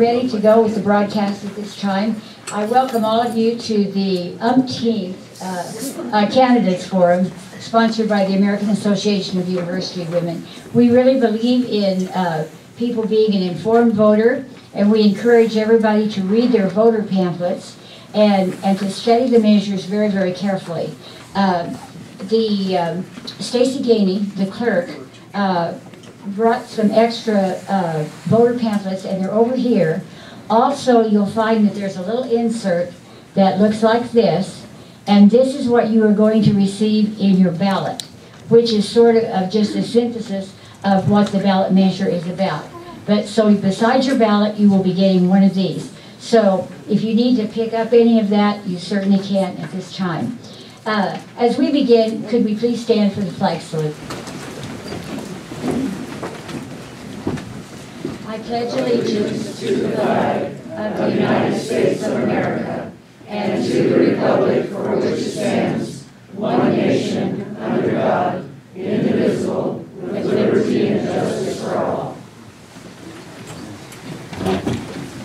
ready to go with the broadcast at this time. I welcome all of you to the umpteenth Candidates Forum, sponsored by the American Association of University Women. We really believe in people being an informed voter, and we encourage everybody to read their voter pamphlets and to study the measures very, very carefully. Stacy Gainey, the clerk, brought some extra voter pamphlets, and they're over here. Also, you'll find that there's a little insert that looks like this, and this is what you are going to receive in your ballot, which is sort of just a synthesis of what the ballot measure is about. But so besides your ballot, you will be getting one of these. So if you need to pick up any of that, you certainly can at this time. As we begin, could we please stand for the flag salute? I pledge allegiance to the flag of the United States of America and to the republic for which it stands, one nation, under God, indivisible, with liberty and justice for all.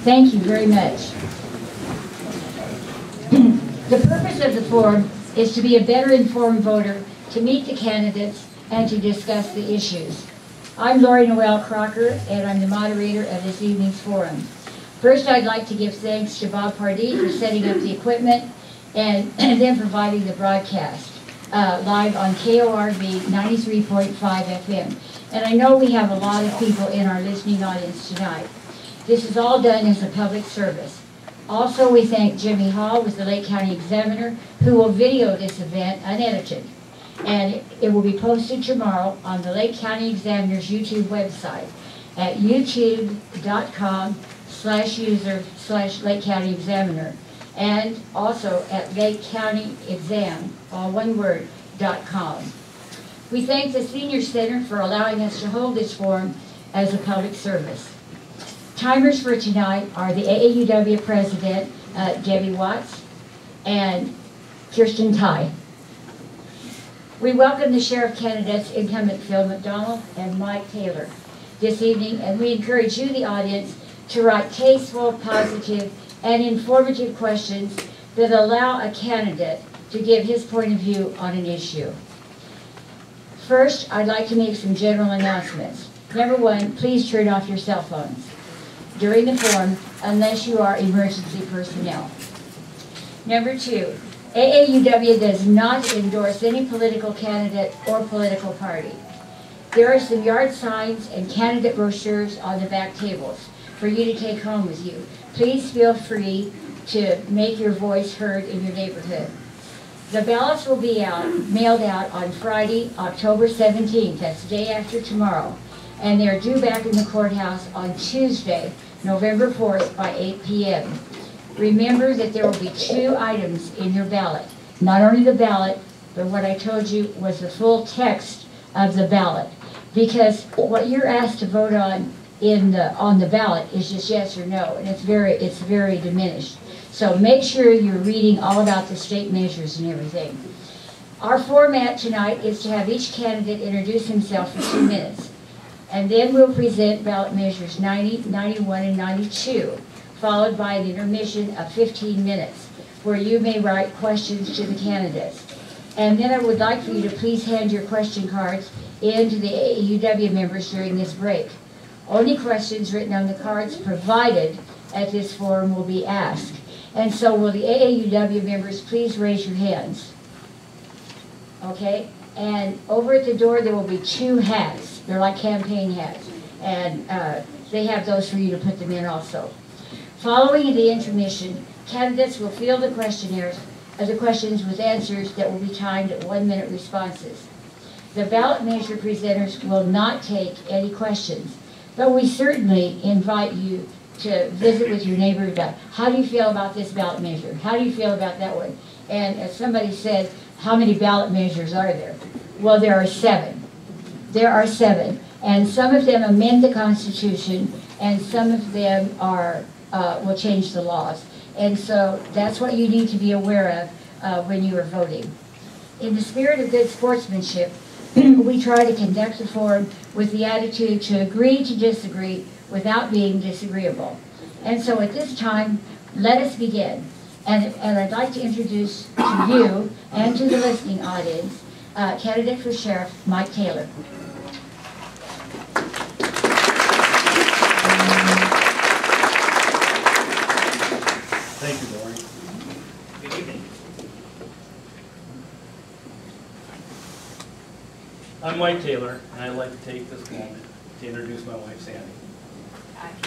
Thank you very much. The purpose of the forum is to be a better informed voter, to meet the candidates, and to discuss the issues. I'm Lori Noel Crocker, and I'm the moderator of this evening's forum. First, I'd like to give thanks to Bob Pardee for setting up the equipment and then providing the broadcast live on KORV 93.5 FM. And I know we have a lot of people in our listening audience tonight. This is all done as a public service. Also, we thank Jimmy Hall with the Lake County Examiner, who will video this event unedited. And it will be posted tomorrow on the Lake County Examiner's YouTube website at youtube.com/user/Lake County Examiner, and also at Lake County Exam, all one word, .com. We thank the Senior Center for allowing us to hold this forum as a public service. Timers for tonight are the AAUW President, Debbie Watts, and Kirsten Ty. We welcome the sheriff candidates, incumbent Phil McDonald and Mike Taylor, this evening, and we encourage you, the audience, to write tasteful, positive, and informative questions that allow a candidate to give his point of view on an issue. First, I'd like to make some general announcements. Number one, please turn off your cell phones during the forum unless you are emergency personnel. Number two, AAUW does not endorse any political candidate or political party. There are some yard signs and candidate brochures on the back tables for you to take home with you. Please feel free to make your voice heard in your neighborhood. The ballots will be mailed out on Friday, October 17th, that's the day after tomorrow, and they're due back in the courthouse on Tuesday, November 4th by 8 p.m. Remember that there will be 2 items in your ballot. Not only the ballot, but what I told you was the full text of the ballot. Because what you're asked to vote on on the ballot is just yes or no, and it's very diminished. So make sure you're reading all about the state measures and everything. Our format tonight is to have each candidate introduce himself for 2 minutes. And then we'll present ballot measures 90, 91, and 92, followed by an intermission of 15 minutes, where you may write questions to the candidates. And then I would like for you to please hand your question cards in to the AAUW members during this break. Only questions written on the cards provided at this forum will be asked. And so will the AAUW members please raise your hands. Okay? And over at the door there will be 2 hats. They're like campaign hats. And they have those for you to put them in also. Following the intermission, candidates will field the questions with answers that will be timed at 1-minute responses. The ballot measure presenters will not take any questions, but we certainly invite you to visit with your neighbor about how do you feel about this ballot measure? How do you feel about that one? And as somebody said, how many ballot measures are there? Well, there are 7. There are 7. And some of them amend the Constitution, and some of them will change the laws. And so that's what you need to be aware of when you are voting. In the spirit of good sportsmanship, we try to conduct the forum with the attitude to agree to disagree without being disagreeable. And so at this time, let us begin. And I'd like to introduce to you and to the listening audience, candidate for sheriff, Mike Taylor. Thank you, Lori. Good evening. I'm Mike Taylor, and I'd like to take this moment to introduce my wife, Sandy. Sandy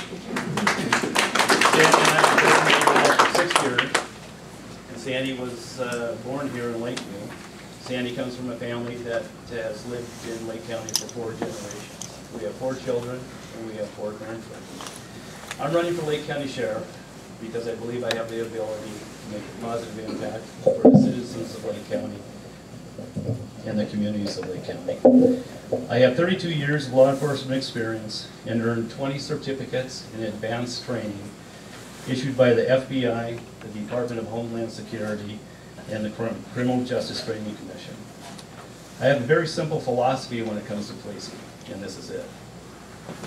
and I have been married for 6 years, and Sandy was born here in Lakeview. Sandy comes from a family that has lived in Lake County for 4 generations. We have 4 children, and we have 4 grandchildren. I'm running for Lake County Sheriff because I believe I have the ability to make a positive impact for the citizens of Lake County and the communities of Lake County. I have 32 years of law enforcement experience and earned 20 certificates in advanced training issued by the FBI, the Department of Homeland Security, and the Criminal Justice Training Commission. I have a very simple philosophy when it comes to policing, and this is it.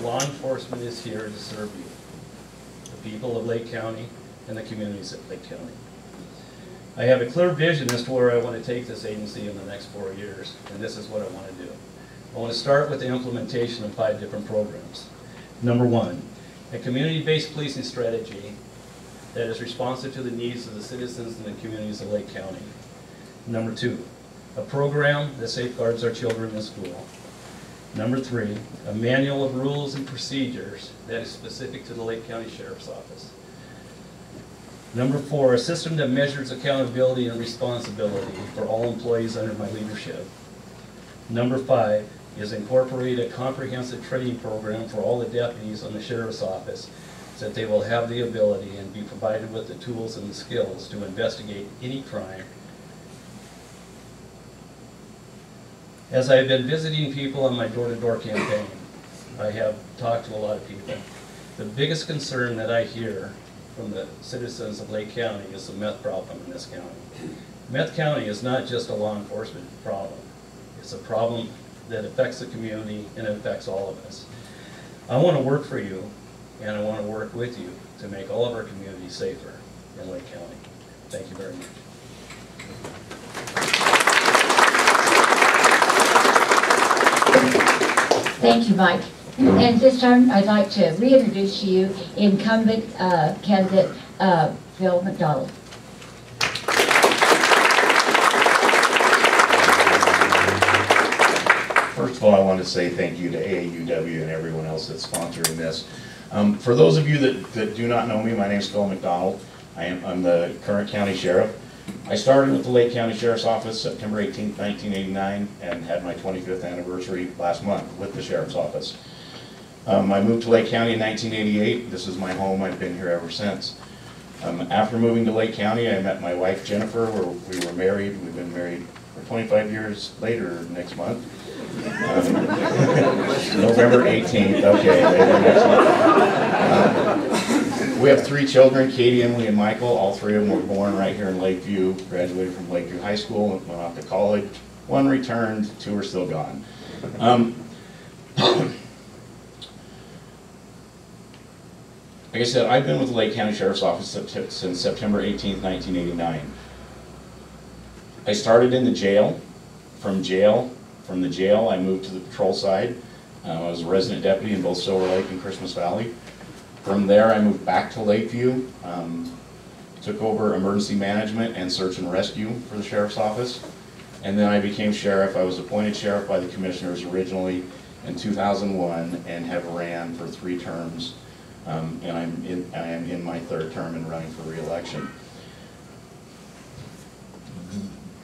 Law enforcement is here to serve you, the people of Lake County and the communities of Lake County. I have a clear vision as to where I want to take this agency in the next 4 years, and this is what I want to do. I want to start with the implementation of 5 different programs. Number 1, a community-based policing strategy that is responsive to the needs of the citizens and the communities of Lake County. Number 2, a program that safeguards our children in school. Number 3, a manual of rules and procedures that is specific to the Lake County Sheriff's Office. Number 4, a system that measures accountability and responsibility for all employees under my leadership. Number 5 is incorporate a comprehensive training program for all the deputies on the Sheriff's Office so that they will have the ability and be provided with the tools and the skills to investigate any crime. As I have been visiting people on my door-to-door campaign, I have talked to a lot of people. The biggest concern that I hear from the citizens of Lake County is the meth problem in this county. Meth County is not just a law enforcement problem. It's a problem that affects the community and it affects all of us. I want to work for you and I want to work with you to make all of our communities safer in Lake County. Thank you very much. Thank you, Mike. And this time, I'd like to reintroduce to you incumbent candidate Phil McDonald. First of all, I want to say thank you to AAUW and everyone else that's sponsoring this. For those of you that do not know me, my name is Phil McDonald. I'm the current county sheriff. I started with the Lake County Sheriff's Office September 18, 1989, and had my 25th anniversary last month with the Sheriff's Office. I moved to Lake County in 1988. This is my home. I've been here ever since. After moving to Lake County, I met my wife Jennifer. We were married. We've been married for 25 years later next month. November 18th. Okay, later next month. We have 3 children, Katie, Emily, and Michael. All 3 of them were born right here in Lakeview, graduated from Lakeview High School, went off to college. 1 returned, 2 are still gone. Like I said, I've been with the Lake County Sheriff's Office since September 18th, 1989. I started in the jail. From the jail, I moved to the patrol side. I was a resident deputy in both Silver Lake and Christmas Valley. From there, I moved back to Lakeview, took over emergency management and search and rescue for the Sheriff's Office. And then I became sheriff. I was appointed sheriff by the commissioners originally in 2001 and have ran for 3 terms. And I am in my 3rd term and running for re-election.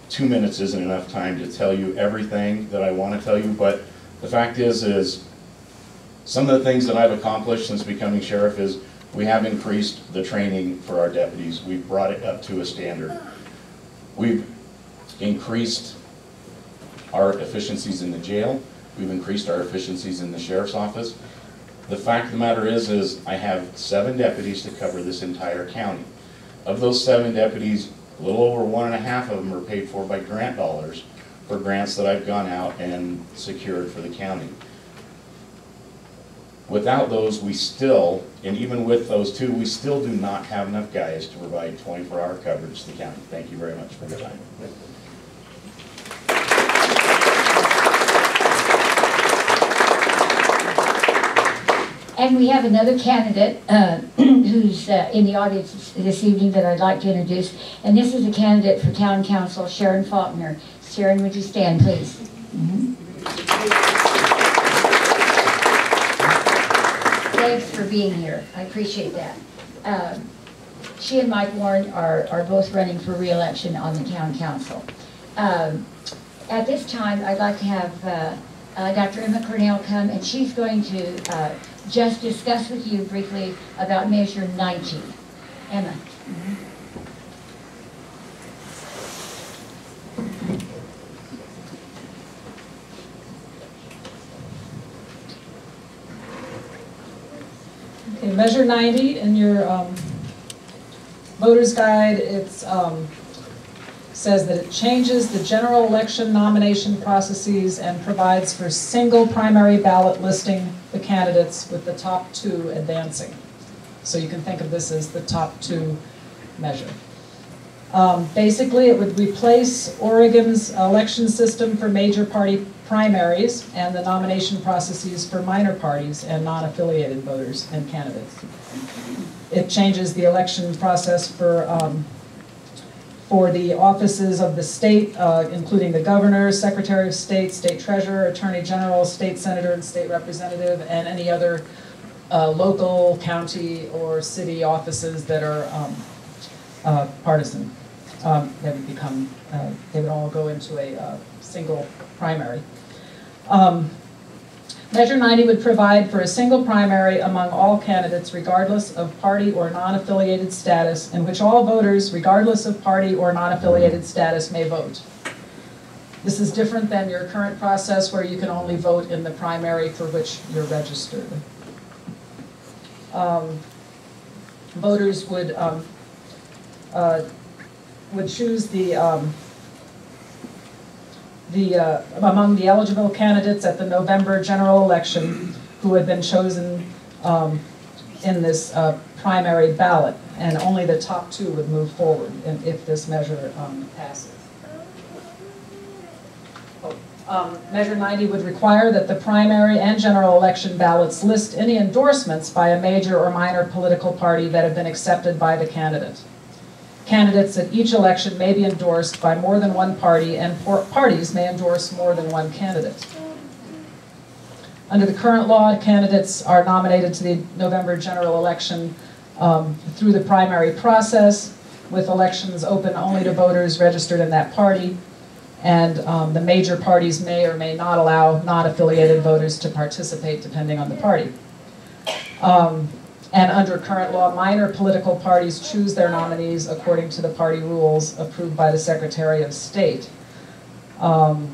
2 minutes isn't enough time to tell you everything that I want to tell you, but the fact is some of the things that I've accomplished since becoming sheriff is we have increased the training for our deputies. We've brought it up to a standard. We've increased our efficiencies in the jail. We've increased our efficiencies in the sheriff's office. The fact of the matter is I have 7 deputies to cover this entire county. Of those 7 deputies, a little over 1.5 of them are paid for by grant dollars for grants that I've gone out and secured for the county. Without those, we still, and even with those two, we still do not have enough guys to provide 24-hour coverage to the county. Thank you very much for your time. And we have another candidate who's in the audience this evening that I'd like to introduce. And this is a candidate for Town Council, Sharon Faulkner. Sharon, would you stand, please? Mm-hmm. Thanks for being here. I appreciate that. She and Mike Warren are both running for re-election on the Town Council. At this time, I'd like to have Dr. Emma Cornell come, and she's going to just discuss with you briefly about Measure 90. Emma. Mm-hmm. Okay, Measure 90 in your voter's guide, it says that it changes the general election nomination processes and provides for single primary ballot listing the candidates with the top two advancing. So you can think of this as the top two measure. Basically, it would replace Oregon's election system for major party primaries and the nomination processes for minor parties and non-affiliated voters and candidates. It changes the election process for the offices of the state, including the governor, secretary of state, state treasurer, attorney general, state senator, and state representative, and any other local, county, or city offices that are partisan. They would all go into a single primary. Measure 90 would provide for a single primary among all candidates regardless of party or non-affiliated status, in which all voters, regardless of party or non-affiliated status, may vote. This is different than your current process where you can only vote in the primary for which you're registered. Voters would choose among the eligible candidates at the November general election who had been chosen in this primary ballot, and only the top two would move forward if this measure passes. Measure 90 would require that the primary and general election ballots list any endorsements by a major or minor political party that have been accepted by the candidate. Candidates at each election may be endorsed by more than one party, and parties may endorse more than one candidate. Under the current law, candidates are nominated to the November general election through the primary process, with elections open only to voters registered in that party, and the major parties may or may not allow non-affiliated voters to participate depending on the party. And under current law, minor political parties choose their nominees according to the party rules approved by the Secretary of State. And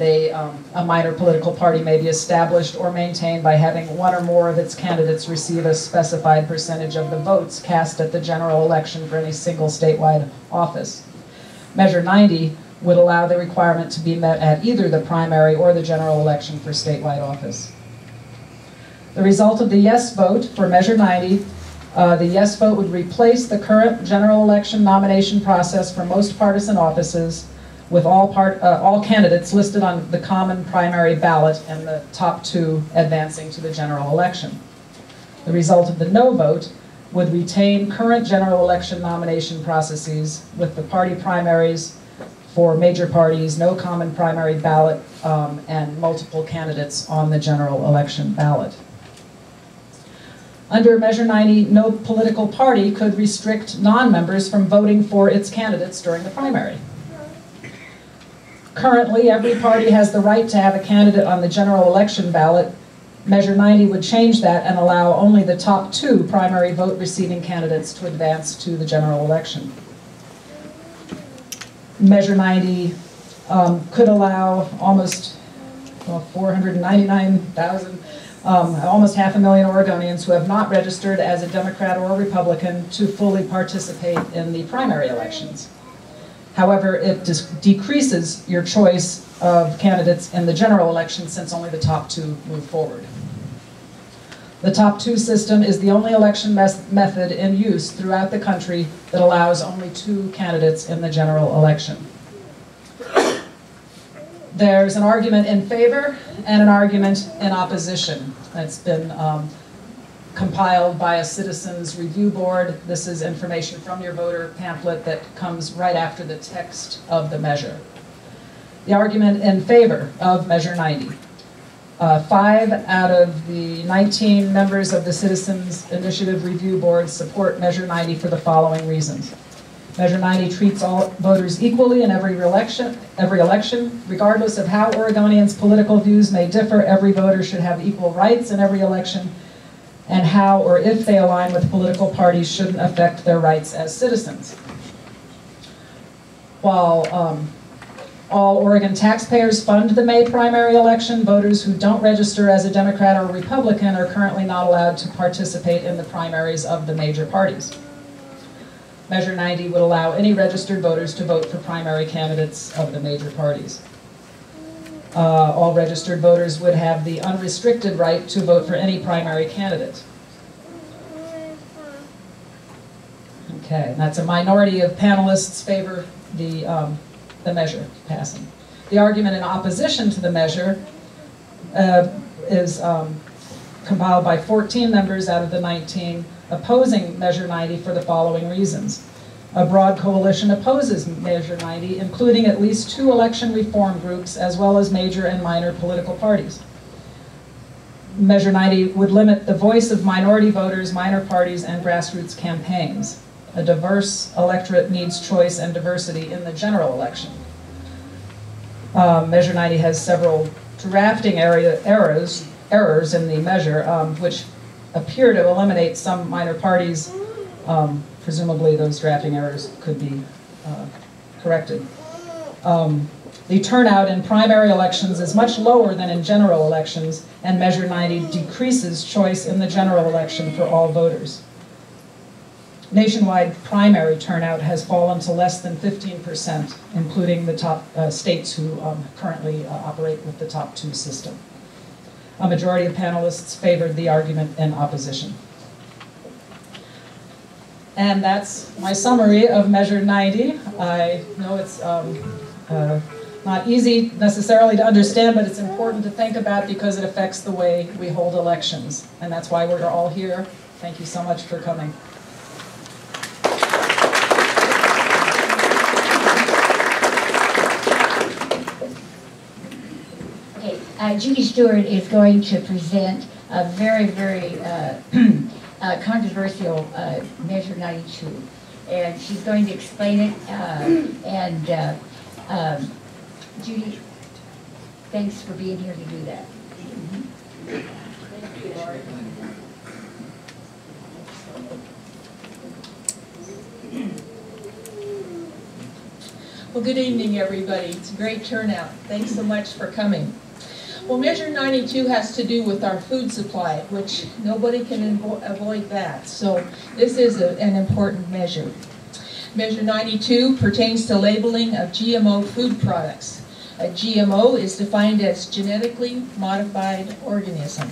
a minor political party may be established or maintained by having one or more of its candidates receive a specified percentage of the votes cast at the general election for any single statewide office. Measure 90 would allow the requirement to be met at either the primary or the general election for statewide office. The result of the yes vote for Measure 90, the yes vote would replace the current general election nomination process for most partisan offices, with all candidates listed on the common primary ballot and the top two advancing to the general election. The result of the no vote would retain current general election nomination processes with the party primaries for major parties, no common primary ballot, and multiple candidates on the general election ballot. Under Measure 90, no political party could restrict non-members from voting for its candidates during the primary. Currently, every party has the right to have a candidate on the general election ballot. Measure 90 would change that and allow only the top two primary vote receiving candidates to advance to the general election. Measure 90 could allow almost 499,000, almost 500,000 Oregonians who have not registered as a Democrat or a Republican to fully participate in the primary elections. However, it decreases your choice of candidates in the general election since only the top two move forward. The top two system is the only election method in use throughout the country that allows only 2 candidates in the general election. There's an argument in favor and an argument in opposition. That's been compiled by a citizens review board. This is information from your voter pamphlet that comes right after the text of the measure. The argument in favor of Measure 90. 5 out of the 19 members of the Citizens Initiative Review Board support Measure 90 for the following reasons. Measure 90 treats all voters equally in every election. Regardless of how Oregonians' political views may differ, every voter should have equal rights in every election, and how or if they align with political parties shouldn't affect their rights as citizens. While all Oregon taxpayers fund the May primary election, voters who don't register as a Democrat or Republican are currently not allowed to participate in the primaries of the major parties. Measure 90 would allow any registered voters to vote for primary candidates of the major parties. All registered voters would have the unrestricted right to vote for any primary candidate. Okay, and that's a minority of panelists favor the measure passing. The argument in opposition to the measure is compiled by 14 members out of the 19 opposing Measure 90 for the following reasons. A broad coalition opposes Measure 90, including at least 2 election reform groups, as well as major and minor political parties. Measure 90 would limit the voice of minority voters, minor parties, and grassroots campaigns. A diverse electorate needs choice and diversity in the general election. Measure 90 has several drafting errors in the measure, which appear to eliminate some minor parties. Presumably those drafting errors could be corrected. The turnout in primary elections is much lower than in general elections, and Measure 90 decreases choice in the general election for all voters. Nationwide primary turnout has fallen to less than 15%, including the top states who currently operate with the top 2 system. A majority of panelists favored the argument in opposition. And that's my summary of Measure 90. I know it's not easy necessarily to understand, but it's important to think about because it affects the way we hold elections. And that's why we're all here. Thank you so much for coming. Judy Stewart is going to present a very, very controversial Measure 92. And she's going to explain it. Judy, thanks for being here to do that. Thank you, Lori. Well, good evening, everybody. It's a great turnout. Thanks so much for coming. Well, Measure 92 has to do with our food supply, which nobody can avoid that. So this is an important measure. Measure 92 pertains to labeling of GMO food products. A GMO is defined as genetically modified organism.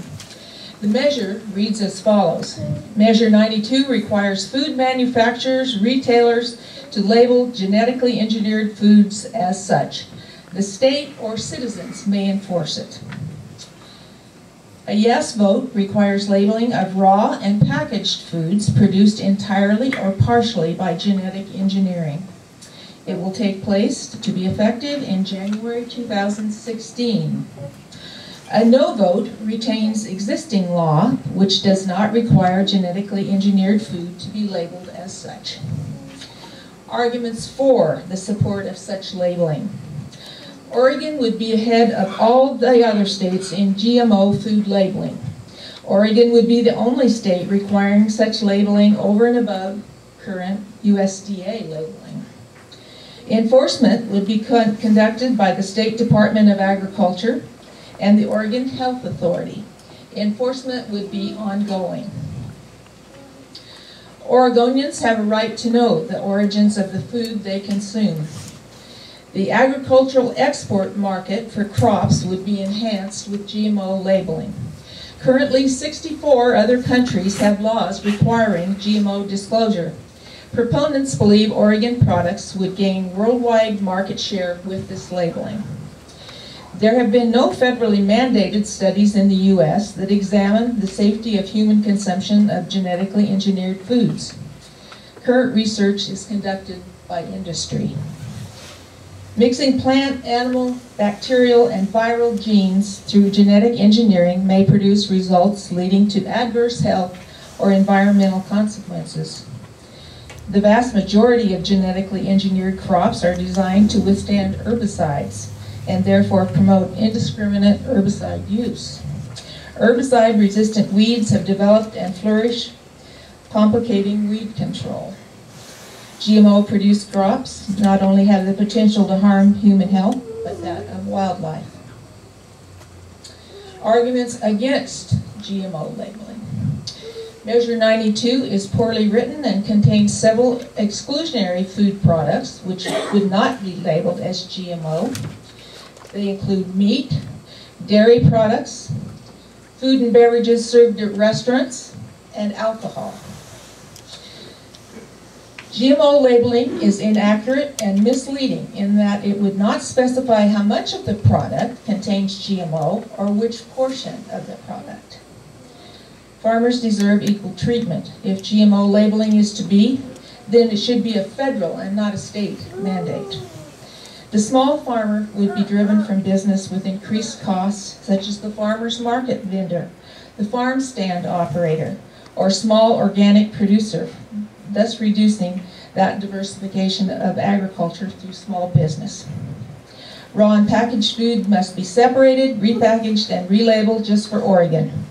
The measure reads as follows. Measure 92 requires food manufacturers, retailers to label genetically engineered foods as such. The state or citizens may enforce it. A yes vote requires labeling of raw and packaged foods produced entirely or partially by genetic engineering. It will take place to be effective in January 2016. A no vote retains existing law, which does not require genetically engineered food to be labeled as such. Arguments for the support of such labeling. Oregon would be ahead of all the other states in GMO food labeling. Oregon would be the only state requiring such labeling over and above current USDA labeling. Enforcement would be conducted by the State Department of Agriculture and the Oregon Health Authority. Enforcement would be ongoing. Oregonians have a right to know the origins of the food they consume. The agricultural export market for crops would be enhanced with GMO labeling. Currently, 64 other countries have laws requiring GMO disclosure. Proponents believe Oregon products would gain worldwide market share with this labeling. There have been no federally mandated studies in the U.S. that examine the safety of human consumption of genetically engineered foods. Current research is conducted by industry. Mixing plant, animal, bacterial, and viral genes through genetic engineering may produce results leading to adverse health or environmental consequences. The vast majority of genetically engineered crops are designed to withstand herbicides and therefore promote indiscriminate herbicide use. Herbicide-resistant weeds have developed and flourish, complicating weed control. GMO-produced crops not only have the potential to harm human health, but that of wildlife. Arguments against GMO labeling. Measure 92 is poorly written and contains several exclusionary food products which would not be labeled as GMO. They include meat, dairy products, food and beverages served at restaurants, and alcohol. GMO labeling is inaccurate and misleading in that it would not specify how much of the product contains GMO or which portion of the product. Farmers deserve equal treatment. If GMO labeling is to be, then it should be a federal and not a state mandate. The small farmer would be driven from business with increased costs, such as the farmer's market vendor, the farm stand operator, or small organic producer, thus reducing that diversification of agriculture through small business. Raw and packaged food must be separated, repackaged, and relabeled just for Oregon.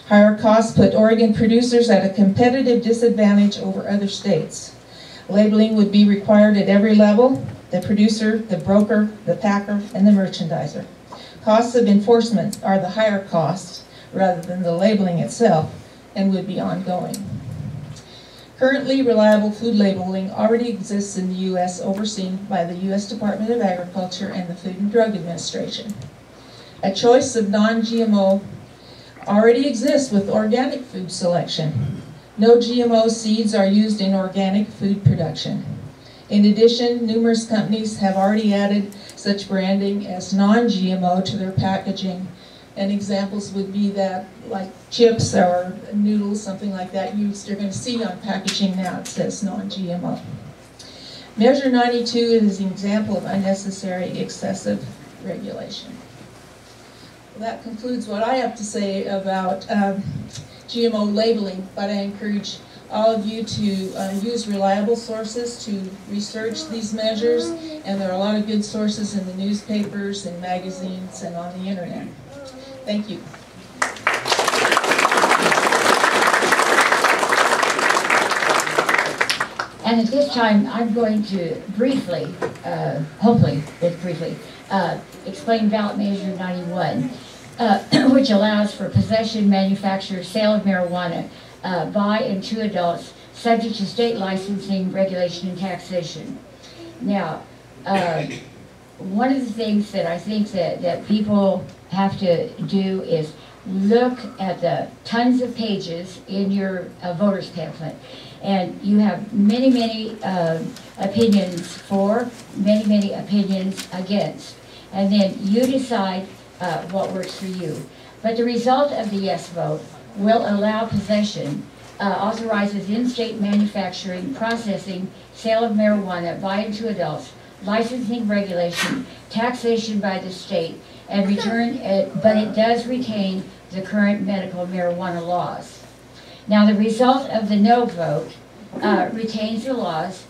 Higher costs put Oregon producers at a competitive disadvantage over other states. Labeling would be required at every level: the producer, the broker, the packer, and the merchandiser. Costs of enforcement are the higher costs rather than the labeling itself, and would be ongoing. Currently, reliable food labeling already exists in the U.S., overseen by the U.S. Department of Agriculture and the Food and Drug Administration. A choice of non-GMO already exists with organic food selection. No GMO seeds are used in organic food production. In addition, numerous companies have already added such branding as non-GMO to their packaging, and examples would be that, like chips or noodles, something like that, you're going to see on packaging now it says non-GMO. Measure 92 is an example of unnecessary excessive regulation. Well, that concludes what I have to say about GMO labeling, but I encourage all of you to use reliable sources to research these measures, and there are a lot of good sources in the newspapers and magazines and on the internet. Thank you. And at this time, I'm going to briefly, hopefully briefly, explain ballot measure 91, which allows for possession, manufacture, sale of marijuana by and to adults, subject to state licensing, regulation, and taxation. Now, one of the things that I think that people have to do is look at the tons of pages in your voter's pamphlet. And you have many, many opinions for, many, many opinions against. And then you decide what works for you. But the result of the yes vote will allow possession, authorizes in-state manufacturing, processing, sale of marijuana by and to adults, licensing, regulation, taxation by the state, and return, but it does retain the current medical marijuana laws. Now, the result of the no vote retains the laws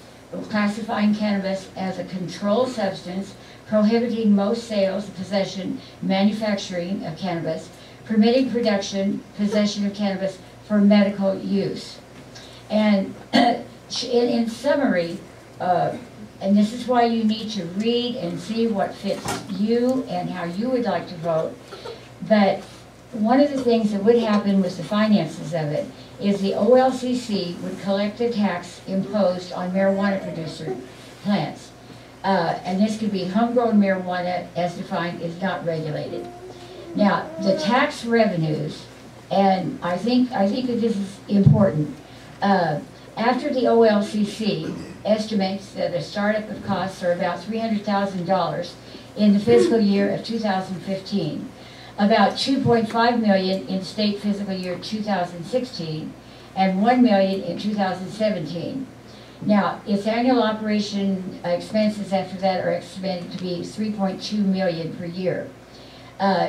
classifying cannabis as a controlled substance, prohibiting most sales, possession, manufacturing of cannabis, permitting production, possession of cannabis for medical use. And in summary, and this is why you need to read and see what fits you and how you would like to vote, but one of the things that would happen with the finances of it is the OLCC would collect the tax imposed on marijuana producer plants. And this could be homegrown marijuana, as defined, is not regulated. Now, the tax revenues And I think that this is important. After the OLCC estimates that the startup of costs are about $300,000 in the fiscal year of 2015, about $2.5 million in state fiscal year 2016, and $1 million in 2017. Now, its annual operation expenses after that are estimated to be $3.2 million per year.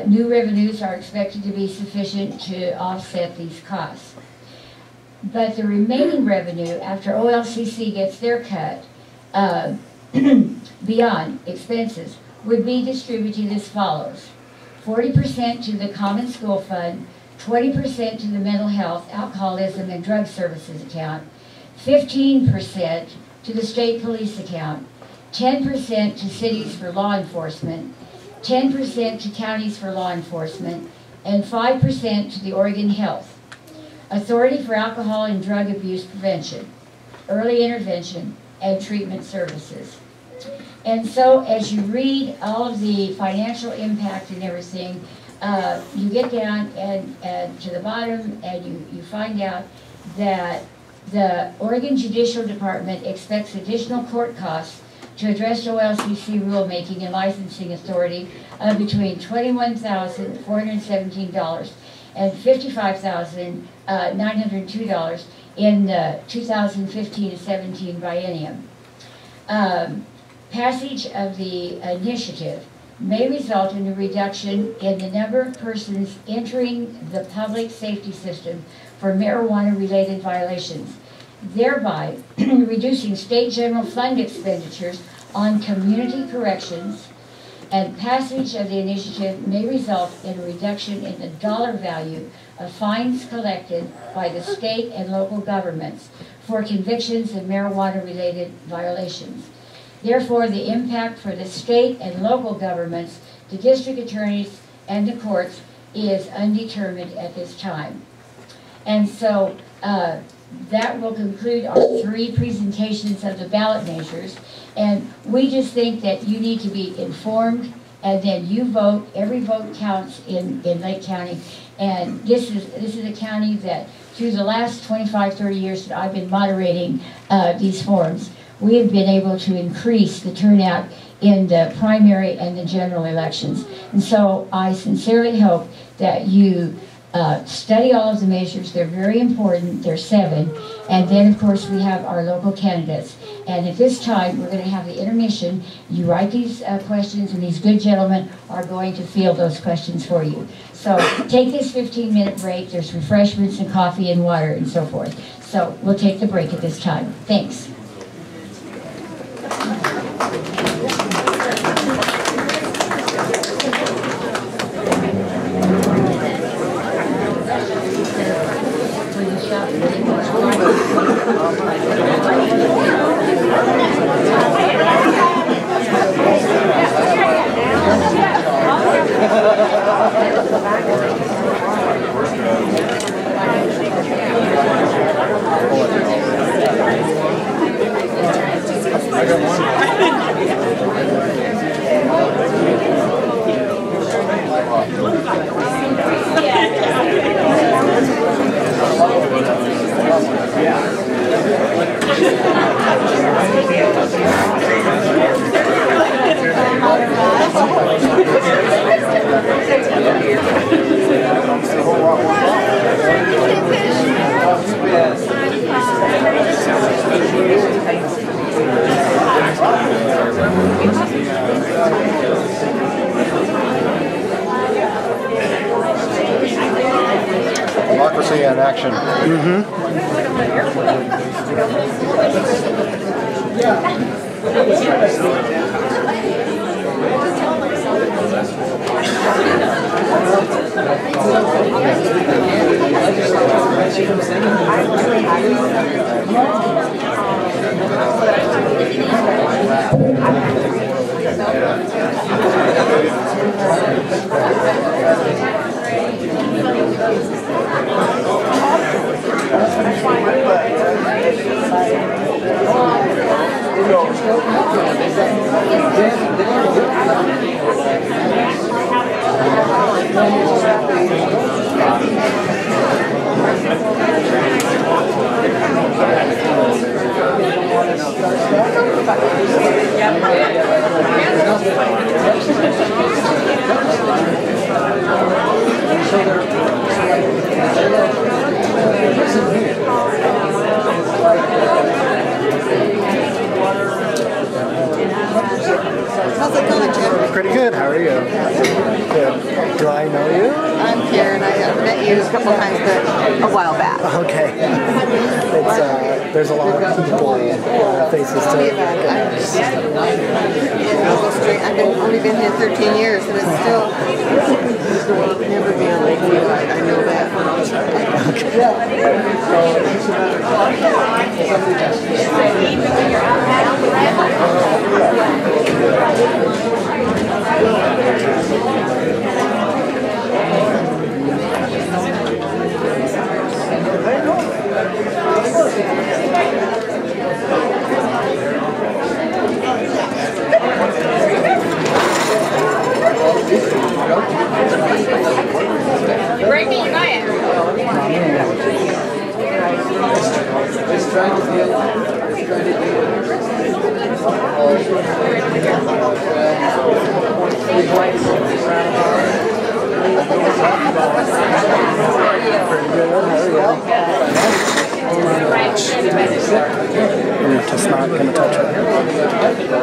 New revenues are expected to be sufficient to offset these costs. But the remaining revenue, after OLCC gets their cut, beyond expenses, would be distributed as follows: 40% to the Common School Fund, 20% to the Mental Health, Alcoholism, and Drug Services account, 15% to the State Police account, 10% to cities for law enforcement, 10% to counties for law enforcement, and 5% to the Oregon Health Authority for Alcohol and Drug Abuse Prevention, Early Intervention, and Treatment Services. And so as you read all of the financial impact and everything, you get down and to the bottom and you find out that the Oregon Judicial Department expects additional court costs to address OLCC rulemaking and licensing authority of between $21,417 and $55,902 in the 2015 to 17 biennium. Passage of the initiative may result in a reduction in the number of persons entering the public safety system for marijuana-related violations, thereby reducing state general fund expenditures on community corrections, and passage of the initiative may result in a reduction in the dollar value of fines collected by the state and local governments for convictions of marijuana-related violations. Therefore, the impact for the state and local governments, the district attorneys, and the courts is undetermined at this time. And so that will conclude our 3 presentations of the ballot measures. And we just think that you need to be informed, and then you vote. Every vote counts in Lake County. And this is a county that through the last 25, 30 years that I've been moderating these forums, we have been able to increase the turnout in the primary and the general elections. And so I sincerely hope that you study all of the measures. They're very important. There are 7. And then, of course, we have our local candidates. And at this time, we're going to have the intermission. You write these questions, and these good gentlemen are going to field those questions for you. So take this 15-minute break. There's refreshments and coffee and water and so forth. So we'll take the break at this time. Thanks. Democracy in action. years, a couple times, but a while back. Okay. It's there's a lot of people faces to it. I've only been here 13 years, and it's still never been a Lakeview. I know that. Break me, you buy it. Just trying to deal You're just not going to touch it.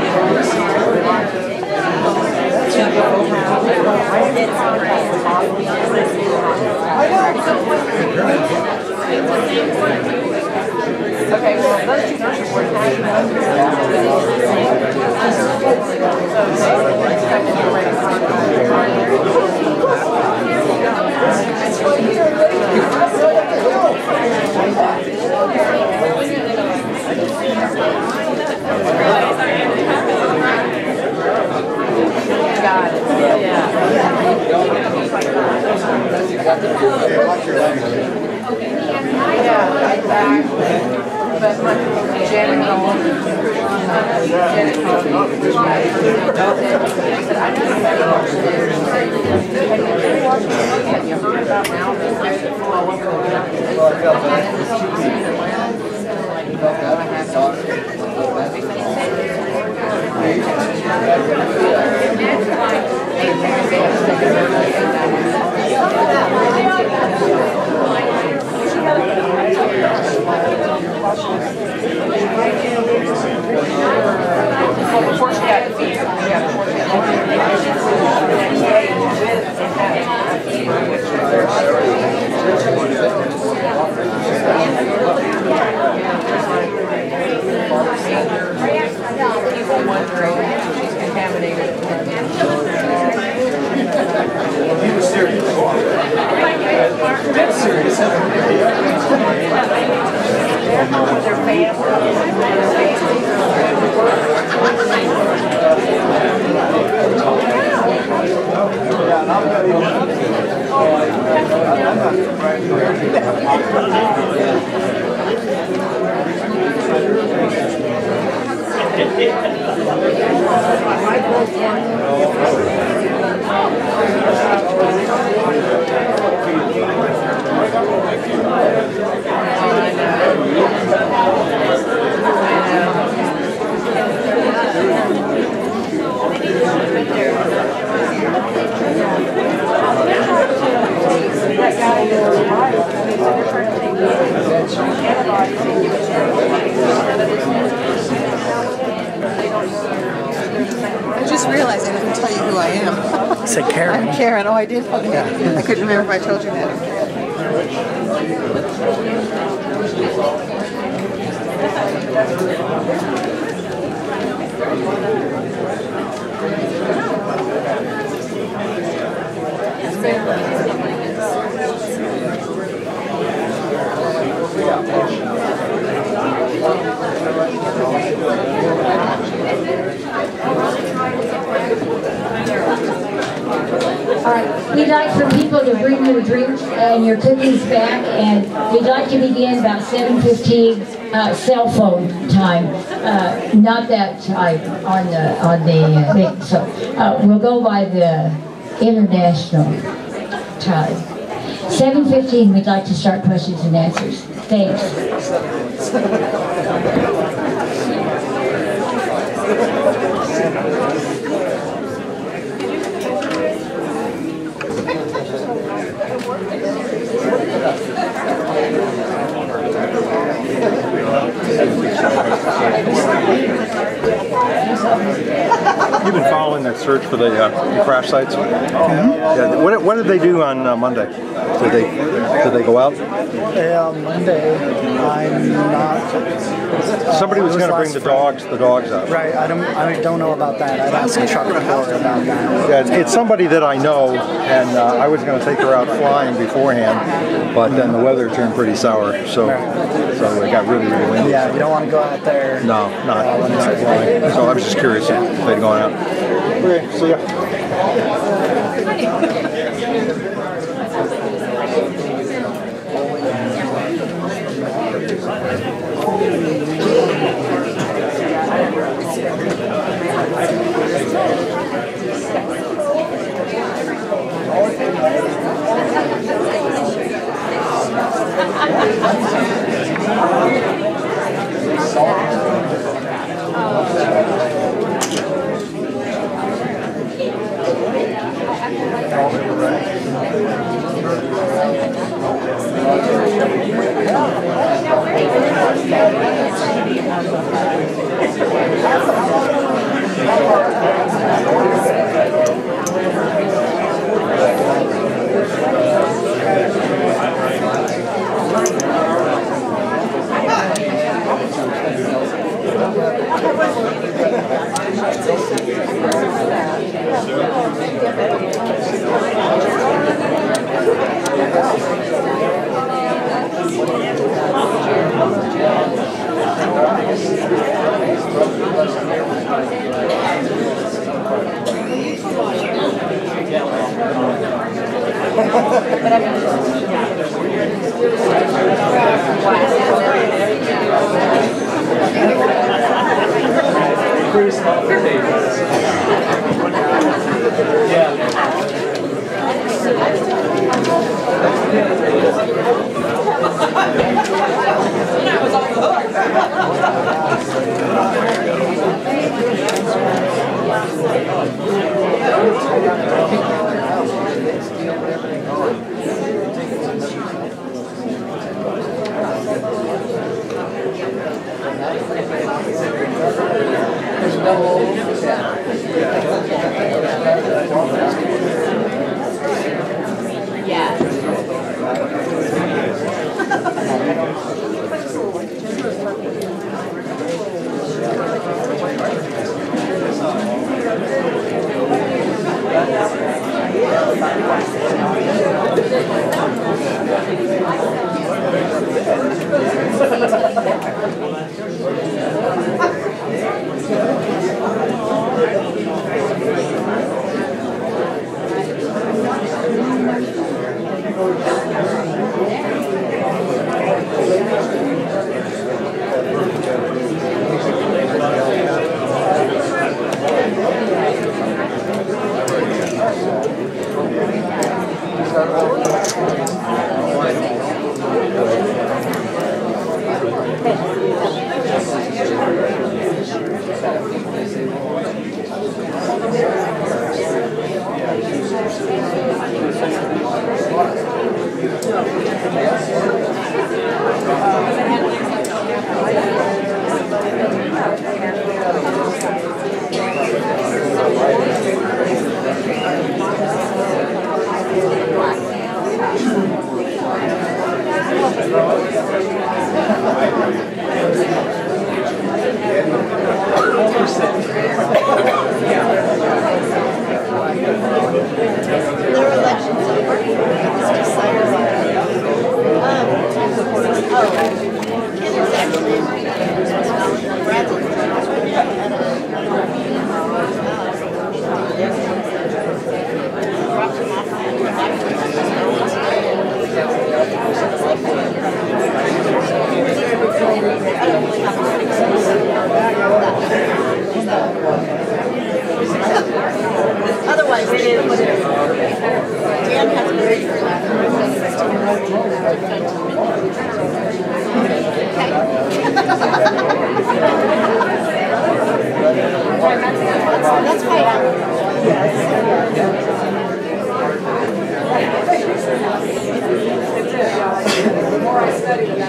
Don't I just realized I didn't tell you who I am. Say Karen. I'm Karen. Oh, I did? Okay. I couldn't remember if I told you that. All right, we'd like for people to bring your drinks and your cookies back, and we'd like to begin about 7:15 cell phone time, not that time on the thing. So we'll go by the international time. 7:15, we'd like to start questions and answers. Thanks. You've been following that search for the crash sites? Yeah. What did they do on Monday? Did they go out? Monday, I'm not. Somebody was going to bring the dogs out. Right. I don't know about that. I'd ask a truck reporter about that. Yeah, it's somebody that I know, and I was going to take her out flying beforehand, but then the weather turned pretty sour, so it got really windy. Yeah, you don't want to go out there. No, not flying. So I was just curious if they'd gone out. Okay, see ya. Pretty small potatoes. Otherwise, it is what it is. Dan has a very That's the more I study, the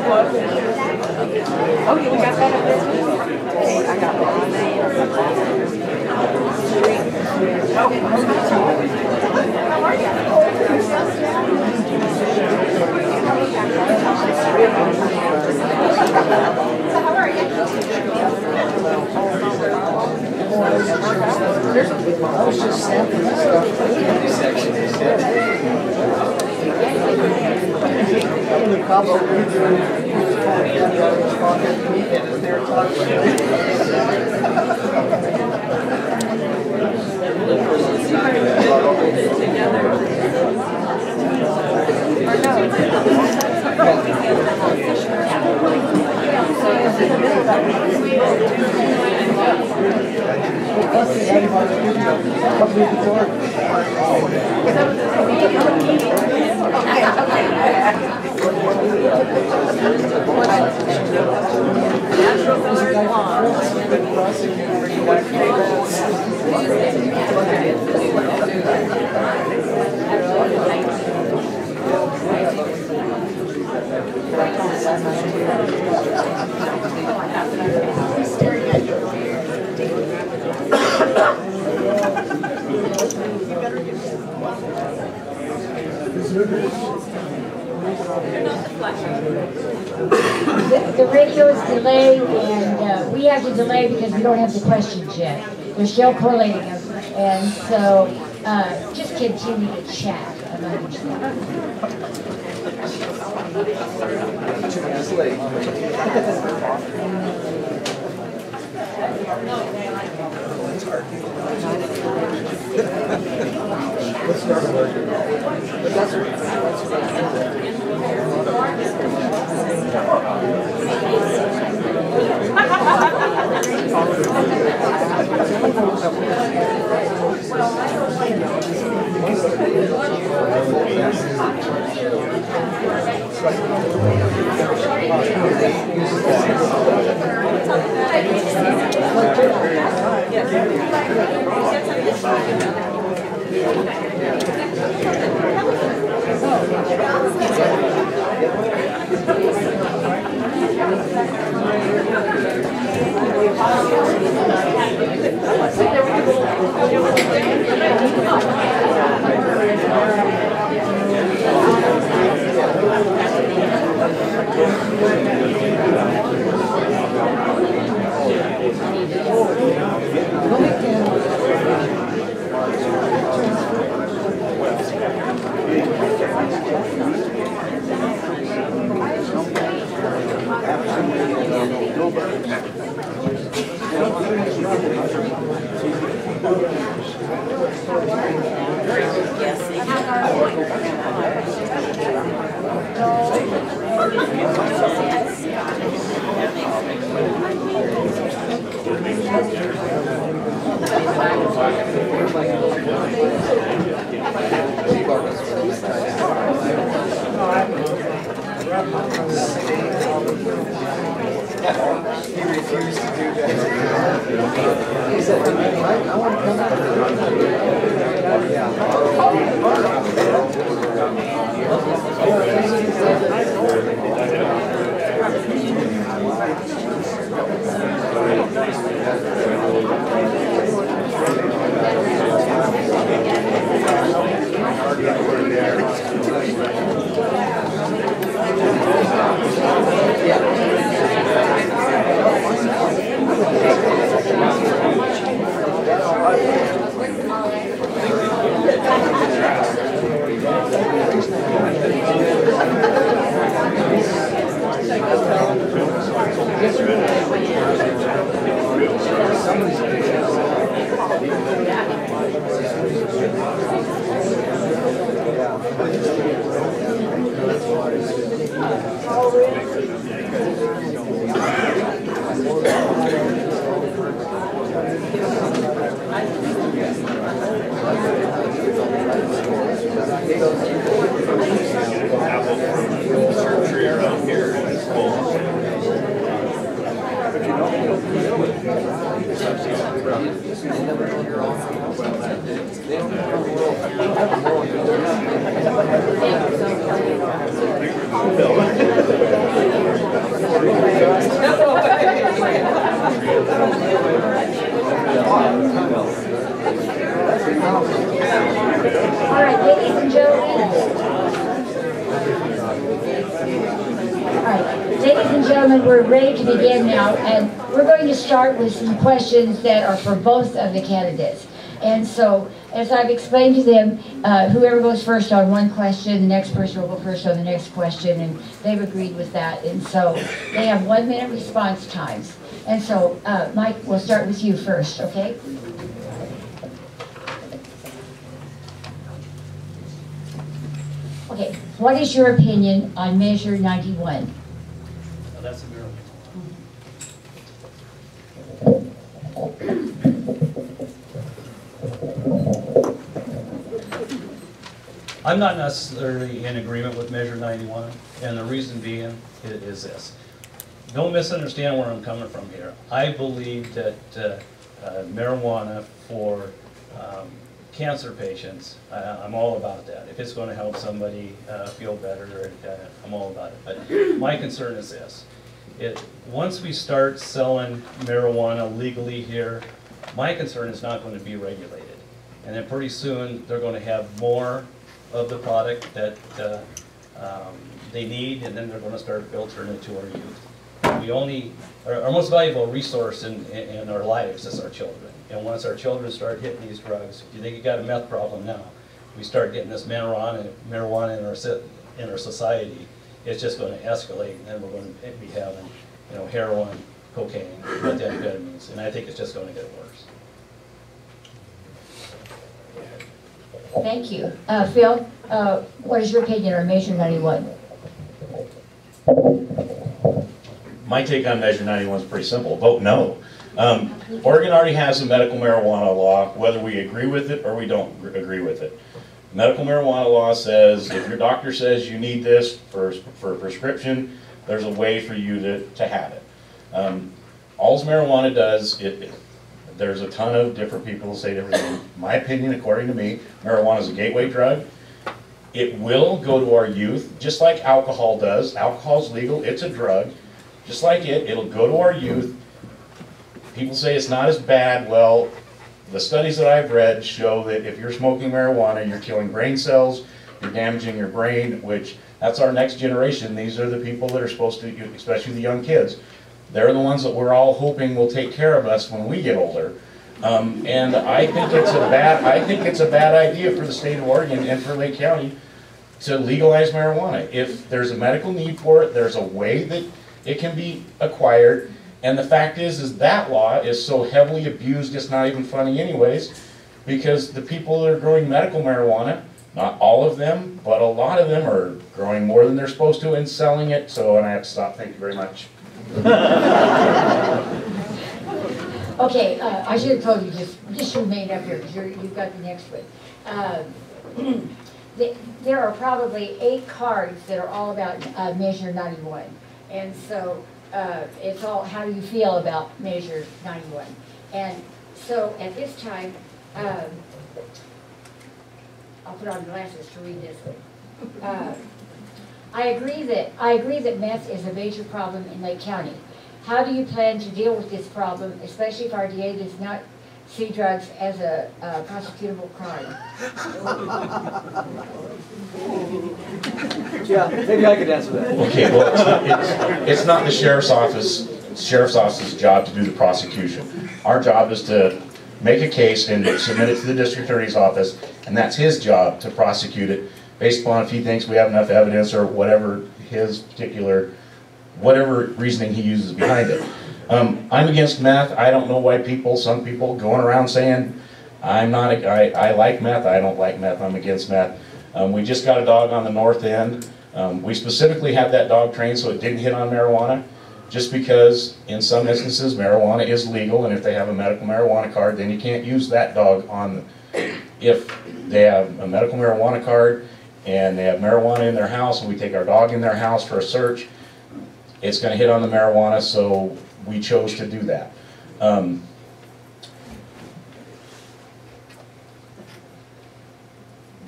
What? Oh, you got that up there? Hey, I got I was just sampling stuff. The radio is delayed, and we have to delay because we don't have the questions yet. They're still collating them, and so just continue to chat among each other. 2 minutes late. Let's start working. But that's He refused to do that. He said, I want to come out. Uh-oh. ready to begin now, and we're going to start with some questions that are for both of the candidates. And so, as I've explained to them, whoever goes first on one question, the next person will go first on the next question, and they've agreed with that. And so, they have 1 minute response times. And so, Mike, we'll start with you first, okay? Okay, what is your opinion on Measure 91? Well, that's a miracle. I'm not necessarily in agreement with Measure 91, and the reason being is this. Don't misunderstand where I'm coming from here. I believe that marijuana for cancer patients, I'm all about that. If it's going to help somebody feel better, I'm all about it. But my concern is this. Once we start selling marijuana legally here, my concern is not going to be regulated. And then pretty soon, they're going to have more of the product that they need, and then they're going to start filtering it to our youth. Our most valuable resource in our lives is our children. And once our children start hitting these drugs, you think you got a meth problem now. We start getting this marijuana in our society, it's just going to escalate, and then we're going to be having, heroin, cocaine, methamphetamines, and I think it's just going to get worse. Thank you. Phil, what is your opinion on Measure 91? My take on Measure 91 is pretty simple. Vote no. Oregon already has a medical marijuana law, whether we agree with it or we don't agree with it. Medical marijuana law says if your doctor says you need this for a prescription, there's a way for you to have it. All marijuana does, there's a ton of different people who say different things. My opinion, according to me, marijuana is a gateway drug. It will go to our youth, just like alcohol does. Alcohol's legal, it's a drug. Just like it'll go to our youth. People say it's not as bad. Well, the studies that I've read show that if you're smoking marijuana, you're killing brain cells, you're damaging your brain, which that's our next generation. These are the people that are supposed to, especially the young kids. They're the ones that we're all hoping will take care of us when we get older. And I think it's a bad idea for the state of Oregon and for Lake County to legalize marijuana. If there's a medical need for it, there's a way that it can be acquired. And the fact is that law is so heavily abused, it's not even funny anyways, because the people that are growing medical marijuana, not all of them, but a lot of them are growing more than they're supposed to and selling it. So, and I have to stop. Thank you very much. Okay, I should have told you just remain up here because you've got the next one. There are probably 8 cards that are all about Measure 91. And so it's all, how do you feel about Measure 91? And so at this time, I'll put on glasses to read this one. I agree that meth is a major problem in Lake County. How do you plan to deal with this problem, especially if our DA does not see drugs as a prosecutable crime? Yeah, maybe I could answer that. Okay, well, it's not the sheriff's office's job to do the prosecution. Our job is to make a case and submit it to the district attorney's office, and that's his job to prosecute it based upon if he thinks we have enough evidence or whatever his particular, whatever reasoning he uses behind it. I'm against meth. I don't know why some people going around saying I like meth, I don't like meth, I'm against meth. We just got a dog on the north end. We specifically had that dog trained so it didn't hit on marijuana, just because in some instances marijuana is legal, and if they have a medical marijuana card, then you can't use that dog on. If they have a medical marijuana card and they have marijuana in their house and we take our dog in their house for a search, it's going to hit on the marijuana, so we chose to do that.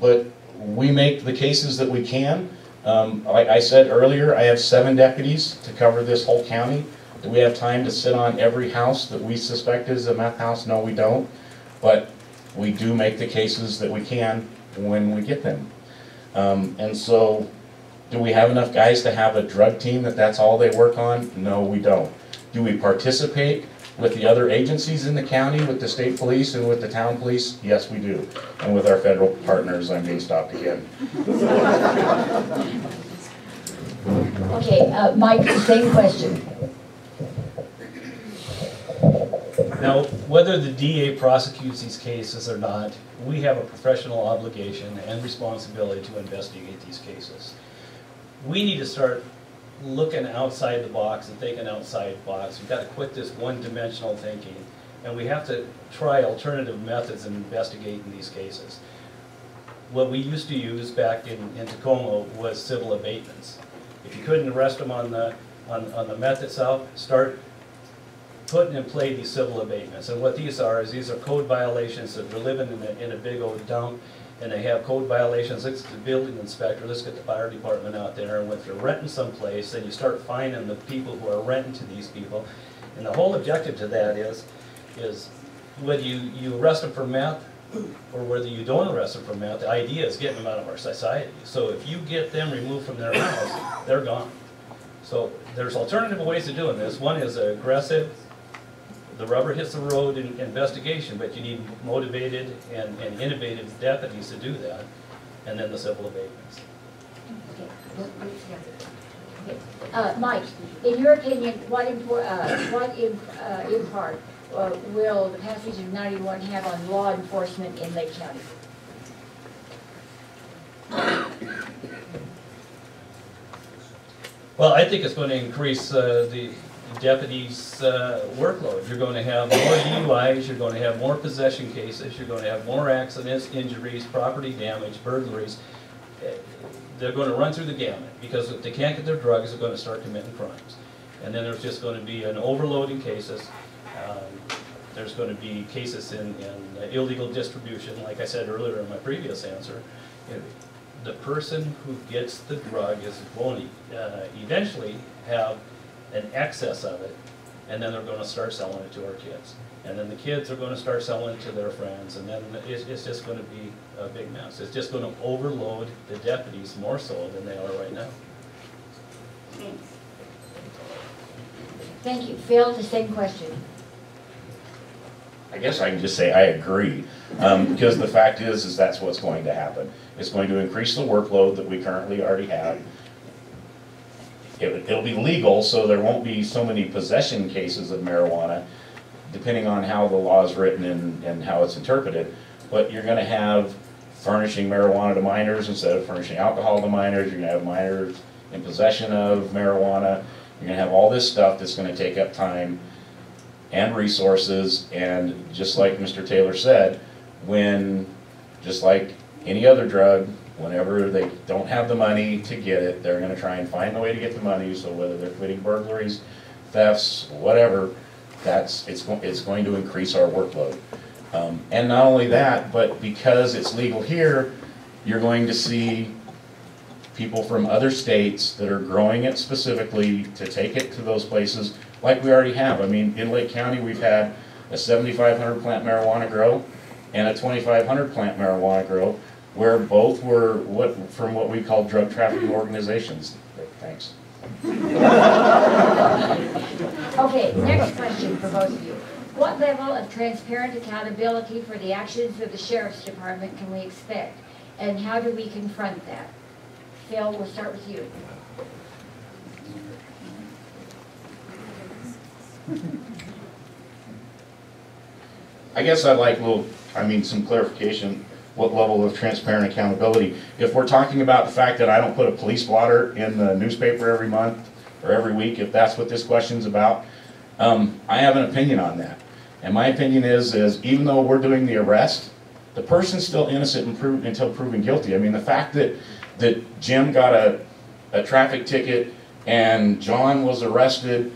But we make the cases that we can. Like I said earlier, I have 7 deputies to cover this whole county. Do we have time to sit on every house that we suspect is a meth house? No, we don't. But we do make the cases that we can when we get them. And so Do we have enough guys to have a drug team that's all they work on? No, we don't. Do we participate with the other agencies in the county, with the state police and with the town police? Yes, we do. And with our federal partners. I'm being stopped again. Okay, Mike, same question. Now, whether the DA prosecutes these cases or not, we have a professional obligation and responsibility to investigate these cases. We need to start looking outside the box and thinking outside the box. We've got to quit this one-dimensional thinking, and we have to try alternative methods in investigating these cases. What we used to use back in Tacoma was civil abatements. If you couldn't arrest them on the meth itself, start putting in play these civil abatements. And what these are is these are code violations that they're living in a big old dump, and they have code violations. Let's get the building inspector, let's get the fire department out there, and if you're renting someplace, then you start finding the people who are renting to these people. And the whole objective to that is whether you arrest them for meth or whether you don't arrest them for meth, the idea is getting them out of our society. So if you get them removed from their house, they're gone. So there's alternative ways of doing this. One is aggressive, the rubber hits the road in investigation, but you need motivated and innovative deputies to do that, and then the civil abatements. Okay. Mike, in your opinion, what impact will the passage of 91 have on law enforcement in Lake County? Well, I think it's going to increase the deputies' workload. You're going to have more DUIs, you're going to have more possession cases, you're going to have more accidents, injuries, property damage, burglaries. They're going to run through the gamut, because if they can't get their drugs, they're going to start committing crimes. And then there's just going to be an overload in cases. There's going to be cases in illegal distribution, like I said earlier in my previous answer. The person who gets the drug is going to eventually have an excess of it, and then they're going to start selling it to our kids. And then the kids are going to start selling it to their friends, and then it's just going to be a big mess. It's just going to overload the deputies more so than they are right now. Thanks. Thank you. Phil, the same question. I guess I can just say I agree, because the fact is that's what's going to happen. It's going to increase the workload that we currently already have. It'll be legal, so there won't be so many possession cases of marijuana, depending on how the law is written and how it's interpreted. But you're going to have furnishing marijuana to minors instead of furnishing alcohol to minors. You're going to have minors in possession of marijuana. You're going to have all this stuff that's going to take up time and resources. And just like Mr. Taylor said, just like any other drug, whenever they don't have the money to get it, they're going to try and find the way to get the money. So whether they're committing burglaries, thefts, whatever, it's going to increase our workload. And not only that, but because it's legal here, you're going to see people from other states that are growing it specifically to take it to those places, like we already have. I mean, in Lake County, we've had a 7,500 plant marijuana grow and a 2,500 plant marijuana grow, where both were from what we call drug trafficking organizations. Thanks. Okay, next question for both of you. What level of transparent accountability for the actions of the Sheriff's Department can we expect, and how do we confront that? Phil, we'll start with you. I guess I'd like some clarification. What level of transparent accountability? If we're talking about the fact that I don't put a police blotter in the newspaper every month or every week, if that's what this question's about, I have an opinion on that. And my opinion is even though we're doing the arrest, the person's still innocent until proven guilty. I mean, the fact that Jim got a traffic ticket and John was arrested,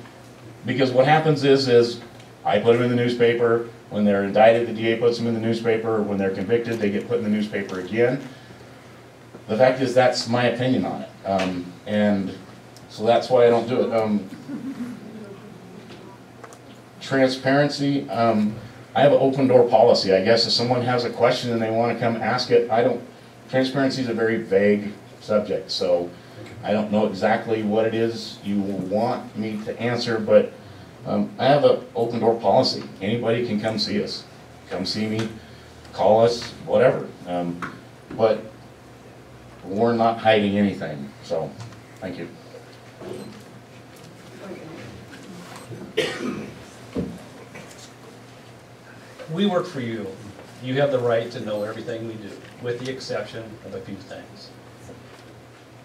because what happens is I put him in the newspaper. When they're indicted, the DA puts them in the newspaper. When they're convicted, they get put in the newspaper again. The fact is, that's my opinion on it. And so that's why I don't do it. Transparency, I have an open door policy. I guess if someone has a question and they want to come ask it, transparency is a very vague subject. So I don't know exactly what it is you want me to answer, but I have an open door policy. Anybody can come see us. Come see me, call us, whatever. But we're not hiding anything, so thank you. We work for you. You have the right to know everything we do, with the exception of a few things.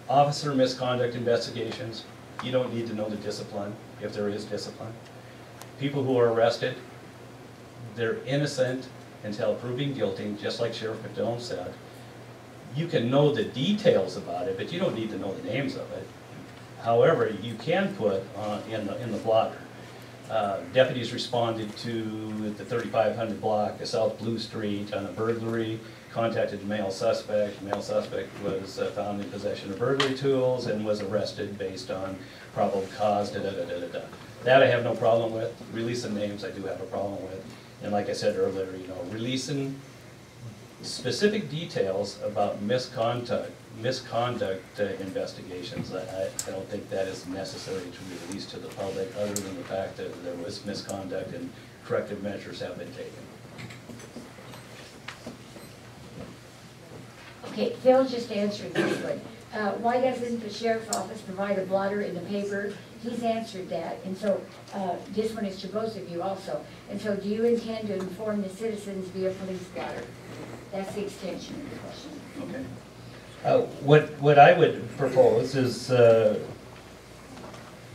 Officer misconduct investigations, you don't need to know the discipline, if there is discipline. People who are arrested, they're innocent until proven guilty, just like Sheriff McDonald said. You can know the details about it, but you don't need to know the names of it. However, you can put in the blotter. Deputies responded to the 3500 block of South Blue Street on a burglary, contacted the male suspect. The male suspect was found in possession of burglary tools and was arrested based on probable cause, da-da-da-da-da. That I have no problem with. Releasing names I do have a problem with. And like I said earlier, you know, releasing specific details about misconduct investigations, I don't think that is necessary to be released to the public, other than the fact that there was misconduct and corrective measures have been taken. Okay, Phil just answered this one. Why doesn't the sheriff's office provide a blotter in the paper? He's answered that, and so this one is to both of you also. And so do you intend to inform the citizens via police blotter? That's the extension of the question. Okay. What I would propose is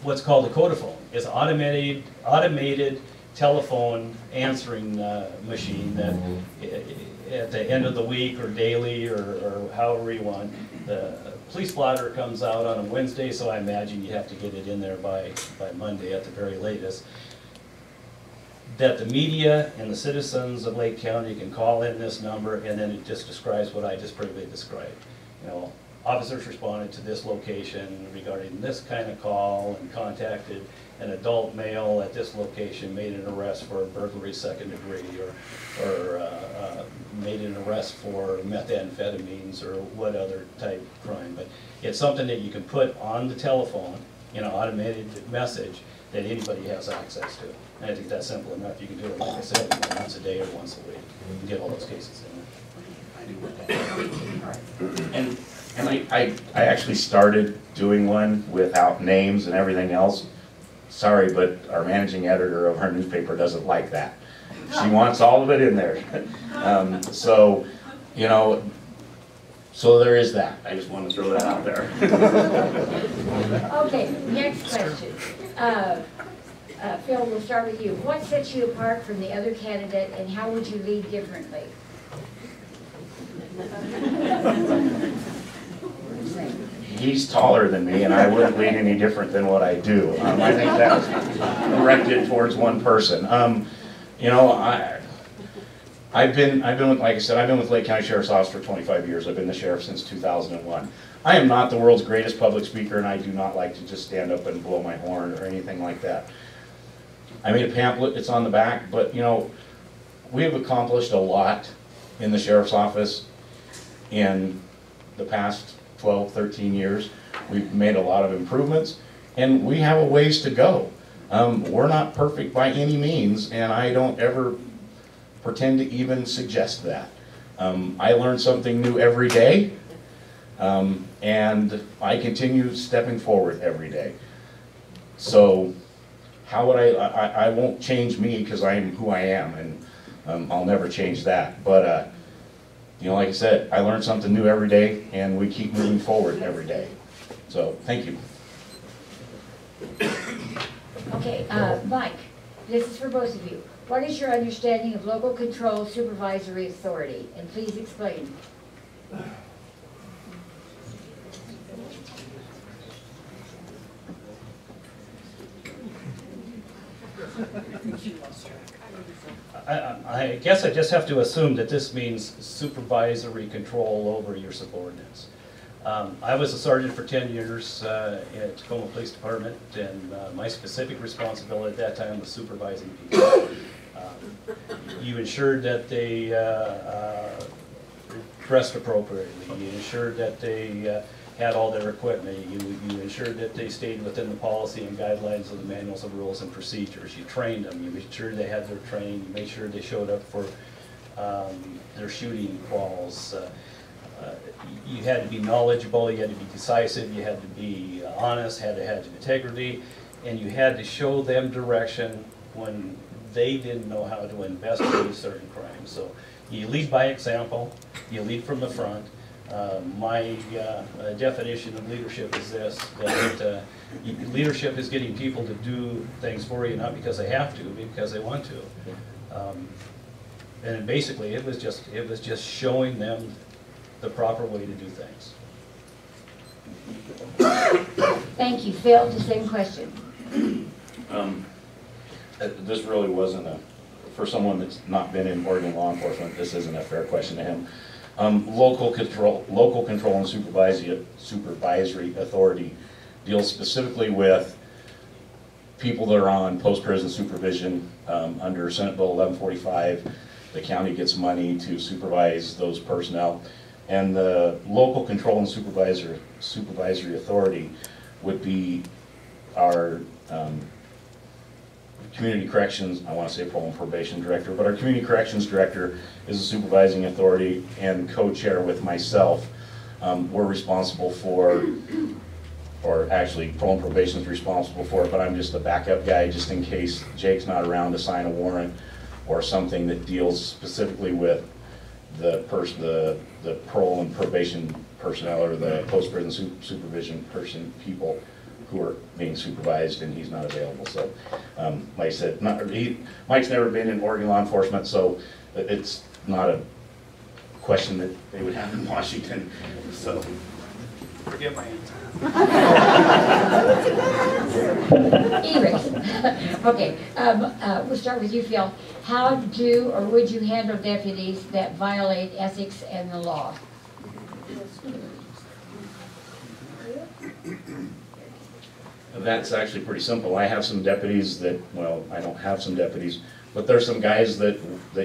what's called a codaphone. It's automated telephone answering machine that at the end of the week or daily or however you want. The police blotter comes out on a Wednesday, so I imagine you have to get it in there by Monday at the very latest. That the media and the citizens of Lake County can call in this number, and then it just describes what I just briefly described. You know, officers responded to this location regarding this kind of call and contacted an adult male at this location, made an arrest for burglary second degree, or made an arrest for methamphetamines or what other type crime. But it's something that you can put on the telephone in an automated message that anybody has access to. And I think that's simple enough. You can do it, like I said, once a day or once a week. You can get all those cases in there. And I actually started doing one without names and everything else. Sorry, but our managing editor of our newspaper doesn't like that. She wants all of it in there. So, you know, so there is that. I just want to throw that out there. Okay, next question. Phil, we'll start with you. What sets you apart from the other candidate, and how would you lead differently? He's taller than me, and I wouldn't lead any different than what I do. I think that's directed towards one person. You know, I've been with, like I said, I've been with Lake County Sheriff's Office for 25 years. I've been the sheriff since 2001. I am not the world's greatest public speaker, and I do not like to just stand up and blow my horn or anything like that. I made a pamphlet, it's on the back, but you know, we have accomplished a lot in the Sheriff's Office in the past 12, 13 years. We've made a lot of improvements, and we have a ways to go. We're not perfect by any means, and I don't ever pretend to even suggest that. I learn something new every day, and I continue stepping forward every day. So how would I won't change me because I am who I am, and I'll never change that. But you know, like I said, I learn something new every day, and we keep moving forward every day. So thank you. Okay, Mike, this is for both of you. What is your understanding of local control supervisory authority? And please explain. I guess I just have to assume that this means supervisory control over your subordinates. I was a sergeant for 10 years at Tacoma Police Department, and my specific responsibility at that time was supervising people. You ensured that they dressed appropriately. You ensured that they had all their equipment. You ensured that they stayed within the policy and guidelines of the manuals of rules and procedures. You trained them. You made sure they had their training. You made sure they showed up for their shooting quals. You had to be knowledgeable. You had to be decisive. You had to be honest. Had to have integrity, and you had to show them direction when they didn't know how to investigate certain crimes. So you lead by example. You lead from the front. My definition of leadership is this, that leadership is getting people to do things for you, not because they have to, but because they want to. And basically, it was just showing them the proper way to do things. Thank you. Phil, the same question. This really wasn't for someone that's not been in Oregon law enforcement, this isn't a fair question to him. Local control and supervisory authority deals specifically with people that are on post-prison supervision. Under Senate Bill 1145, the county gets money to supervise those personnel. And the local control and supervisory authority would be our community corrections, I want to say parole and probation director, but our community corrections director is a supervising authority, and co-chair with myself. We're responsible for, or actually parole and probation is responsible for it, but I'm just the backup guy just in case Jake's not around to sign a warrant or something that deals specifically with the parole and probation personnel or the post-prison supervision people who are being supervised, and he's not available. So, like I said, Mike's never been in Oregon law enforcement, so it's not a question that they would have in Washington. So, forgive my answer. Eric. Okay, we'll start with you, Phil. How do or would you handle deputies that violate ethics and the law? That's actually pretty simple. I have some deputies that, well, I don't have some deputies, but there's some guys that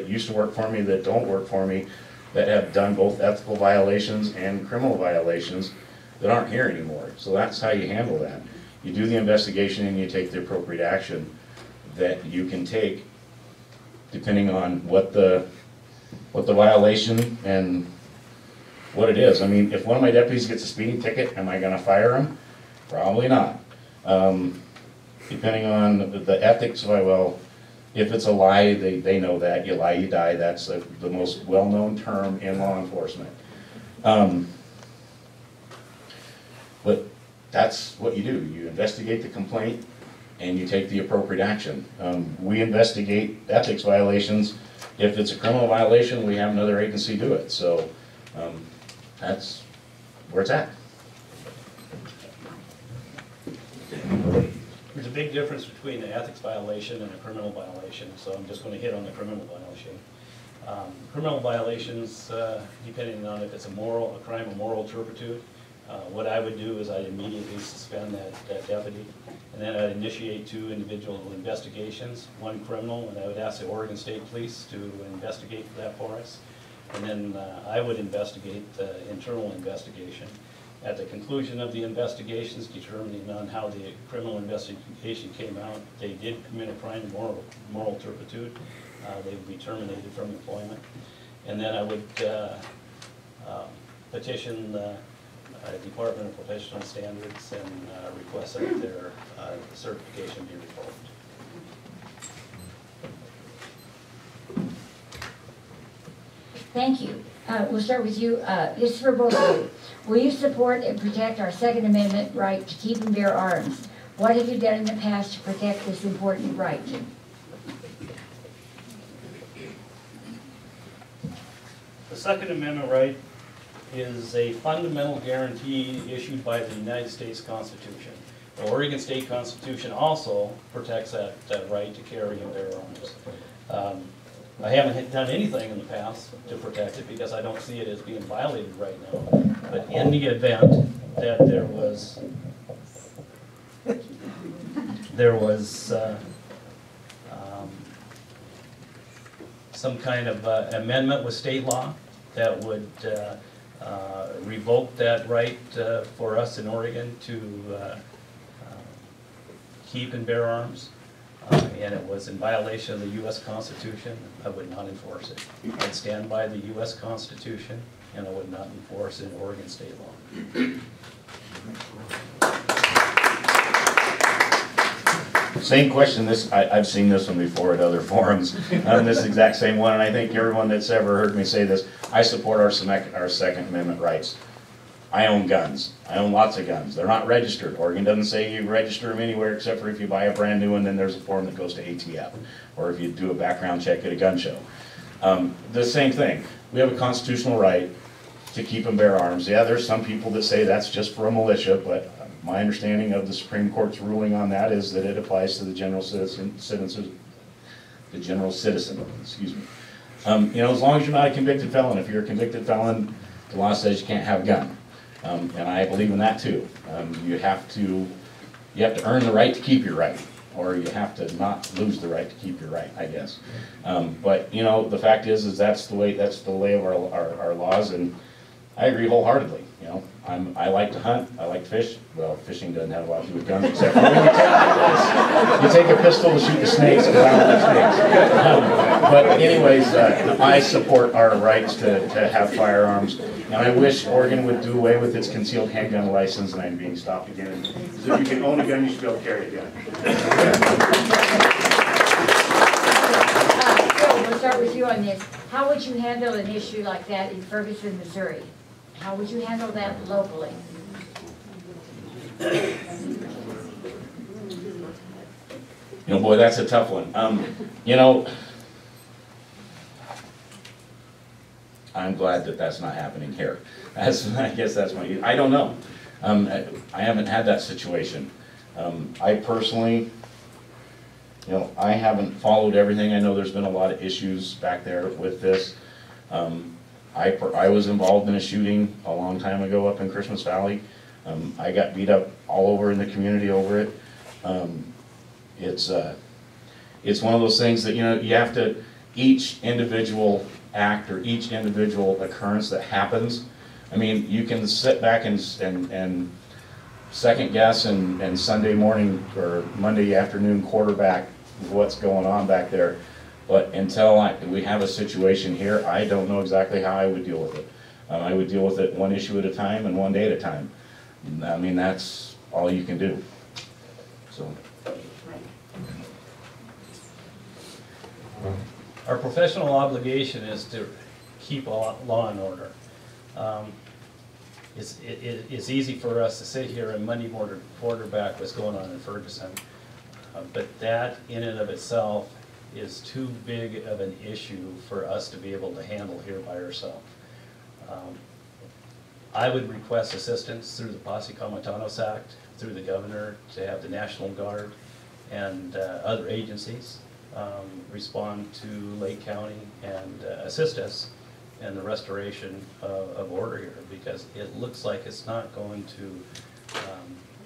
used to work for me that don't work for me that have done both ethical violations and criminal violations that aren't here anymore. So that's how you handle that. You do the investigation and you take the appropriate action that you can take depending on what the violation and what it is. I mean, if one of my deputies gets a speeding ticket, am I going to fire him? Probably not. Depending on the ethics, well, if it's a lie, they know that. You lie, you die. That's the most well-known term in law enforcement. But that's what you do. You investigate the complaint and you take the appropriate action. We investigate ethics violations. If it's a criminal violation, we have another agency do it. So that's where it's at. There's a big difference between an ethics violation and a criminal violation, so I'm just going to hit on the criminal violation. Criminal violations, depending on if it's a crime of moral turpitude, what I would do is I'd immediately suspend that deputy, and then I'd initiate 2 individual investigations, 1 criminal, and I would ask the Oregon State Police to investigate that for us, and then I would investigate the internal investigation. At the conclusion of the investigations, determining on how the criminal investigation came out, they did commit a crime of moral turpitude. They would be terminated from employment. And then I would petition the Department of Professional Standards and request that their certification be revoked. Thank you. We'll start with you. This is for both of you. Will you support and protect our Second Amendment right to keep and bear arms? What have you done in the past to protect this important right? The Second Amendment right is a fundamental guarantee issued by the United States Constitution. The Oregon State Constitution also protects that right to carry and bear arms. I haven't done anything in the past to protect it because I don't see it as being violated right now. But in the event that there was some kind of amendment with state law that would revoked that right for us in Oregon to keep and bear arms, and it was in violation of the U.S. Constitution. I would not enforce it. I'd stand by the U.S. Constitution, and I would not enforce an Oregon state law. Same question. I've seen this one before at other forums. This exact same one, and I think everyone that's ever heard me say this, I support our Second Amendment rights. I own guns. I own lots of guns. They're not registered. Oregon doesn't say you register them anywhere except for if you buy a brand new one, then there's a form that goes to ATF, or if you do a background check at a gun show. The same thing. We have a constitutional right to keep and bear arms. Yeah, there's some people that say that's just for a militia, but my understanding of the Supreme Court's ruling on that is that it applies to the general citizen, excuse me. You know, as long as you're not a convicted felon. If you're a convicted felon, the law says you can't have a gun, and I believe in that too. You have to earn the right to keep your right, or you have to not lose the right to keep your right, I guess. But you know, the fact is that's the way of our laws, and I agree wholeheartedly. You know, I like to hunt, I like to fish. Well, fishing doesn't have a lot to do with guns, except for when you take a pistol to shoot the snakes, because I don't like snakes. But anyways, I support our rights to have firearms, and I wish Oregon would do away with its concealed handgun license, and I'm being stopped again. So if you can own a gun, you should be able to carry a gun. Phil, we'll start with you on this. How would you handle an issue like that in Ferguson, Missouri? How would you handle that locally? You know, boy, that's a tough one. You know, I'm glad that that's not happening here. I guess that's my, I don't know. I haven't had that situation. I personally, you know, I haven't followed everything. I know there's been a lot of issues back there with this. I was involved in a shooting a long time ago up in Christmas Valley. I got beat up all over in the community over it. It's one of those things that, you know, you have to, each individual act or each individual occurrence that happens, I mean, you can sit back and second guess and Sunday morning or Monday afternoon quarterback what's going on back there. But until we have a situation here, I don't know exactly how I would deal with it. I would deal with it one issue at a time and one day at a time. I mean, that's all you can do. So. Our professional obligation is to keep law and order. It's easy for us to sit here and Monday quarterback what's going on in Ferguson, but that in and of itself is too big of an issue for us to be able to handle here by ourselves. I would request assistance through the Posse Comitatus Act, through the governor, to have the National Guard and other agencies respond to Lake County and assist us in the restoration of order here, because it looks like it's not going to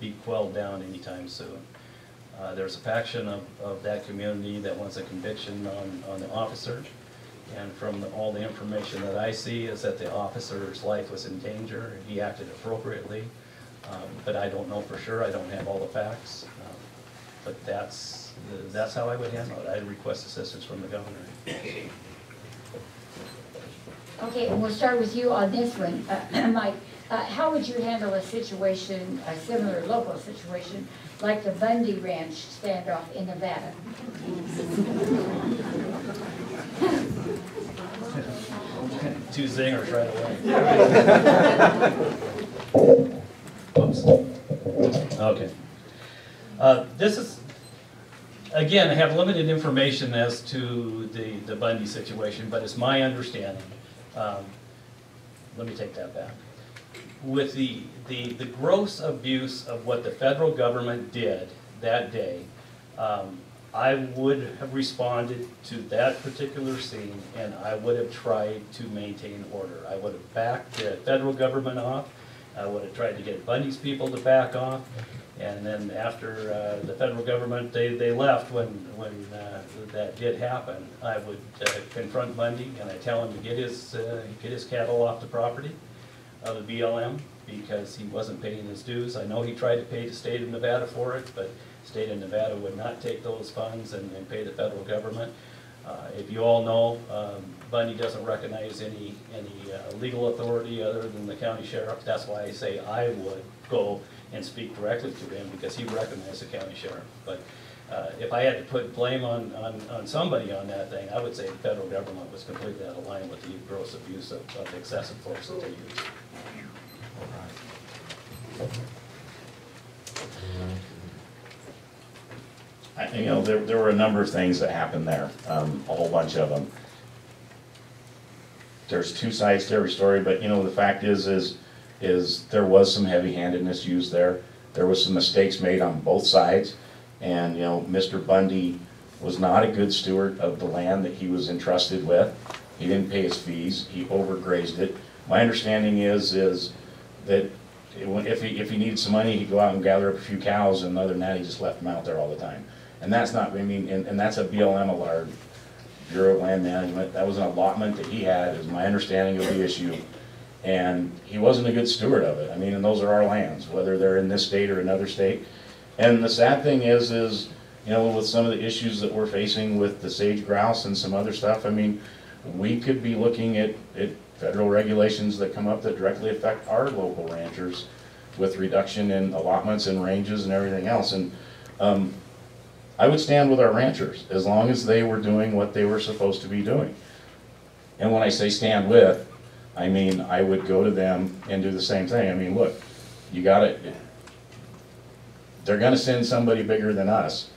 be quelled down anytime soon. There's a faction of that community that wants a conviction on the officer, and from all the information that I see is that the officer's life was in danger and he acted appropriately, but I don't know for sure. I don't have all the facts, but that's how I would handle it. I'd request assistance from the governor. Okay, and we'll start with you on this one. Mike, how would you handle a situation, a similar local situation, like the Bundy Ranch standoff in Nevada? Two zingers right away. Oops. Okay. This is, again, I have limited information as to the Bundy situation, but it's my understanding. Let me take that back. With the gross abuse of what the federal government did that day, I would have responded to that particular scene, and I would have tried to maintain order. I would have backed the federal government off. I would have tried to get Bundy's people to back off, and then after the federal government, they left when that did happen, I would confront Bundy, and I tell him to get his cattle off the property, of the BLM because he wasn't paying his dues. I know he tried to pay the state of Nevada for it, but state of Nevada would not take those funds and pay the federal government. If you all know, Bundy doesn't recognize any legal authority other than the county sheriff. That's why I say I would go and speak directly to him, because he recognized the county sheriff. But if I had to put blame on somebody on that thing, I would say the federal government was completely out of line with the gross abuse of excessive force that they used. You know, there were a number of things that happened there, a whole bunch of them. There's two sides to every story, but you know, the fact is there was some heavy-handedness used there. There was some mistakes made on both sides, and you know, Mr. Bundy was not a good steward of the land that he was entrusted with. He didn't pay his fees. He overgrazed it. My understanding is that if he needed some money, he'd go out and gather up a few cows, and other than that, he just left them out there all the time. And that's not, I mean, and that's a BLM alert, Bureau of Land Management. That was an allotment that he had, is my understanding of the issue. And he wasn't a good steward of it. I mean, and those are our lands, whether they're in this state or another state. And the sad thing is, you know, with some of the issues that we're facing with the sage grouse and some other stuff, I mean, we could be looking at federal regulations that come up that directly affect our local ranchers with reduction in allotments and ranges and everything else. And I would stand with our ranchers as long as they were doing what they were supposed to be doing. And when I say stand with, I mean I would go to them and do the same thing. I mean, look, you got it. They're going to send somebody bigger than us.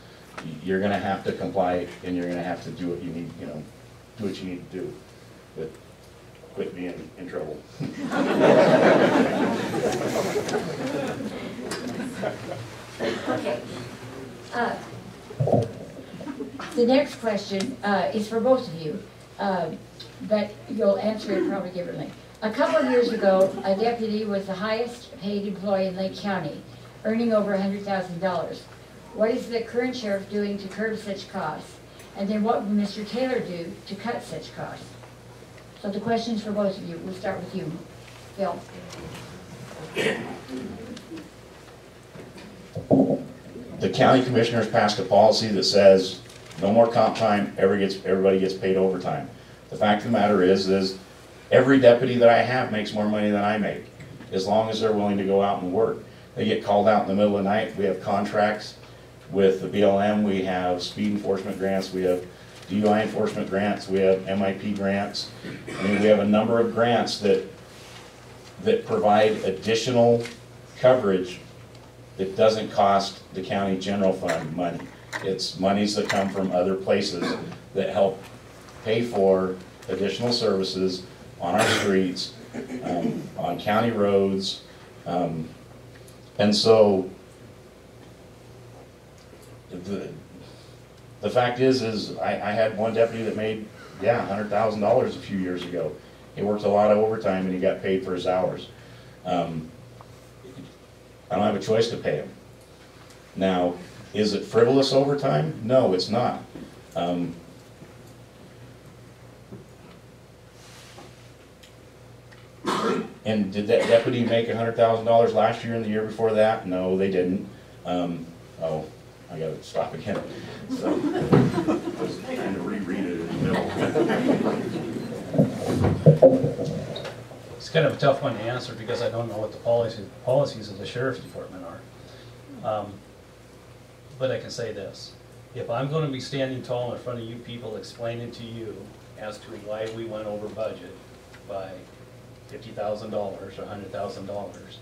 You're going to have to comply, and you're going to have to do what you need, you know, do what you need to do. But quit being in trouble. Okay. The next question is for both of you, but you'll answer it probably differently. A couple of years ago, a deputy was the highest paid employee in Lake County, earning over $100,000. What is the current sheriff doing to curb such costs? And then what will Mr. Taylor do to cut such costs? So the question's for both of you. We'll start with you, Phil. The county commissioners passed a policy that says no more comp time, everybody gets paid overtime. The fact of the matter is every deputy that I have makes more money than I make, as long as they're willing to go out and work. They get called out in the middle of the night. We have contracts with the BLM, we have speed enforcement grants, we have DUI enforcement grants, we have MIP grants. I mean, we have a number of grants that provide additional coverage that doesn't cost the county general fund money. It's monies that come from other places that help pay for additional services on our streets, on county roads. And so the fact is I had one deputy that made, yeah, $100,000 a few years ago. He worked a lot of overtime and he got paid for his hours. I don't have a choice to pay him. Now, is it frivolous overtime? No, it's not. And did that deputy make $100,000 last year and the year before that? No, they didn't. Oh, I gotta stop again. So, I was trying to reread it in the middle. It's kind of a tough one to answer because I don't know what the policies of the sheriff's department are. But I can say this. If I'm going to be standing tall in front of you people explaining to you as to why we went over budget by $50,000 or $100,000,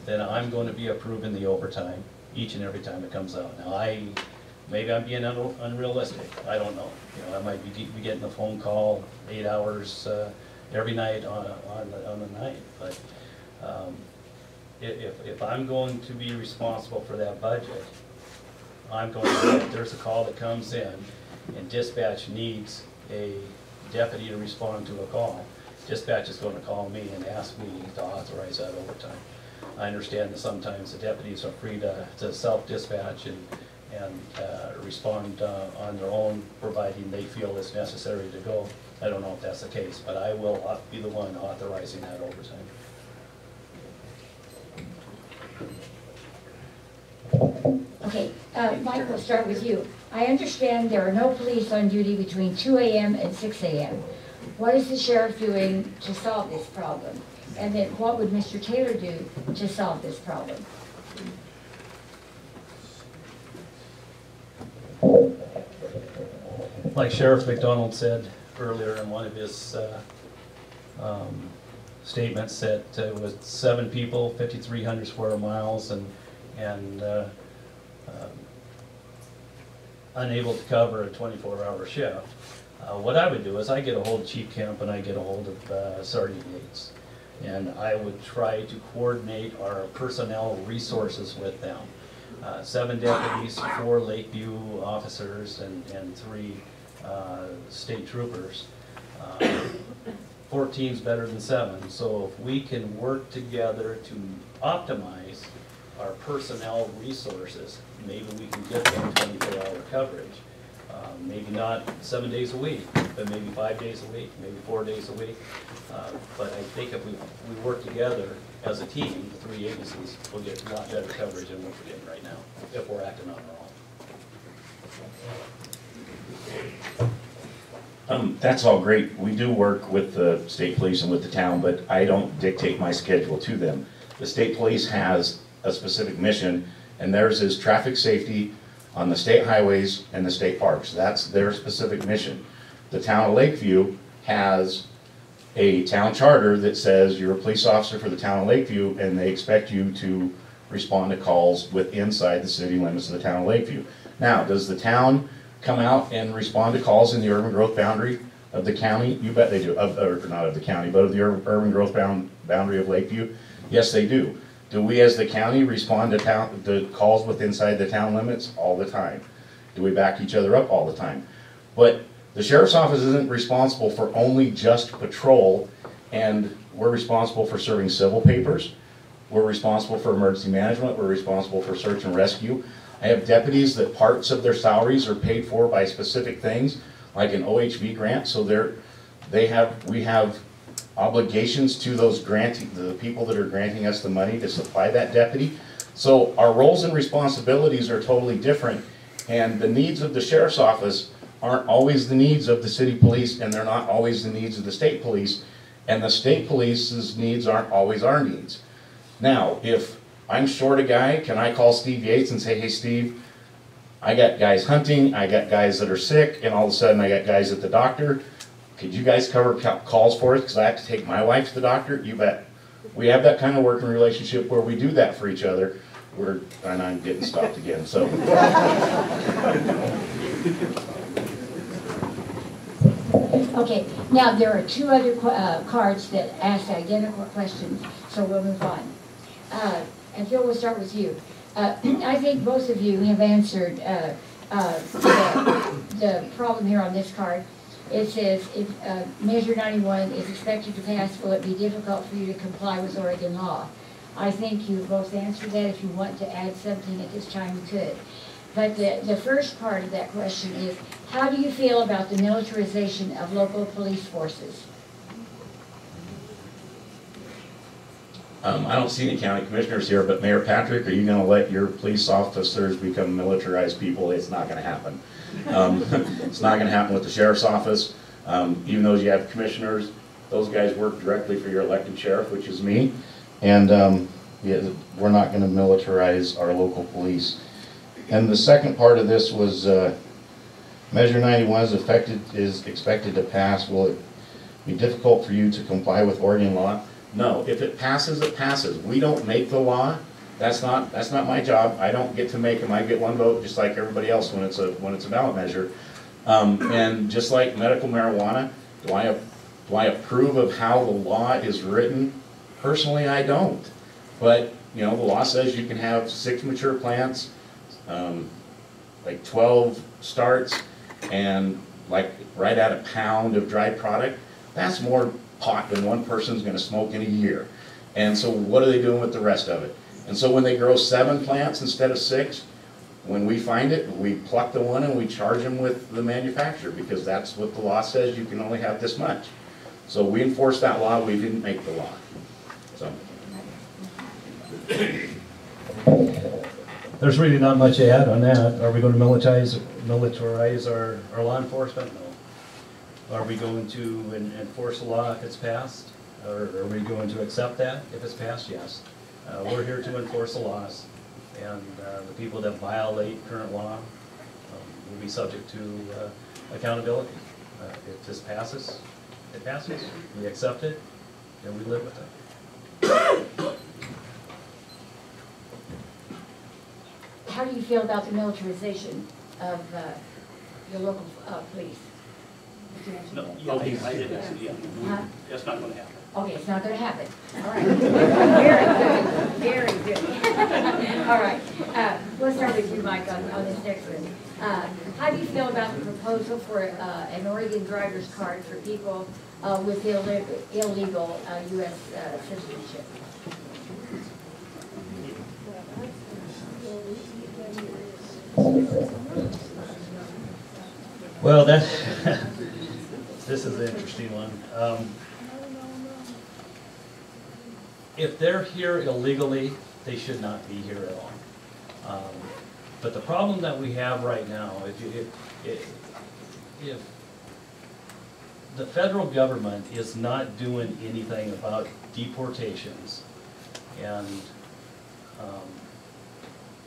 then I'm going to be approving the overtime each and every time it comes out. Now, maybe I'm being unrealistic. I don't know. You know, I might be getting a phone call 8 hours every night on the night. But if I'm going to be responsible for that budget, I'm going to, if there's a call that comes in and dispatch needs a deputy to respond to a call, dispatch is going to call me and ask me to authorize that overtime. I understand that sometimes the deputies are free to self-dispatch and respond on their own, providing they feel it's necessary to go. I don't know if that's the case, but I will be the one authorizing that overtime. Mike, we'll start with you. I understand there are no police on duty between 2 a.m. and 6 a.m. What is the sheriff doing to solve this problem? And then what would Mr. Taylor do to solve this problem? Like Sheriff McDonald said earlier in one of his statements, that it was 7 people, 5,300 square miles, and unable to cover a 24-hour shift. What I would do is I get a hold of Chief Kemp and I get a hold of Sergeant Yates, and I would try to coordinate our personnel resources with them. 7 deputies, 4 Lakeview officers, and 3 state troopers. 14 is better than 7, so if we can work together to optimize our personnel resources, maybe we can get them 24-hour coverage. Maybe not 7 days a week, but maybe 5 days a week, maybe 4 days a week. But I think if we work together as a team, the 3 agencies, we'll get a lot better coverage than what we're getting right now, if we're acting on our own. That's all great. We do work with the state police and with the town, but I don't dictate my schedule to them. The state police has a specific mission, and theirs is traffic safety on the state highways and the state parks. That's their specific mission. The town of Lakeview has a town charter that says you're a police officer for the town of Lakeview, and they expect you to respond to calls inside the city limits of the town of Lakeview. Now, does the town come out and respond to calls in the urban growth boundary of the county? You bet they do. Or not of the county, but of the urban growth boundary of Lakeview? Yes, they do. Do we as the county respond to calls inside the town limits? All the time. Do we back each other up? All the time. But the sheriff's office isn't responsible for only just patrol, and we're responsible for serving civil papers. We're responsible for emergency management. We're responsible for search and rescue. I have deputies that parts of their salaries are paid for by specific things, like an OHV grant, so we have obligations to the people that are granting us the money to supply that deputy. So our roles and responsibilities are totally different, and the needs of the sheriff's office aren't always the needs of the city police, and they're not always the needs of the state police, and the state police's needs aren't always our needs. Now, if I'm short a guy, can I call Steve Yates and say, hey Steve, I got guys hunting, I got guys that are sick, and all of a sudden I got guys at the doctor. Could you guys cover calls for us because I have to take my wife to the doctor? You bet. We have that kind of working relationship where we do that for each other. And I'm getting stopped again, so. Okay, now there are 2 other cards that ask identical questions, so we'll move on. And Phil, we'll start with you. I think both of you have answered the problem here on this card. It says, if Measure 91 is expected to pass, will it be difficult for you to comply with Oregon law? I think you both answered that. If you want to add something at this time, you could. But the first part of that question is, how do you feel about the militarization of local police forces? I don't see any county commissioners here, but Mayor Patrick, are you going to let your police officers become militarized people? It's not going to happen. It's not going to happen with the sheriff's office. Even though you have commissioners, those guys work directly for your elected sheriff, which is me. And yeah, we're not going to militarize our local police. And the second part of this was Measure 91 is expected to pass. Will it be difficult for you to comply with Oregon law? No. If it passes, it passes. We don't make the law. That's not my job. I don't get to make them. I get 1 vote, just like everybody else when it's a ballot measure. And just like medical marijuana, do I approve of how the law is written? Personally, I don't. But you know, the law says you can have 6 mature plants, like 12 starts, and like right at a pound of dried product. That's more pot than one person's going to smoke in a year. And so what are they doing with the rest of it? And so when they grow 7 plants instead of 6, when we find it, we pluck the one and we charge them with the manufacturer, because that's what the law says, you can only have this much. So we enforce that law, we didn't make the law. So. there's really not much to add on that. Are we going to militarize our law enforcement? No. Are we going to enforce the law if it's passed? Or are we going to accept that if it's passed? Yes. We're here to enforce the laws, and the people that violate current law will be subject to accountability. If this passes, it passes. We accept it, and we live with it. How do you feel about the militarization of your local police? Did you answer that? No, I didn't. Yeah. Huh? That's not going to happen. Okay, it's not going to happen. All right. Very good. Very good. All right. Let's start with you, Mike, on this next one. How do you feel about the proposal for an Oregon driver's card for people with illegal U.S. citizenship? Well, this is an interesting one. If they're here illegally, they should not be here at all. But the problem that we have right now, if the federal government is not doing anything about deportations, and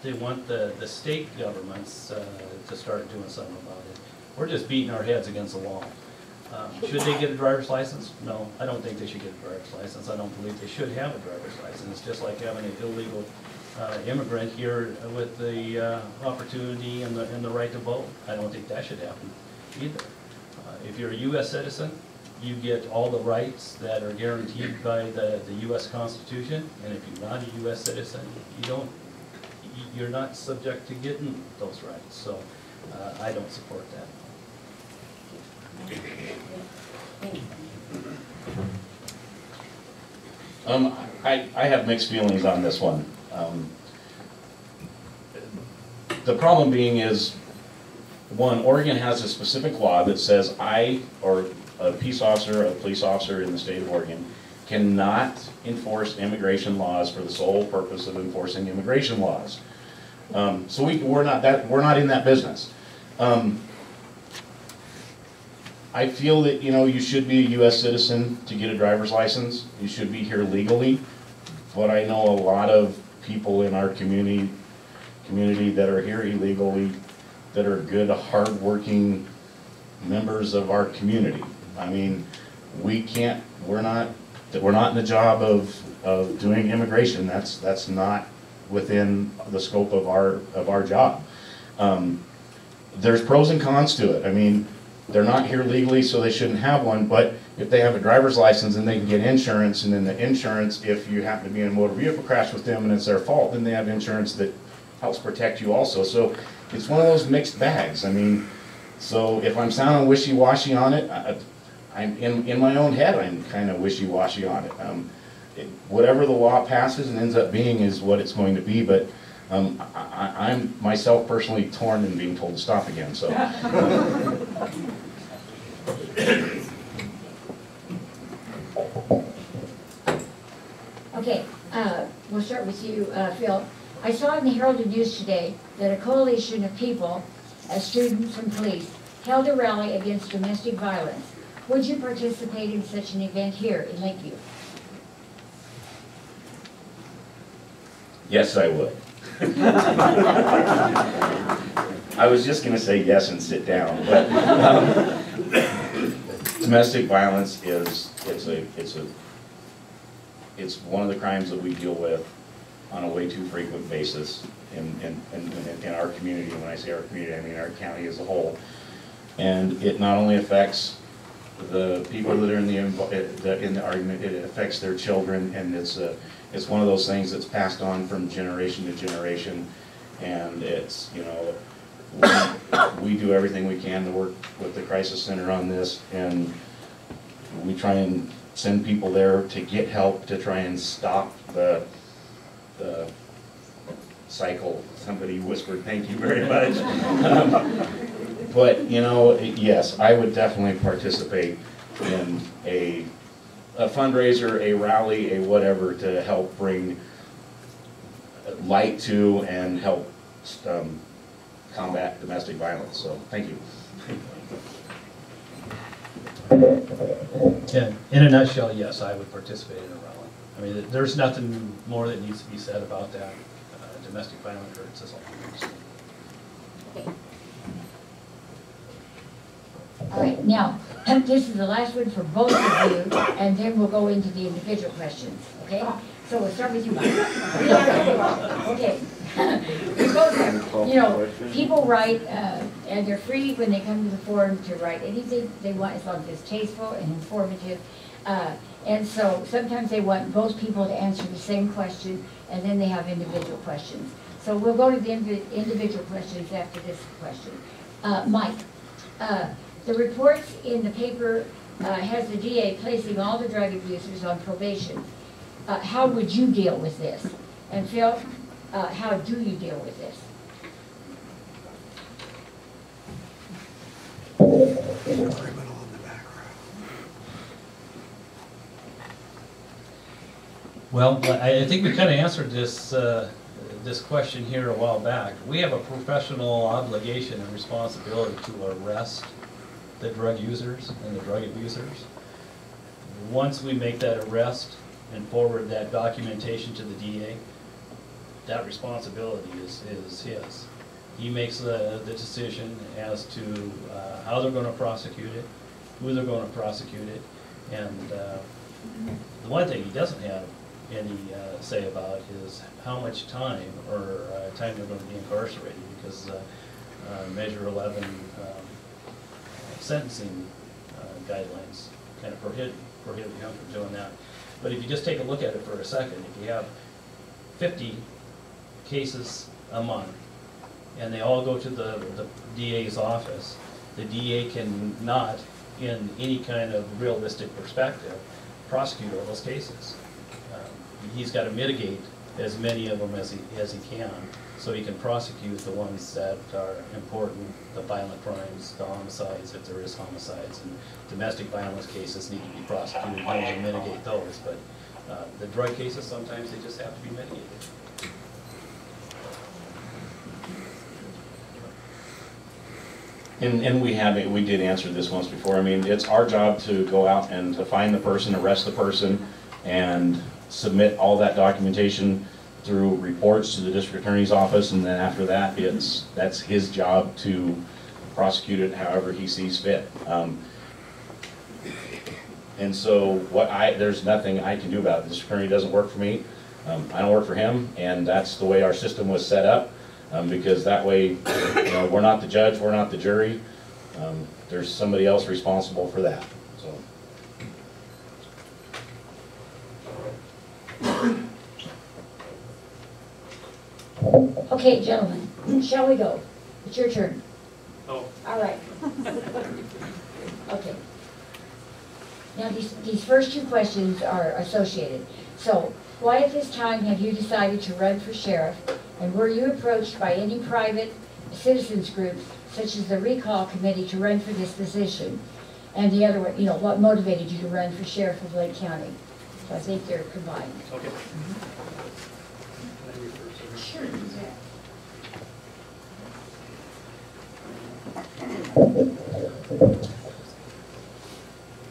they want the state governments to start doing something about it, we're just beating our heads against the wall. Should they get a driver's license? No, I don't think they should get a driver's license. I don't believe they should have a driver's license. It's just like having an illegal immigrant here with the opportunity and the right to vote. I don't think that should happen either. If you're a U.S. citizen, you get all the rights that are guaranteed by the U.S. Constitution, and if you're not a U.S. citizen, you're not subject to getting those rights. So I don't support that. I have mixed feelings on this one. The problem being is, one, Oregon has a specific law that says I, or a peace officer, a police officer in the state of Oregon, cannot enforce immigration laws for the sole purpose of enforcing immigration laws. So we're not in that business. I feel that, you should be a U.S. citizen to get a driver's license. You should be here legally. But I know a lot of people in our community that are here illegally that are good, hard-working members of our community. I mean, we're not in the job of doing immigration. That's not within the scope of our job. There's pros and cons to it. I mean, they're not here legally, so they shouldn't have one, but if they have a driver's license and they can get insurance, and then the insurance, if you happen to be in a motor vehicle crash with them and it's their fault, then they have insurance that helps protect you also. So it's one of those mixed bags. I mean, so if I'm sounding wishy-washy on it, I'm in my own head, I'm kind of wishy-washy on it. Whatever the law passes and ends up being is what it's going to be, but I'm myself personally torn and being told to stop again, so. Okay, we'll start with you, Phil. I saw in the Herald News today that a coalition of people, students and police, held a rally against domestic violence. Would you participate in such an event here in Lakeview? Yes, I would. I was just going to say yes and sit down, but domestic violence it's one of the crimes that we deal with on a way too frequent basis in our community. When I say our community, I mean our county as a whole. And it not only affects the people that are in the argument, it affects their children, and it's one of those things that's passed on from generation to generation. And it's, we do everything we can to work with the Crisis Center on this, and we try and send people there to get help to try and stop the cycle. Somebody whispered, "Thank you very much." But yes, I would definitely participate in a fundraiser, a rally, a whatever, to help bring light to and help combat domestic violence. So thank you. Yeah, in a nutshell, yes, I would participate in a rally. I mean, there's nothing more that needs to be said about that. Domestic violence hurts us all. Okay. All right, now, this is the last one for both of you, and then we'll go into the individual questions, okay? So we'll start with you, Mike. Okay. We both have, you know, people write, and they're free when they come to the forum to write anything they want as long as it's tasteful and informative. And so sometimes they want both people to answer the same question, and then they have individual questions. So we'll go to the individual questions after this question. Mike, the reports in the paper has the DA placing all the drug abusers on probation. How would you deal with this? And Phil, how do you deal with this? Well, I think we kind of answered this this question here a while back. We have a professional obligation and responsibility to arrest the drug users and the drug abusers. Once we make that arrest and forward that documentation to the DA, that responsibility is his. He makes the decision as to how they're going to prosecute it, who they're going to prosecute it, and the one thing he doesn't have any say about is how much time or time they're going to be incarcerated, because Measure 11 sentencing guidelines kind of prohibit him from doing that. But if you just take a look at it for a second, if you have 50 cases a month and they all go to the DA's office, the DA cannot, in any kind of realistic perspective, prosecute all those cases. He's got to mitigate as many of them as he can, so he can prosecute the ones that are important, the violent crimes, the homicides, if there is homicides, and domestic violence cases need to be prosecuted in order to mitigate those. But the drug cases, sometimes they just have to be mitigated. And we did answer this once before. I mean, it's our job to go out and to find the person, arrest the person, and submit all that documentation through reports to the district attorney's office, and then after that, that's his job to prosecute it however he sees fit. And so there's nothing I can do about it. The district attorney doesn't work for me. I don't work for him, and that's the way our system was set up, because that way, we're not the judge, we're not the jury. There's somebody else responsible for that. So. Okay, gentlemen, shall we go? It's your turn. Oh. All right. Okay. Now, these first two questions are associated. So, why at this time have you decided to run for sheriff? And were you approached by any private citizens groups, such as the Recall Committee, to run for this position? And the other one, what motivated you to run for sheriff of Lake County? So I think they're combined. Okay. Sure.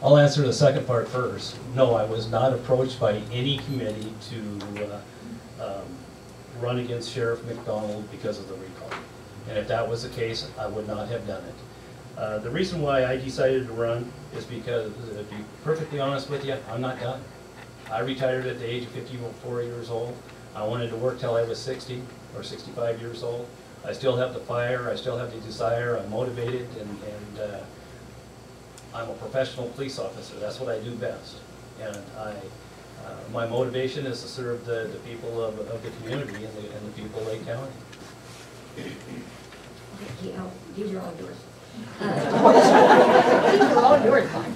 I'll answer the second part first. No, I was not approached by any committee to run against Sheriff McDonald because of the recall. And if that was the case, I would not have done it. The reason why I decided to run is because, to be perfectly honest with you, I'm not done. I retired at the age of 54 years old. I wanted to work till I was 60 or 65 years old. I still have the fire, I still have the desire, I'm motivated, and I'm a professional police officer. That's what I do best. And my motivation is to serve the people of the community and the people of Lake County. These are all yours. These are all yours, Mike.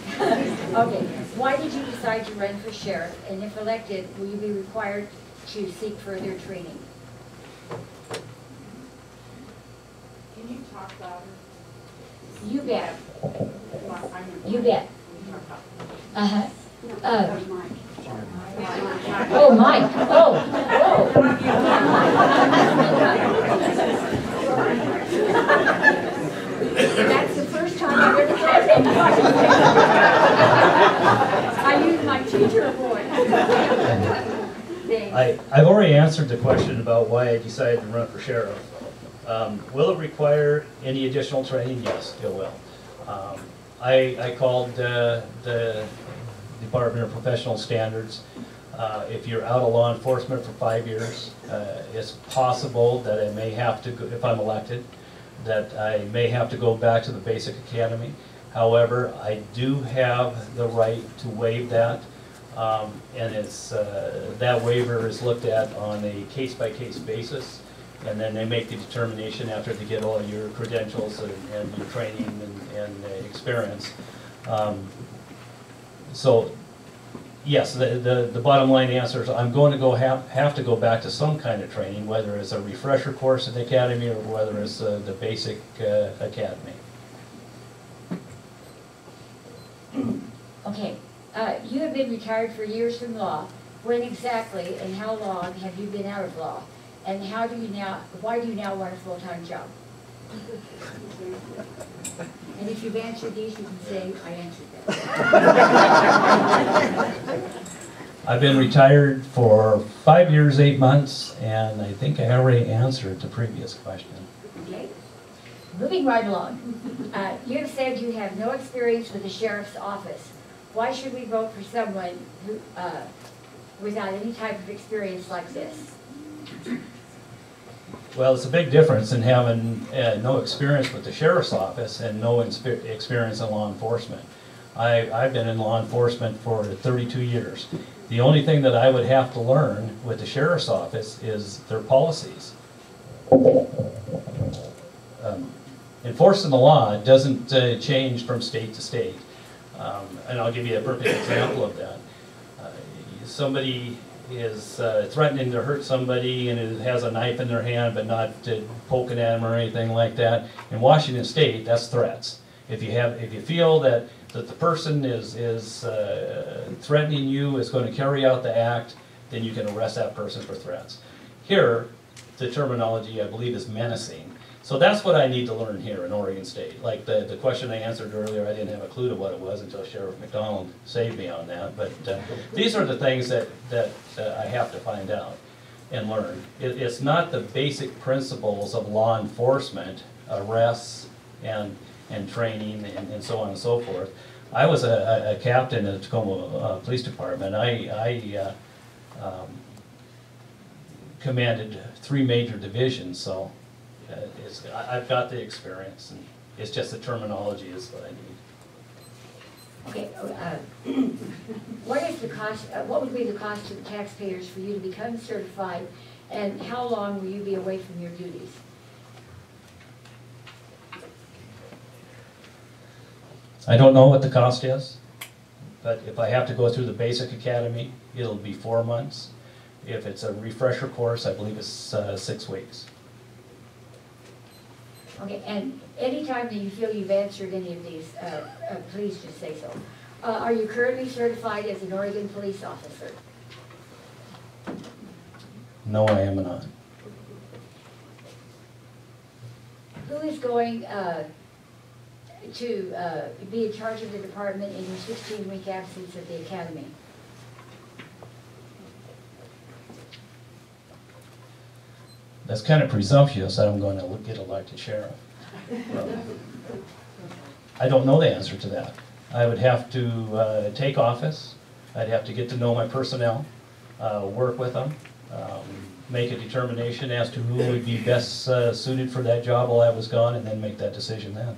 Okay. Why did you decide to run for sheriff? And if elected, will you be required to seek further training? Can you talk louder? You bet. You bet. Oh, my. Oh, that's the first time I've ever thought of I use my teacher voice. I've already answered the question about why I decided to run for sheriff. Will it require any additional training? Yes, it will. I called the Department of Professional Standards. If you're out of law enforcement for 5 years, it's possible that I may have to, if I'm elected, that I may have to go back to the basic academy. However, I do have the right to waive that, and it's that waiver is looked at on a case-by-case basis, and then they make the determination after they get all your credentials and your training and experience. So, yes, the bottom line answer is I'm going to have to go back to some kind of training, whether it's a refresher course at the academy or whether it's the basic academy. Okay, you have been retired for years from law. When exactly and how long have you been out of law? And why do you now want a full-time job? And if you've answered these, you can say, I answered them. I've been retired for 5 years, 8 months, and I think I already answered the previous question. Okay. Moving right along. You have said you have no experience with the sheriff's office. Why should we vote for someone who, without any type of experience like this? Well, it's a big difference in having no experience with the sheriff's office and no experience in law enforcement. I've been in law enforcement for 32 years. The only thing that I would have to learn with the sheriff's office is their policies. Enforcing the law doesn't change from state to state. And I'll give you a perfect example of that. Somebody is threatening to hurt somebody and it has a knife in their hand but not poking at them or anything like that. In Washington State, that's threats. If you feel that the person is threatening you, is going to carry out the act, then you can arrest that person for threats. Here, the terminology I believe is menacing. So that's what I need to learn here in Oregon State. Like the question I answered earlier, I didn't have a clue to what it was until Sheriff McDonald saved me on that. But these are the things that I have to find out and learn. It's not the basic principles of law enforcement, arrests and training and so on and so forth. I was a captain in the Tacoma Police Department. I commanded 3 major divisions, so I've got the experience, and it's just the terminology is what I need. Okay, what is the cost? What would be the cost to the taxpayers for you to become certified, and how long will you be away from your duties? I don't know what the cost is, but if I have to go through the basic academy, it'll be 4 months. If it's a refresher course, I believe it's 6 weeks. Okay, and anytime that you feel you've answered any of these, please just say so. Are you currently certified as an Oregon police officer? No, I am not. Who is going to be in charge of the department in your 16-week absence at the academy? That's kind of presumptuous that I'm going to get elected sheriff. I don't know the answer to that. I would have to take office. I'd have to get to know my personnel, work with them, make a determination as to who would be best suited for that job while I was gone, and then make that decision then.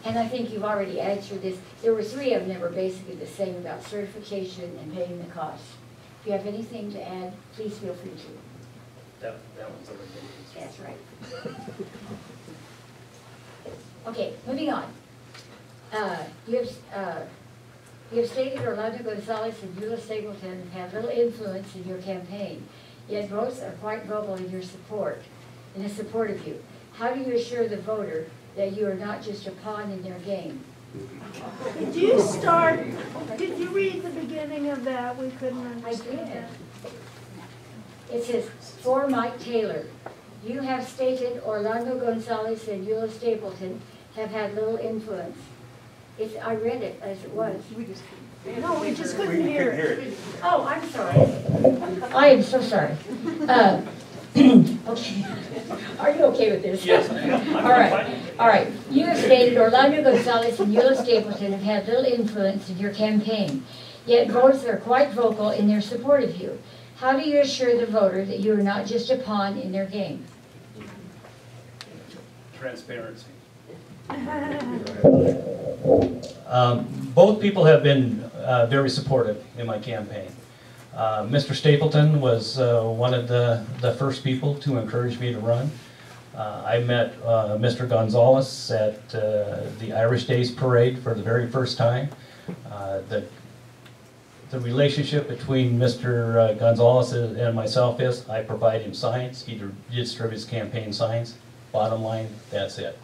And I think you've already answered this. There were 3 of them that were basically the same about certification and paying the cost. If you have anything to add, please feel free to. That one's already been answered. That's right. Okay, moving on. You have stated Orlando Gonzalez and Beulah Stapleton have little influence in your campaign, yet both are quite vocal in your support, in the support of you. How do you assure the voter that you are not just a pawn in their game? Did you start, did you read the beginning of that? We couldn't I understand did. that. It says, for Mike Taylor, you have stated Orlando Gonzalez and Eula Stapleton have had little influence. I read it as it was. No, we just couldn't hear it. Oh, I'm sorry. I am so sorry. Okay. Are you okay with this? Yes. All right. You have stated Orlando Gonzalez and Eula Stapleton have had little influence in your campaign, yet voters are quite vocal in their support of you. How do you assure the voter that you are not just a pawn in their game? Transparency. Both people have been very supportive in my campaign. Mr. Stapleton was one of the first people to encourage me to run. I met Mr. Gonzalez at the Irish Days Parade for the very first time. The relationship between Mr. Gonzalez and myself is I provide him signs, he distributes campaign signs. Bottom line, that's it.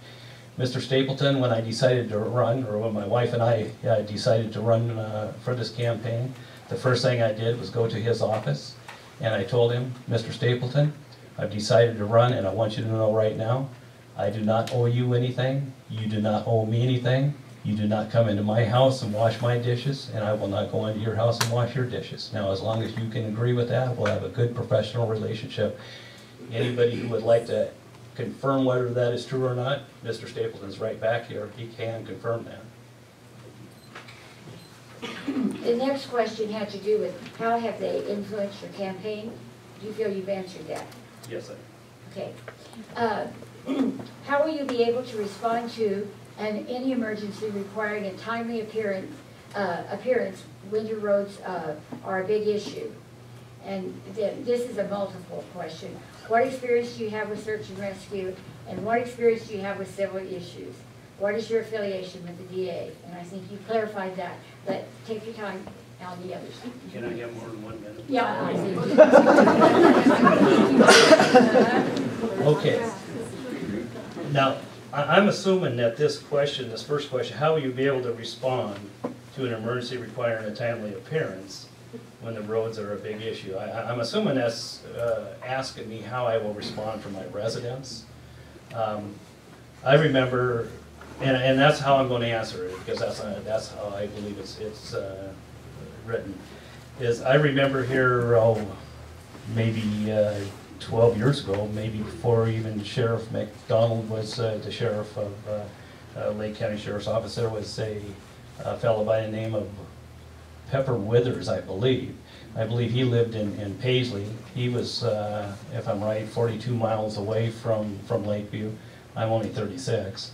Mr. Stapleton, when I decided to run, or when my wife and I decided to run for this campaign, the first thing I did was go to his office and I told him, Mr. Stapleton, I've decided to run and I want you to know right now, I do not owe you anything, you do not owe me anything, you do not come into my house and wash my dishes, and I will not go into your house and wash your dishes. Now, as long as you can agree with that, we'll have a good professional relationship. Anybody who would like to confirm whether that is true or not, Mr. Stapleton's right back here. He can confirm that. The next question had to do with how have they influenced your campaign? Do you feel you've answered that? Yes, sir. Okay. How will you be able to respond to any emergency requiring a timely appearance winter roads are a big issue? And then, this is a multiple question. What experience do you have with search and rescue? And what experience do you have with civil issues? What is your affiliation with the DA? And I think you clarified that, but take your time on the others. Can I have more than 1 minute? Yeah, I see. Okay. Now, I'm assuming that this first question, how will you be able to respond to an emergency requiring a timely appearance when the roads are a big issue? I'm assuming that's asking me how I will respond for my residents. I remember, and that's how I'm going to answer it, because that's how I believe it's written, is I remember here, maybe 12 years ago, maybe before even Sheriff McDonald was the sheriff of Lake County Sheriff's Office, there was a fellow by the name of Pepper Withers, I believe. I believe he lived in Paisley. He was, if I'm right, 42 miles away from Lakeview. I'm only 36.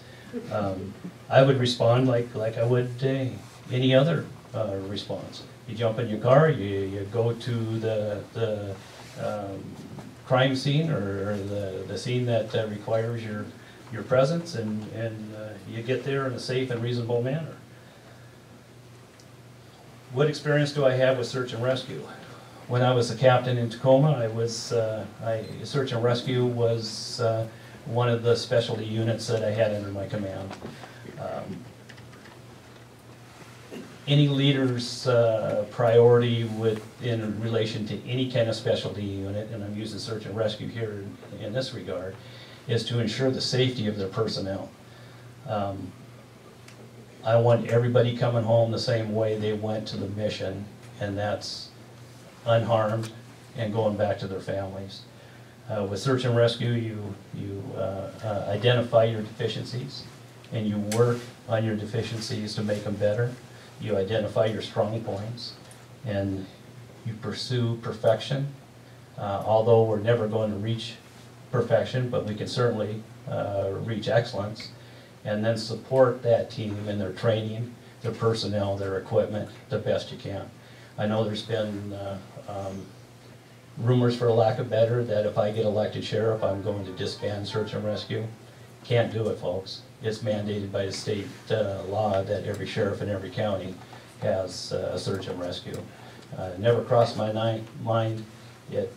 I would respond like I would any other response. You jump in your car, you go to the crime scene or the scene that requires your presence, and you get there in a safe and reasonable manner. What experience do I have with search and rescue? When I was a captain in Tacoma, search and rescue was one of the specialty units that I had under my command. Any leader's priority in relation to any kind of specialty unit, and I'm using search and rescue here in this regard, is to ensure the safety of their personnel. I want everybody coming home the same way they went to the mission, and that's unharmed and going back to their families. With search and rescue, you identify your deficiencies and you work on your deficiencies to make them better. You identify your strong points and you pursue perfection. Although we're never going to reach perfection, but we can certainly reach excellence, and then support that team in their training, their personnel, their equipment, the best you can. I know there's been rumors, for lack of better, that if I get elected sheriff, I'm going to disband search and rescue. Can't do it, folks. It's mandated by the state law that every sheriff in every county has a search and rescue. Never crossed my mind. It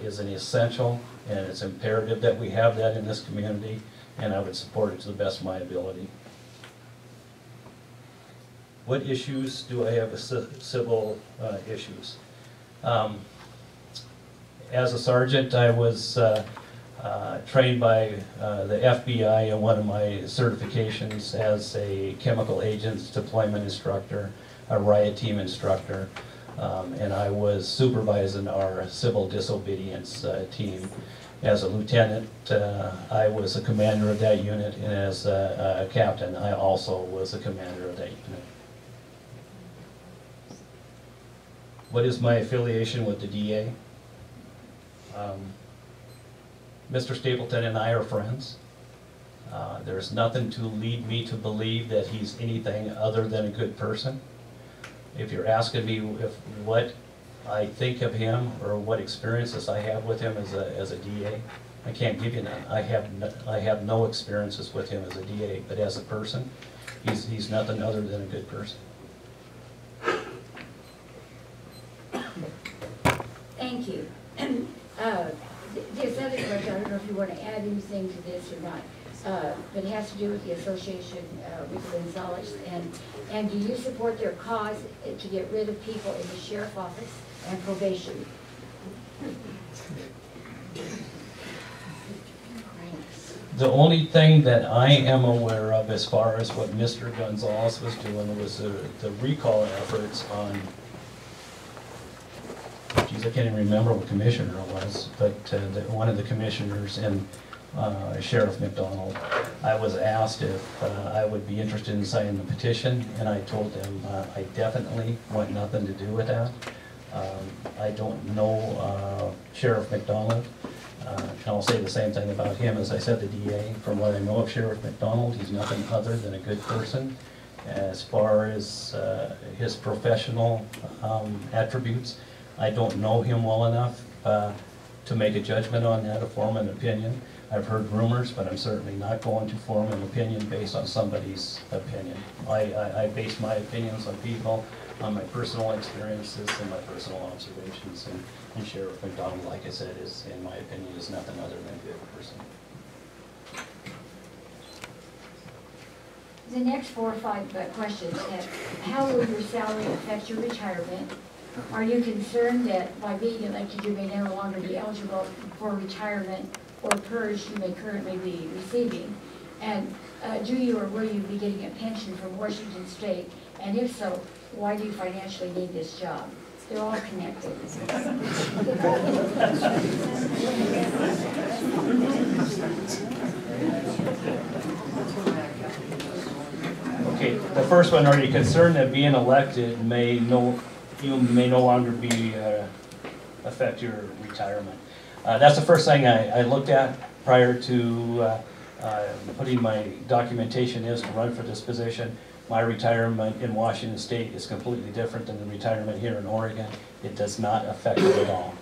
is an essential and it's imperative that we have that in this community, and I would support it to the best of my ability. What issues do I have with civil issues? As a sergeant, I was trained by the FBI in one of my certifications as a chemical agents deployment instructor, a riot team instructor, and I was supervising our civil disobedience team. As a lieutenant, I was a commander of that unit, and as a captain, I also was a commander of that unit. What is my affiliation with the DA? Mr. Stapleton and I are friends. There's nothing to lead me to believe that he's anything other than a good person. If you're asking me what I think of him or what experiences I have with him as a DA, I can't give you none. I have no experiences with him as a DA, but as a person, he's nothing other than a good person. Thank you. This other question, I don't know if you want to add anything to this or not, but it has to do with the association with Gonzales. And do you support their cause to get rid of people in the sheriff's office and probation? The only thing that I am aware of as far as what Mr. Gonzales was doing was the recall efforts on, geez, I can't even remember what commissioner it was, but one of the commissioners in Sheriff McDonald. I was asked if I would be interested in signing the petition, and I told them I definitely want nothing to do with that. I don't know Sheriff McDonald. And I'll say the same thing about him as I said the DA. From what I know of Sheriff McDonald, he's nothing other than a good person. As far as his professional attributes, I don't know him well enough to make a judgment on that or form an opinion. I've heard rumors, but I'm certainly not going to form an opinion based on somebody's opinion. I base my opinions on people, on my personal experiences and my personal observations. And Sheriff McDonald, like I said, is, in my opinion, is nothing other than a good person. The next 4 or 5 questions. How will your salary affect your retirement? Are you concerned that by being elected you may no longer be eligible for retirement or PERS you may currently be receiving? And do you or will you be getting a pension from Washington State? And if so, why do you financially need this job? They're all connected. Okay, the first one, are you concerned that being elected you may no longer be affect your retirement? That's the first thing I looked at prior to putting my documentation is to run for this position. My retirement in Washington State is completely different than the retirement here in Oregon. It does not affect it at all.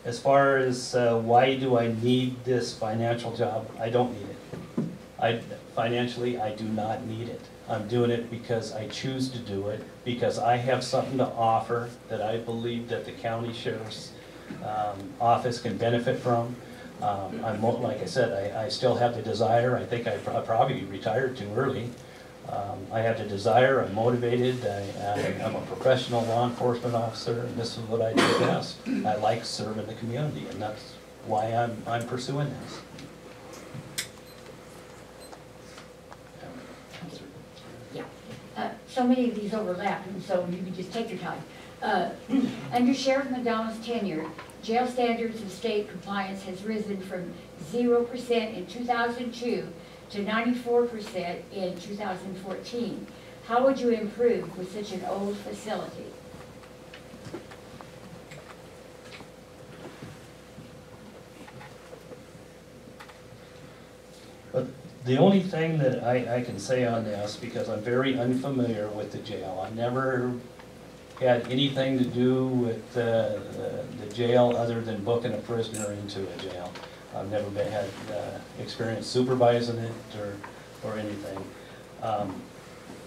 As far as why do I need this financial job, I don't need it. Financially, I do not need it. I'm doing it because I choose to do it, because I have something to offer that I believe that the county sheriff's office can benefit from. Like I said, I still have the desire. I think I probably retired too early. I have the desire, I'm motivated, I'm a professional law enforcement officer, and this is what I do best. I like serving the community, and that's why I'm pursuing this. So many of these overlap, and so you can just take your time. Under Sheriff McDonald's tenure, jail standards and state compliance has risen from 0% in 2002 to 94% in 2014. How would you improve with such an old facility? But the only thing that I can say on this, because I'm very unfamiliar with the jail, I never had anything to do with the jail other than booking a prisoner into a jail. I've never had experience supervising it or anything.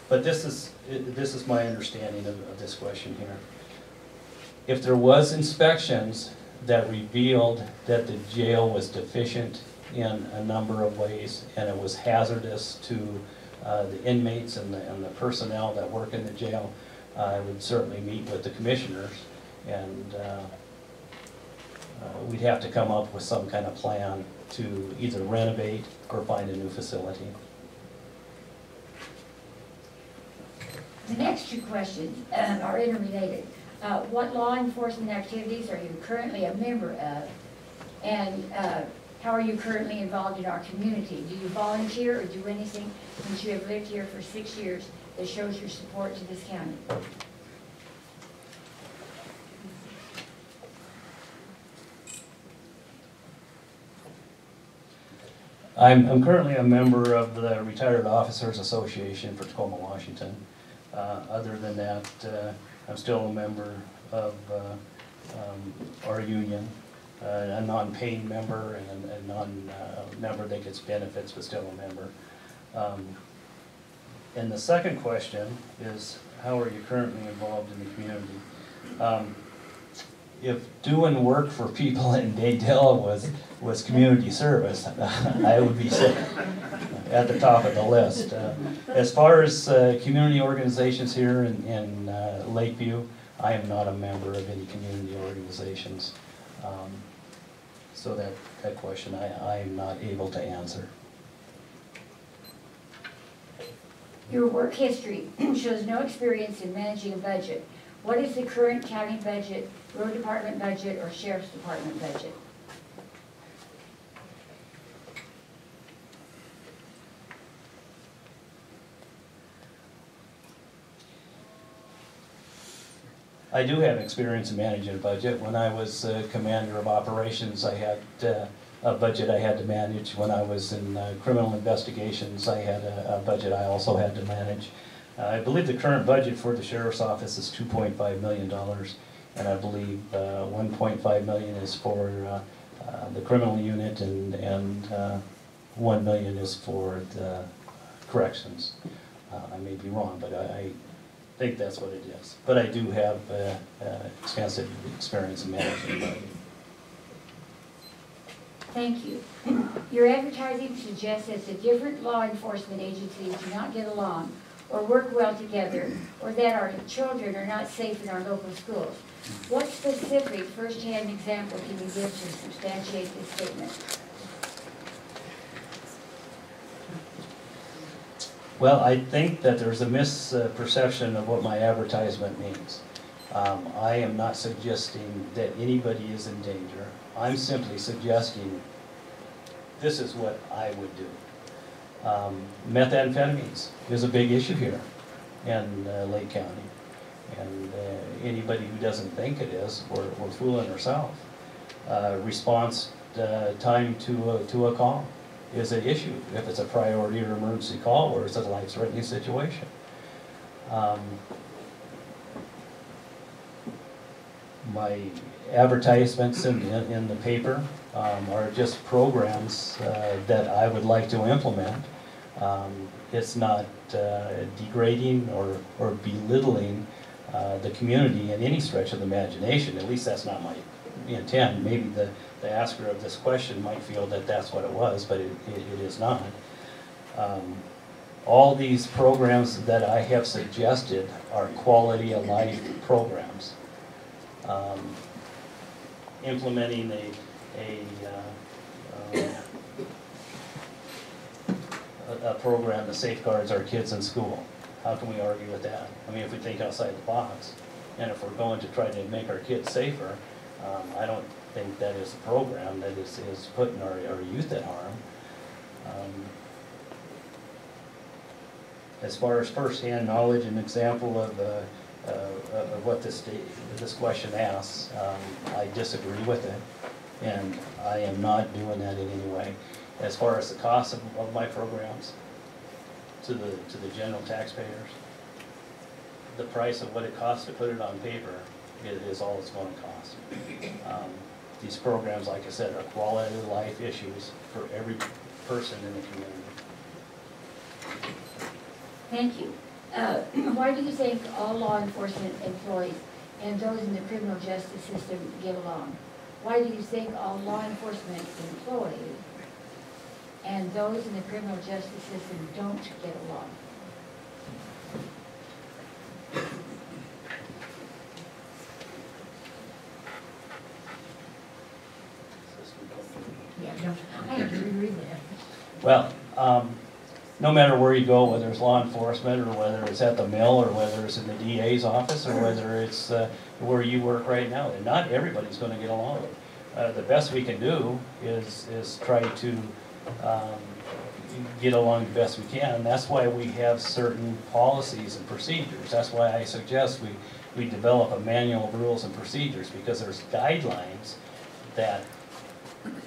But this is my understanding of this question here. If there was inspections that revealed that the jail was deficient in a number of ways and it was hazardous to the inmates and the personnel that work in the jail, I would certainly meet with the commissioners, and we'd have to come up with some kind of plan to either renovate or find a new facility. The next two questions are interrelated. What law enforcement activities are you currently a member of? And how are you currently involved in our community? Do you volunteer or do anything since you have lived here for 6 years that shows your support to this county? I'm currently a member of the Retired Officers Association for Tacoma, Washington. Other than that, I'm still a member of our union, a non-paying member and a non-member that gets benefits but still a member. And the second question is, how are you currently involved in the community? If doing work for people in Daydell was community service, I would be sitting at the top of the list. As far as community organizations here in Lakeview, I am not a member of any community organizations. So that question I am not able to answer. Your work history shows no experience in managing a budget. What is the current county budget, road department budget, or sheriff's department budget? I do have experience in managing a budget. When I was commander of operations, I had a budget I had to manage. When I was in criminal investigations, I had a budget I also had to manage. I believe the current budget for the sheriff's office is $2.5 million, and I believe $1.5 million is for the criminal unit, and $1 million is for the corrections. I may be wrong, but I think that's what it is. But I do have extensive experience in managing a budget. Thank you. Your advertising suggests that the different law enforcement agencies do not get along or work well together, or that our children are not safe in our local schools. What specific first-hand example can you give to substantiate this statement? Well, I think that there's a misperception of what my advertisement means. I am not suggesting that anybody is in danger. I'm simply suggesting this is what I would do. Methamphetamines is a big issue here in Lake County. And anybody who doesn't think it is, we're fooling ourselves. Response time to a call is an issue, if it's a priority or emergency call or it's a life-threatening situation. My advertisements in the paper are just programs that I would like to implement. It's not degrading or belittling the community in any stretch of the imagination. At least that's not my intent. Maybe the asker of this question might feel that that's what it was, but it is not. All these programs that I have suggested are quality of life programs. Implementing a program that safeguards our kids in school. How can we argue with that? I mean, if we think outside the box, and if we're going to try to make our kids safer, I don't think that is a program that is putting our youth at harm. As far as first-hand knowledge, an example of what this question asks, I disagree with it, and I am not doing that in any way. As far as the cost of my programs to the general taxpayers, the price of what it costs to put it on paper is all it's going to cost. These programs, like I said, are quality of life issues for every person in the community. Thank you. Why do you think all law enforcement employees and those in the criminal justice system get along? Why do you think all law enforcement employees and those in the criminal justice system don't get along. Yeah, no, I have to reread that. Well, no matter where you go, whether it's law enforcement or whether it's at the mill or whether it's in the DA's office or whether it's where you work right now, and not everybody's going to get along. The best we can do is try to get along the best we can, and that's why we have certain policies and procedures. That's why I suggest we develop a manual of rules and procedures, because there's guidelines that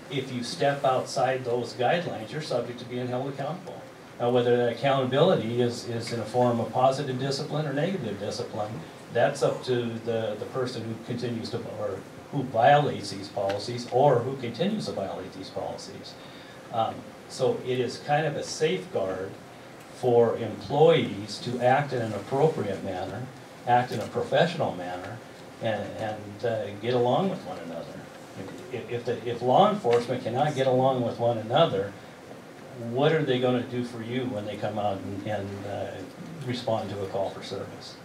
if you step outside those guidelines, you're subject to being held accountable. Now, whether that accountability is in a form of positive discipline or negative discipline, that's up to the person who continues to, or who violates these policies, or who continues to violate these policies. So it is kind of a safeguard for employees to act in an appropriate manner, act in a professional manner, and get along with one another. If law enforcement cannot get along with one another, what are they going to do for you when they come out and respond to a call for service?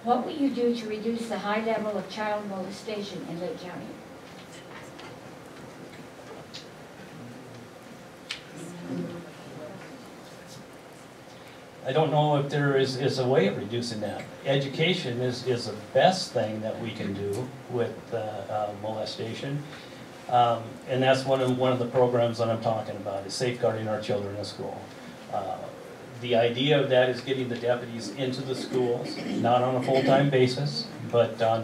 What will you do to reduce the high level of child molestation in Lake County? I don't know if there is a way of reducing that. Education is the best thing that we can do with molestation. And that's one of the programs that I'm talking about, is safeguarding our children in school. The idea of that is getting the deputies into the schools, not on a full-time basis, but on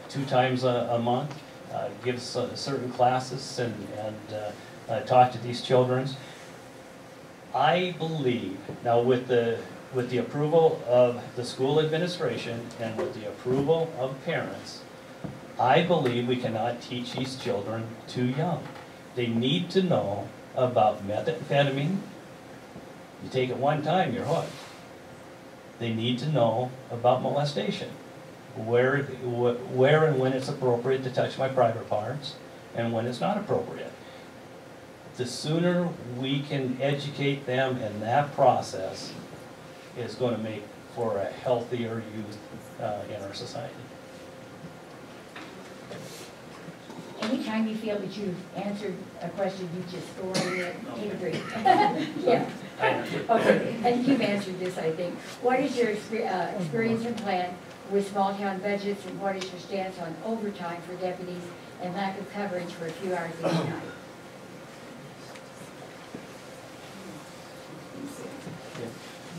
2 times a month, give certain classes and talk to these children. I believe, now with the approval of the school administration and with the approval of parents, I believe we cannot teach these children too young. They need to know about methamphetamine. You take it one time, you're hooked. They need to know about molestation, where and when it's appropriate to touch my private parts and when it's not appropriate. The sooner we can educate them in that process is going to make for a healthier youth in our society. Anytime you feel that you've answered a question, you just go right ahead and take a break. Yeah. Okay, and you've answered this, I think. What is your experience and plan with small town budgets, and what is your stance on overtime for deputies and lack of coverage for a few hours each night?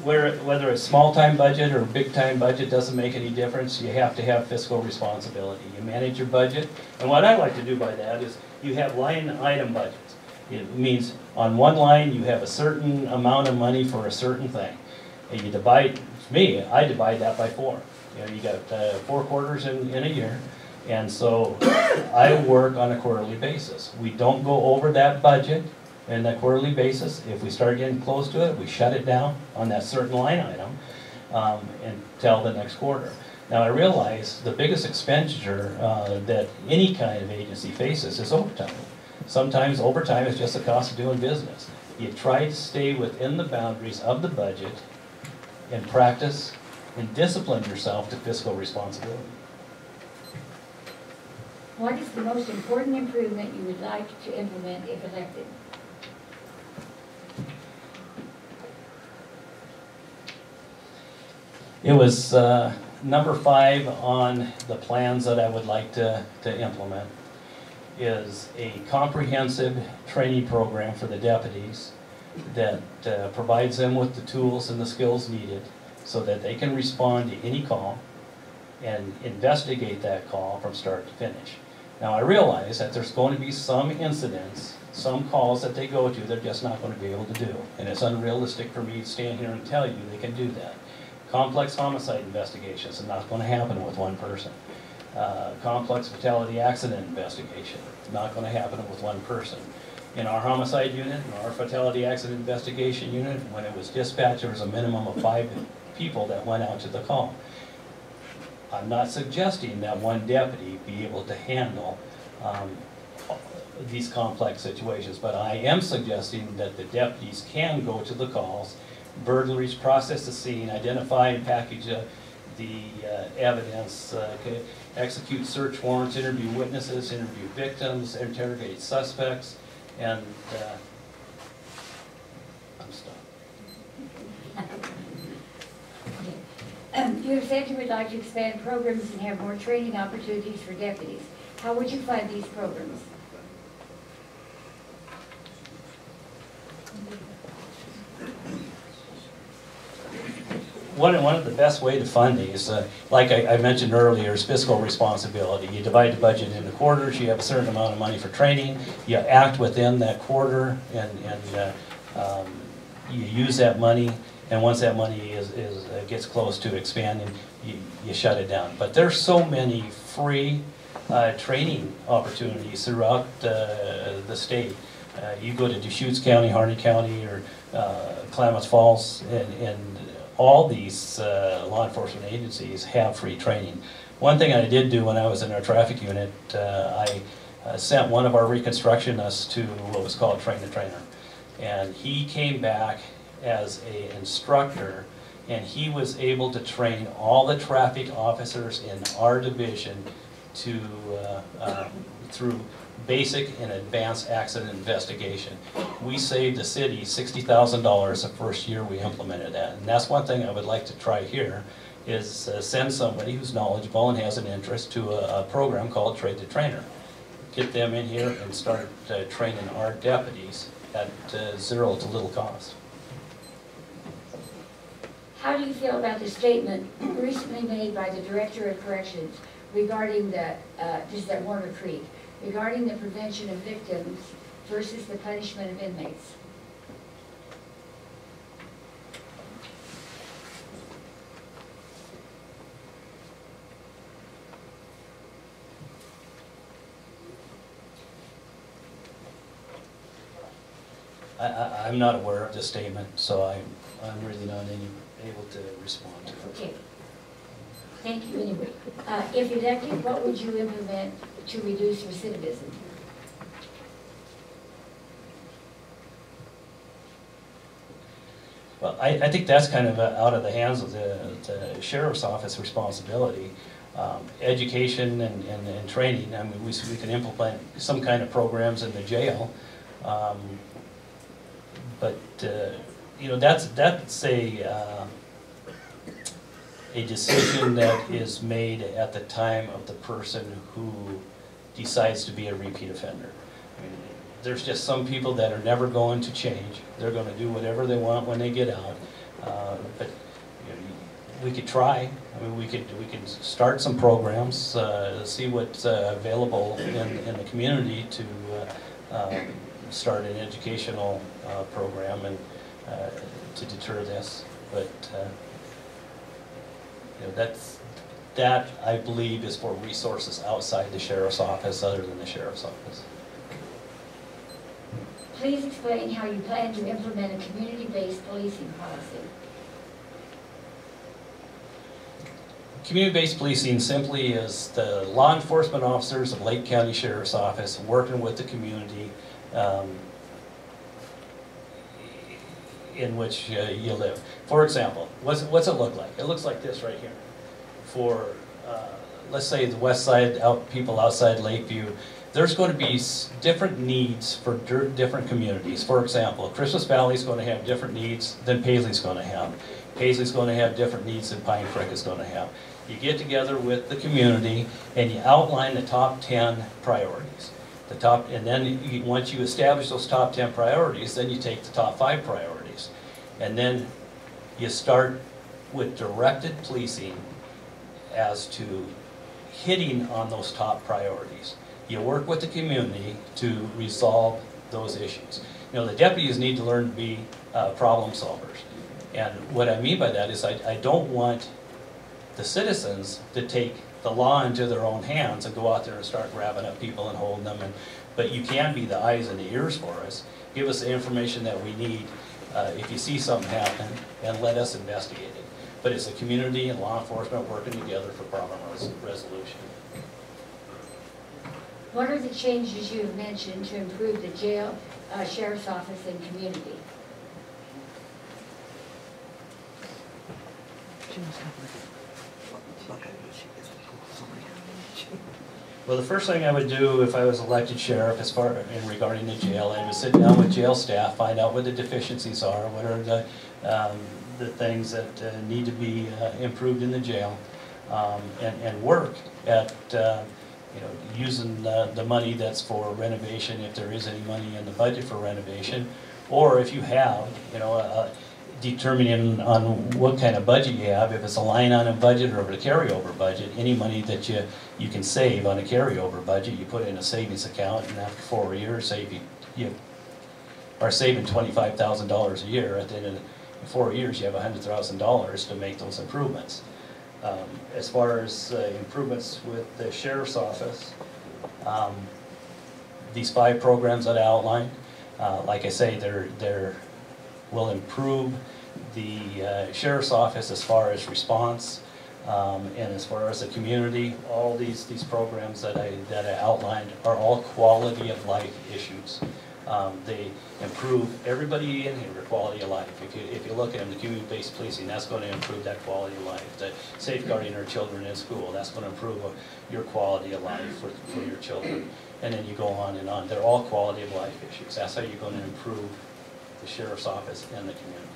Whether it's small-time budget or big-time budget doesn't make any difference. You have to have fiscal responsibility. You manage your budget, and what I like to do by that is you have line item budgets. It means on one line you have a certain amount of money for a certain thing, and you divide. I divide that by 4. You know, you got 4 quarters in a year, and so I work on a quarterly basis. We don't go over that budget on that quarterly basis. If we start getting close to it, we shut it down on that certain line item until the next quarter. Now, I realize the biggest expenditure that any kind of agency faces is overtime. Sometimes overtime is just the cost of doing business. You try to stay within the boundaries of the budget and practice and discipline yourself to fiscal responsibility. What is the most important improvement you would like to implement if elected? It was number 5 on the plans that I would like to implement is a comprehensive training program for the deputies that provides them with the tools and the skills needed so that they can respond to any call and investigate that call from start to finish. Now, I realize that there's going to be some incidents, some calls that they go to they're just not going to be able to do, and it's unrealistic for me to stand here and tell you they can do that. Complex homicide investigations are not going to happen with one person. Complex fatality accident investigation, not going to happen with one person. In our homicide unit, in our fatality accident investigation unit, when it was dispatched, there was a minimum of 5 people that went out to the call. I'm not suggesting that one deputy be able to handle these complex situations. But I am suggesting that the deputies can go to the calls, burglaries, process the scene, identify and package the evidence, execute search warrants, interview witnesses, interview victims, interrogate suspects, and I'm stopped. You have said you would like to expand programs and have more training opportunities for deputies. How would you fund these programs? One of the best way to fund these, like I mentioned earlier, is fiscal responsibility. You divide the budget into quarters, you have a certain amount of money for training, you act within that quarter, and you use that money, and once that money gets close to expanding, you shut it down. But there's so many free training opportunities throughout the state. You go to Deschutes County, Harney County, or Klamath Falls, and all these law enforcement agencies have free training. One thing I did do when I was in our traffic unit, I sent one of our reconstructionists to what was called Train the Trainer. And he came back as an instructor, and he was able to train all the traffic officers in our division to through basic and advanced accident investigation. We saved the city $60,000 the first year we implemented that. And that's one thing I would like to try here, is send somebody who's knowledgeable and has an interest to a program called Trade the Trainer. Get them in here and start training our deputies at zero to little cost. How do you feel about the statement recently made by the Director of Corrections regarding this is at Warner Creek, regarding the prevention of victims versus the punishment of inmates? I'm not aware of this statement, so I'm really not able to respond to it. Okay. Thank you anyway. If elected, what would you implement to reduce recidivism? Well, I think that's kind of out of the hands of the Sheriff's Office responsibility. Education and training, I mean, we can implement some kind of programs in the jail. But you know, that's a decision that is made at the time of the person who decides to be a repeat offender. I mean, there's just some people that are never going to change. They're going to do whatever they want when they get out. But you know, we could try. I mean, we could start some programs, see what's available in the community to start an educational program and to deter this. But you know, that I believe is for resources outside the Sheriff's Office, other than the Sheriff's Office. Please explain how you plan to implement a community-based policing policy. Community-based policing simply is the law enforcement officers of Lake County Sheriff's Office working with the community in which you live. For example, what's it look like? It looks like this right here. For, let's say, the west side, people outside Lakeview, there's going to be different needs for different communities. For example, Christmas Valley is going to have different needs than Paisley's going to have. Paisley's going to have different needs than Pine Creek is going to have. You get together with the community and you outline the top 10 priorities. And then once you establish those top 10 priorities, then you take the top 5 priorities. And then you start with directed policing as to hitting on those top priorities. You work with the community to resolve those issues. You know, the deputies need to learn to be problem solvers. And what I mean by that is I don't want the citizens to take the law into their own hands and go out there and start grabbing up people and holding them. But you can be the eyes and the ears for us. Give us the information that we need if you see something happen, and let us investigate it. But it's the community and law enforcement working together for problem resolution. What are the changes you have mentioned to improve the jail, sheriff's office, and community? Well, the first thing I would do if I was elected sheriff, as far in regarding the jail, I would sit down with jail staff, find out what the deficiencies are, what are the things that need to be improved in the jail, and work at using the money that's for renovation, if there is any money in the budget for renovation, or if you have, determining on what kind of budget you have, if it's a line item budget or a carryover budget, any money that you can save on a carryover budget, you put in a savings account, and after 4 years, say if you are saving $25,000 a year, at the end of 4 years, you have $100,000 to make those improvements. As far as improvements with the sheriff's office, these 5 programs that I outlined, like I say, they're will improve the sheriff's office as far as response, and as far as the community. All these programs that I outlined are all quality of life issues. They improve everybody in here, quality of life. If you look at them, the community-based policing, that's going to improve that quality of life. The safeguarding our children in school, that's going to improve your quality of life for your children. And then you go on and on. They're all quality of life issues. That's how you're going to improve the sheriff's office and the community.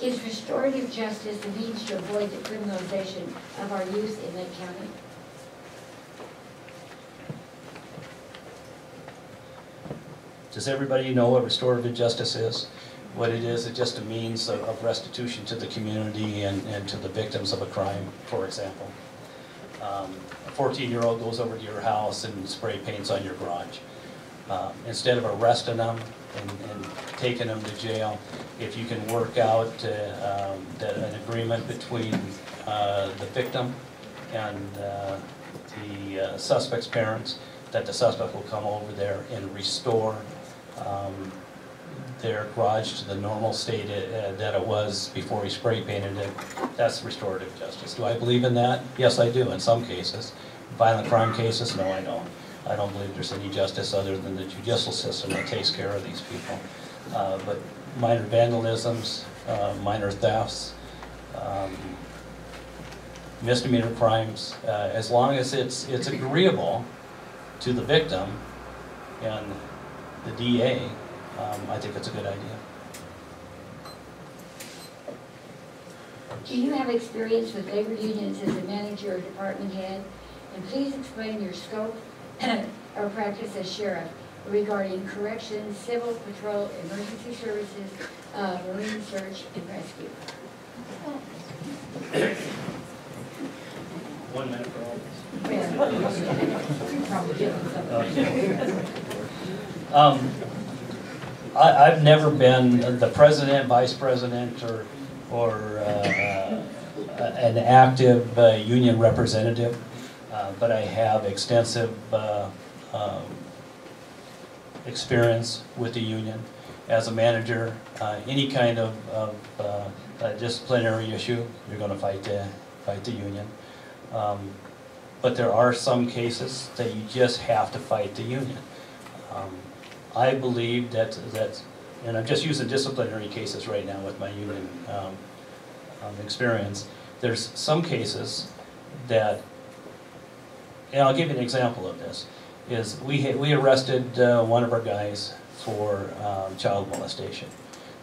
Is restorative justice a means to avoid the criminalization of our youth in Lake County? Does everybody know what restorative justice is? What it is, it's just a means of restitution to the community and to the victims of a crime, for example. A 14-year-old goes over to your house and spray paints on your garage. Instead of arresting them and taking them to jail, if you can work out an agreement between the victim and the suspect's parents, that the suspect will come over there and restore their garage to the normal state that it was before he spray painted it, that's restorative justice. Do I believe in that? Yes, I do in some cases. Violent crime cases, no, I don't. I don't believe there's any justice other than the judicial system that takes care of these people. But minor vandalisms, minor thefts, misdemeanor crimes, as long as it's agreeable to the victim and the DA, I think it's a good idea. Do you have experience with labor unions as a manager or department head? And please explain your scope or practice as sheriff regarding corrections, civil patrol, emergency services, marine search and rescue. 1 minute for all this. I've never been the president, vice president, or an active union representative, but I have extensive experience with the union. As a manager, any kind of disciplinary issue, you're going to fight the union. But there are some cases that you just have to fight the union. I believe that, and I'm just using disciplinary cases right now with my union experience. There's some cases that, and I'll give you an example of this, is we arrested one of our guys for child molestation.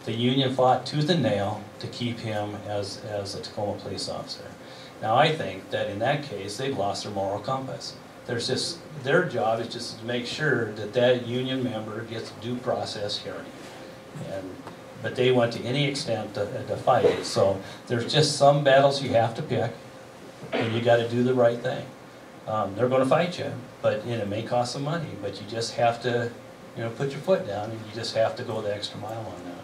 The union fought tooth and nail to keep him as a Tacoma police officer. Now I think that in that case, they've lost their moral compass. Their job is just to make sure that union member gets due process hearing. But they went to any extent to fight it. So there's just some battles you have to pick, and you got to do the right thing. They're going to fight you, but it may cost some money. But you just have to, put your foot down, and you just have to go the extra mile on that.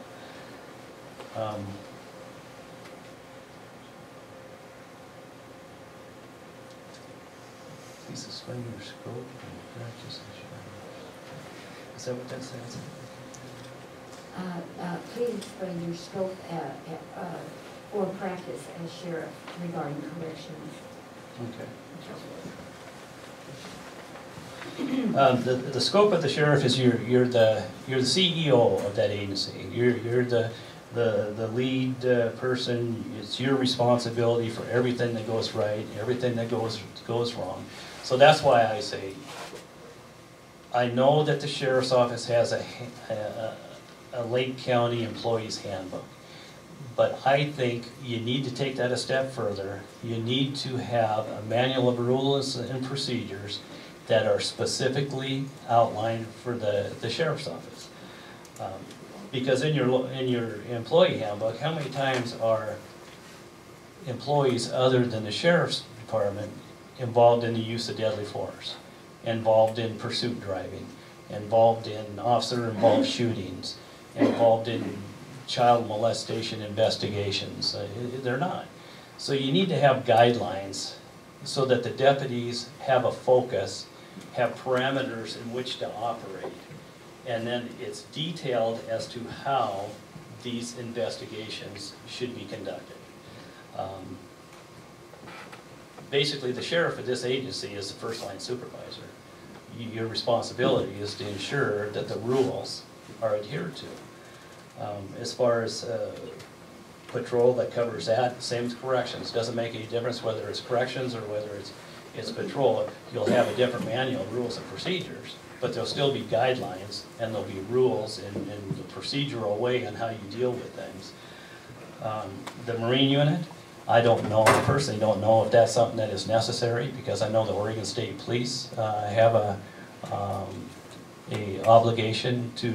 Please explain your scope and practice. Is that what that says? Please explain your scope or practice as sheriff regarding corrections. Okay. The scope of the sheriff is you're the CEO of that agency. You're the lead person. It's your responsibility for everything that goes right, everything that goes wrong. So that's why I say, I know that the sheriff's office has a Lake County employee's handbook, but I think you need to take that a step further. You need to have a manual of rules and procedures that are specifically outlined for the sheriff's office. Because in your employee handbook, how many times are employees other than the sheriff's department involved in the use of deadly force, involved in pursuit driving, involved in officer-involved shootings, involved in child molestation investigations? They're not. So you need to have guidelines so that the deputies have a focus, have parameters in which to operate, and then it's detailed as to how these investigations should be conducted. Basically, the sheriff of this agency is the first-line supervisor. Your responsibility is to ensure that the rules are adhered to. As far as patrol, that covers that. Same as corrections. Doesn't make any difference whether it's corrections or whether it's patrol. You'll have a different manual of rules and procedures, but there'll still be guidelines and there'll be rules in the procedural way on how you deal with things. The Marine unit, I don't know, I personally don't know if that's something that is necessary, because I know the Oregon State Police have a obligation to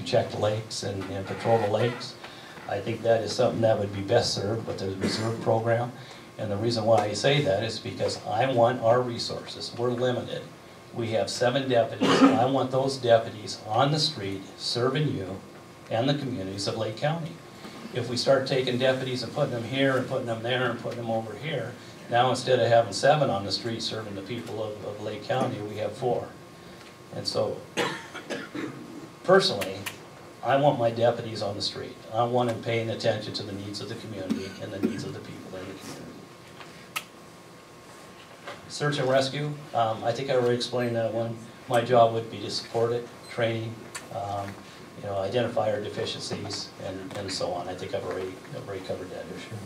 check the lakes and patrol the lakes. I think that is something that would be best served with the reserve program. And the reason why I say that is because I want our resources. We're limited. We have 7 deputies. I want those deputies on the street serving you and the communities of Lake County. If we start taking deputies and putting them here and putting them there and putting them over here, now instead of having 7 on the street serving the people of Lake County, we have 4. And so, personally, I want my deputies on the street. I want them paying attention to the needs of the community and the needs of the people in the community. Search and rescue, I think I already explained that one. My job would be to support it, training, identify our deficiencies, and so on. I think I've already covered that issue.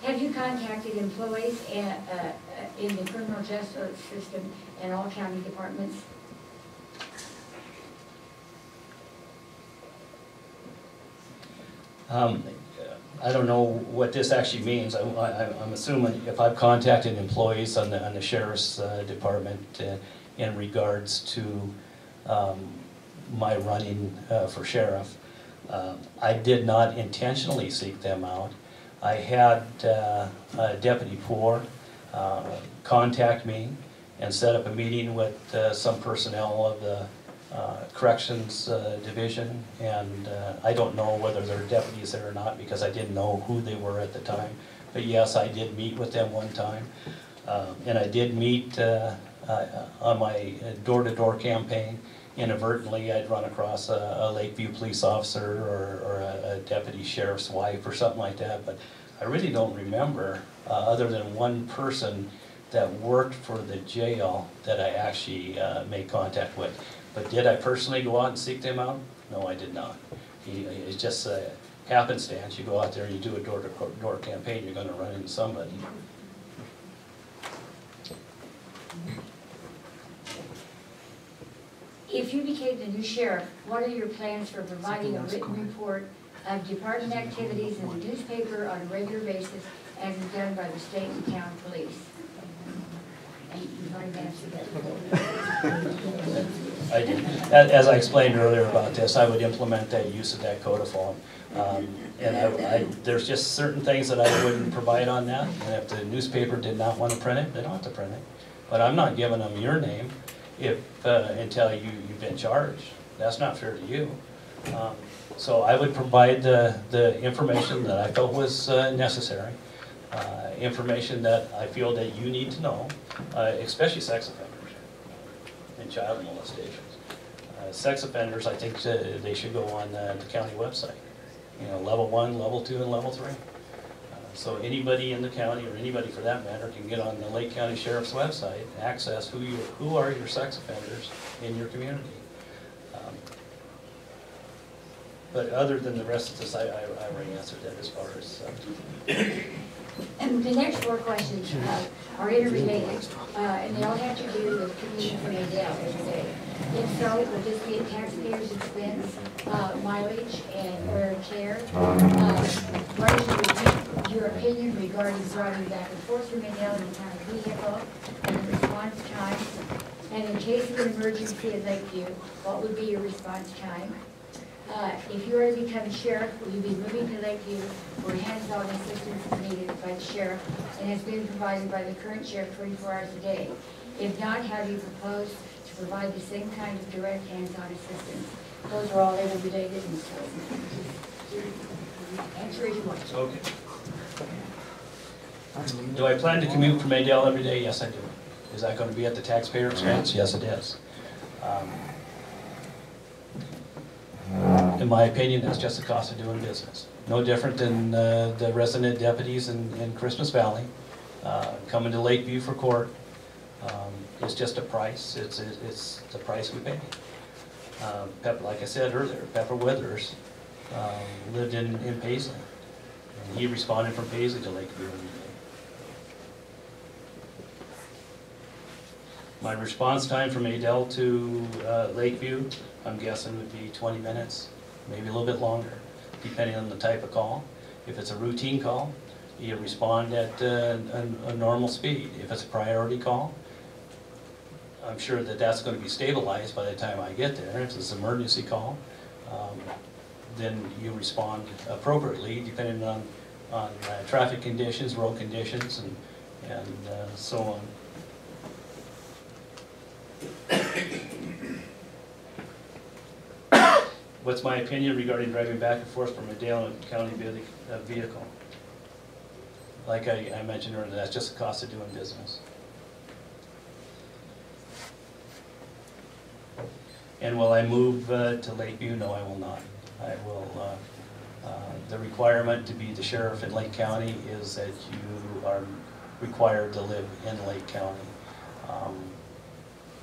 Have you contacted employees in the criminal justice system and all county departments? I don't know what this actually means. I'm assuming if I've contacted employees on the sheriff's department in regards to my running for sheriff, I did not intentionally seek them out. I had Deputy Poor contact me and set up a meeting with some personnel of the corrections division, and I don't know whether they're deputies there or not, because I didn't know who they were at the time. But yes, I did meet with them one time, and I did meet on my door-to-door campaign. Inadvertently, I'd run across a Lakeview police officer or a deputy sheriff's wife or something like that, but I really don't remember, other than one person that worked for the jail that I actually made contact with. But did I personally go out and seek them out? No, I did not. It's just a happenstance. You go out there and you do a door-to-door campaign, you're going to run into somebody. If you became the new sheriff, what are your plans for providing a written report of department activities in the newspaper on a regular basis as is done by the state and town police? And you've already answered that. I did. As I explained earlier about this, I would implement that use of that codiform. And there's just certain things that I wouldn't provide on that. And if the newspaper did not want to print it, they don't have to print it. But I'm not giving them your name until you've been charged. That's not fair to you. So I would provide the information that I felt was necessary, information that I feel that you need to know, especially sex offenders and child molestations. Sex offenders, I think they should go on the county website. Level 1, level 2, and level 3. So anybody in the county, or anybody for that matter, can get on the Lake County Sheriff's website, access who are your sex offenders in your community. But other than the rest of this, I already answered that as far as. And the next 4 questions are interrelated, and they all have to do with commuting from Adele every day. If so, would this be at taxpayers' expense, mileage, and wear and tear? What is your opinion regarding driving back and forth from Adele in a county vehicle, and the response time? And in case of an emergency at Lakeview, what would be your response time? If you are to become sheriff, will you be moving to Lakeview where hands-on assistance is needed by the sheriff and has been provided by the current sheriff 24 hours a day? If not, how do you propose to provide the same kind of direct hands-on assistance? Those are all interrelated, and so answer as you want. Okay. Do I plan to commute from Adele every day? Yes, I do. Is that going to be at the taxpayer expense? Yes, it is. In my opinion, that's just the cost of doing business. No different than the resident deputies in Christmas Valley coming to Lakeview for court. It's just a price. It's the price we pay. Like I said earlier, Pepper Withers lived in Paisley, and he responded from Paisley to Lakeview every day. My response time from Adele to Lakeview, I'm guessing, would be 20 minutes, maybe a little bit longer, depending on the type of call. If it's a routine call, you respond at a normal speed. If it's a priority call, I'm sure that that's going to be stabilized by the time I get there. If it's an emergency call, then you respond appropriately, depending on traffic conditions, road conditions, and so on. What's my opinion regarding driving back and forth from a Dale County vehicle? Like I mentioned earlier, that's just the cost of doing business. And will I move to Lakeview? No, I will not. I will. The requirement to be the sheriff in Lake County is that you are required to live in Lake County.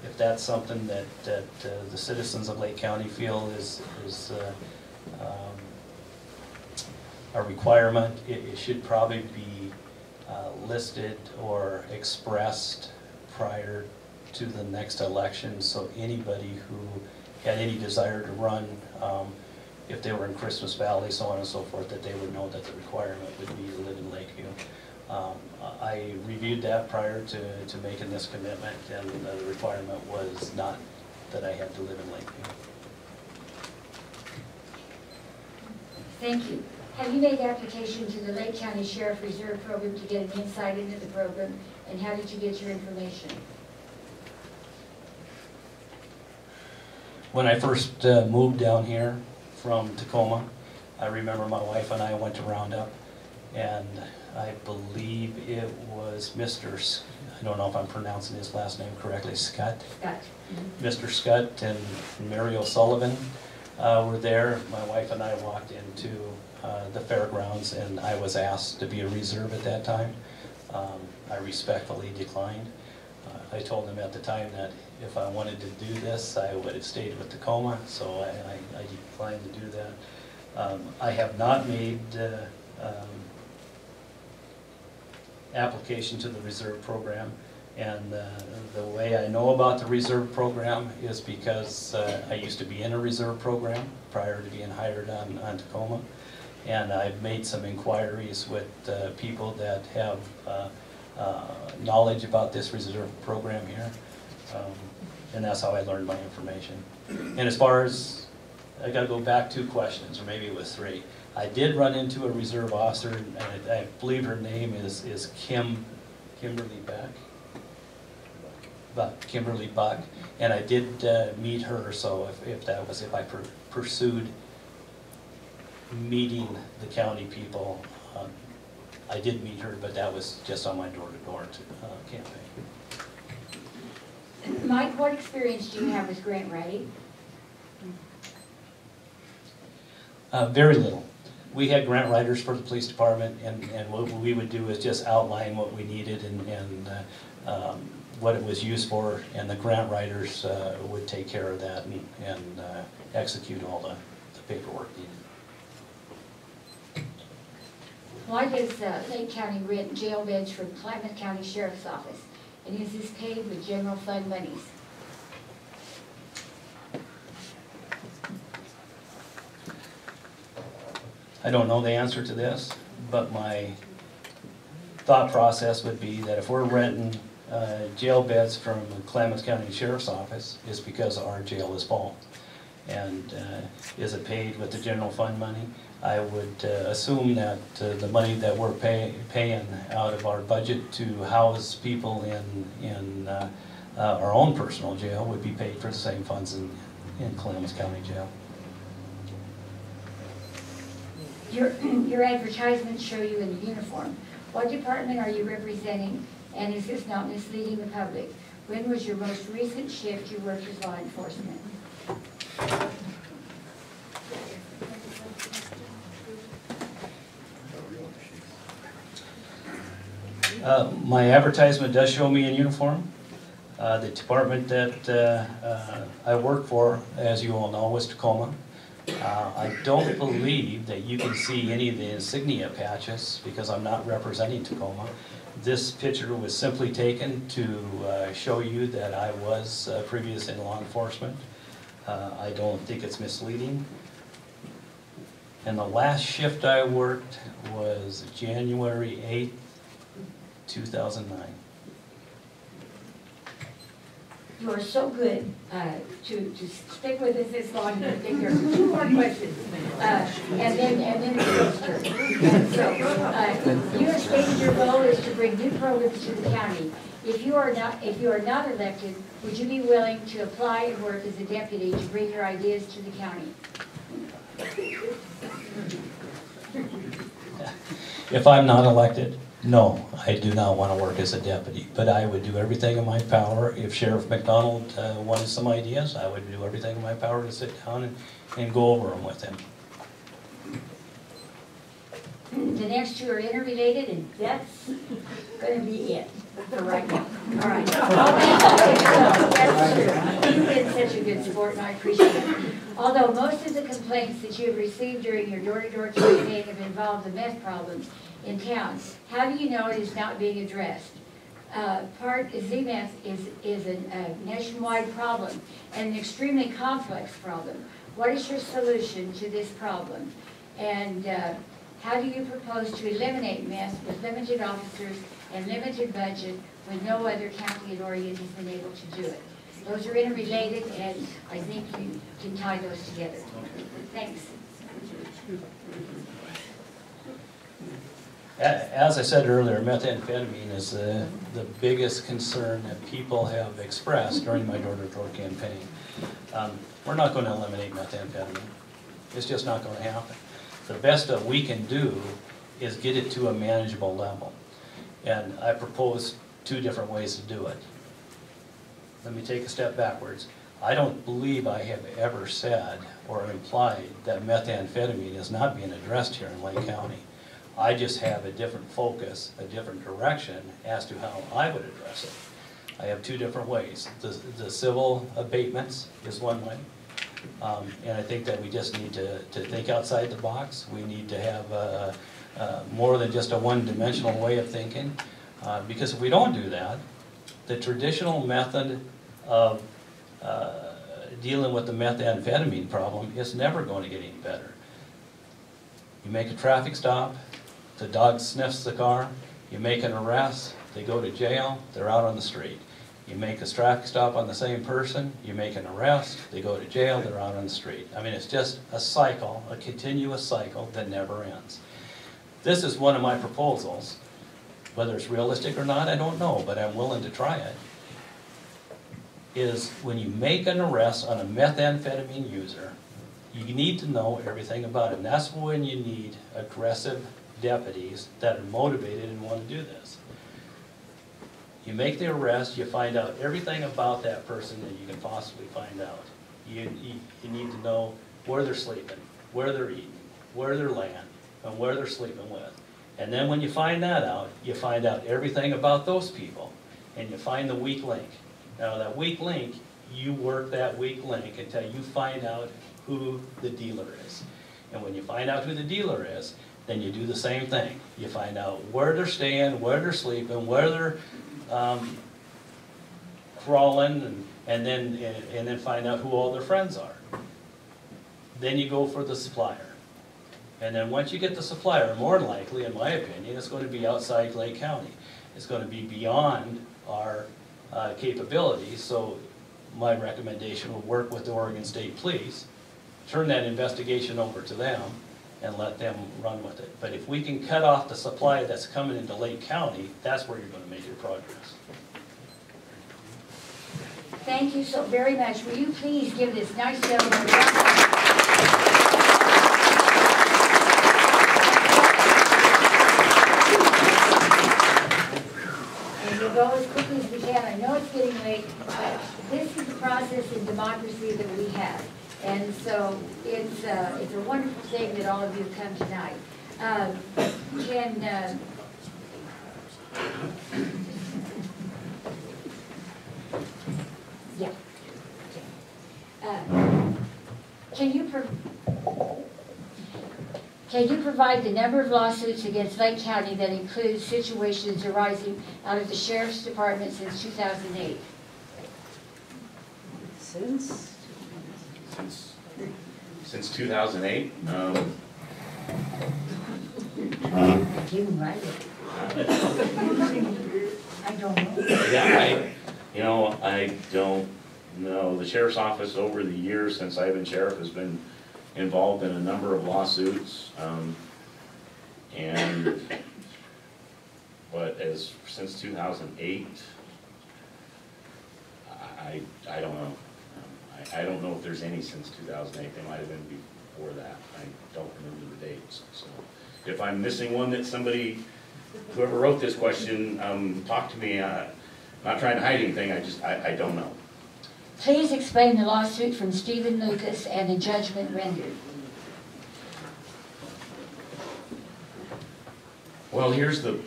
If that's something that the citizens of Lake County feel is a requirement, it should probably be listed or expressed prior to the next election, so anybody who had any desire to run, if they were in Christmas Valley, so on and so forth, that they would know that the requirement would be to live in Lakeview. I reviewed that prior to making this commitment, and the requirement was not that I had to live in Lakeview. Thank you. Have you made application to the Lake County Sheriff Reserve Program to get an insight into the program, and how did you get your information? When I first moved down here from Tacoma, I remember my wife and I went to Roundup, and I believe it was Mr. I don't know if I'm pronouncing his last name correctly, Scott? Scott. Mm-hmm. Mr. Scott and Mary O'Sullivan were there. My wife and I walked into the fairgrounds, and I was asked to be a reserve at that time. I respectfully declined. I told them at the time that if I wanted to do this, I would have stayed with Tacoma, so I declined to do that. I have not made application to the reserve program, and the way I know about the reserve program is because I used to be in a reserve program prior to being hired on Tacoma, and I've made some inquiries with people that have knowledge about this reserve program here, and that's how I learned my information. And as far as, I got to go back 2 questions, or maybe it was 3. I did run into a reserve officer, and I believe her name is Kimberly Buck, and I did meet her. So if I pursued meeting the county people, I did meet her, but that was just on my door-to-door campaign. Mike, what experience do you have with grant writing? Very little. we had grant writers for the police department, and what we would do is just outline what we needed and what it was used for, and the grant writers would take care of that and execute all the paperwork needed. Why does Lake County rent jail beds from Klamath County Sheriff's Office? And is this paid with general fund monies? I don't know the answer to this, but my thought process would be that if we're renting jail beds from the Klamath County Sheriff's Office, it's because our jail is full. And is it paid with the general fund money? I would assume that the money that we're paying out of our budget to house people in our own personal jail would be paid for the same funds in Klamath County Jail. Your advertisements show you in the uniform. What department are you representing, and is this not misleading the public? When was your most recent shift you worked as law enforcement? My advertisement does show me in uniform. The department that I work for, as you all know, was Tacoma. I don't believe that you can see any of the insignia patches because I'm not representing Tacoma. This picture was simply taken to show you that I was previous in law enforcement. I don't think it's misleading. And the last shift I worked was January 8th, 2009. You are so good to stick with us this long. There are 2 more questions, and then it's turn. So, you have stated your goal is to bring new programs to the county. If you are not elected, would you be willing to apply and work as a deputy to bring your ideas to the county? If I'm not elected, no, I do not want to work as a deputy, but I would do everything in my power. If Sheriff McDonald wanted some ideas, I would do everything in my power to sit down and go over them with him. The next 2 are interrelated, and that's going to be it for right now. All right. That's true. You've been such a good sport, and I appreciate it. Although most of the complaints that you have received during your door-to-door campaign have involved the meth problem in town, how do you know it is not being addressed? Z-meth is a nationwide problem and an extremely complex problem. What is your solution to this problem? And how do you propose to eliminate meth with limited officers and limited budget when no other county authority has been able to do it? Those are interrelated, and I think you can tie those together. Thanks. As I said earlier, methamphetamine is the biggest concern that people have expressed during my door-to-door campaign. We're not going to eliminate methamphetamine. It's just not going to happen. The best that we can do is get it to a manageable level. And I propose 2 different ways to do it. Let me take a step backwards. I don't believe I have ever said or implied that methamphetamine is not being addressed here in Lake County. I just have a different focus, a different direction as to how I would address it. I have 2 different ways. The civil abatements is one way. And I think that we just need to think outside the box. We need to have more than just a one-dimensional way of thinking. Because if we don't do that, the traditional method of dealing with the methamphetamine problem is never going to get any better. You make a traffic stop, the dog sniffs the car, you make an arrest, they go to jail, they're out on the street. You make a traffic stop on the same person, you make an arrest, they go to jail, they're out on the street. I mean, it's just a cycle, a continuous cycle that never ends. This is one of my proposals. Whether it's realistic or not, I don't know, but I'm willing to try it. Is when you make an arrest on a methamphetamine user, you need to know everything about it. And that's when you need aggressive deputies that are motivated and want to do this. You make the arrest, you find out everything about that person that you can possibly find out. You need to know where they're sleeping, where they're eating, where they're laying, and where they're sleeping with. And then when you find that out, you find out everything about those people, and you find the weak link. Now that weak link, you work that weak link until you find out who the dealer is. And when you find out who the dealer is, then you do the same thing. You find out where they're staying, where they're sleeping, where they're crawling, and then find out who all their friends are. Then you go for the supplier. And then once you get the supplier, more than likely, in my opinion, it's going to be outside Lake County. It's going to be beyond our capabilities, so my recommendation will work with the Oregon State Police, turn that investigation over to them, and let them run with it. But if we can cut off the supply that's coming into Lake County, that's where you're going to make your progress. Thank you so very much. Will you please give this nice gentleman a round of applause? And we'll go as quickly as we can. I know it's getting late, but this is the process in democracy that we have. And so it's a wonderful thing that all of you have come tonight. Can you provide the number of lawsuits against Lake County that includes situations arising out of the Sheriff's Department since 2008? Since 2008, You can write it. I don't know. yeah, I don't know. The sheriff's office over the years since I've been sheriff has been involved in a number of lawsuits, but since 2008, I don't know. I don't know if there's any since 2008. They might have been before that. I don't remember the dates. So if I'm missing one that somebody, whoever wrote this question, talk to me. Not trying to hide anything. I don't know. Please explain the lawsuit from Stephen Lucas and the judgment rendered. Well, here's the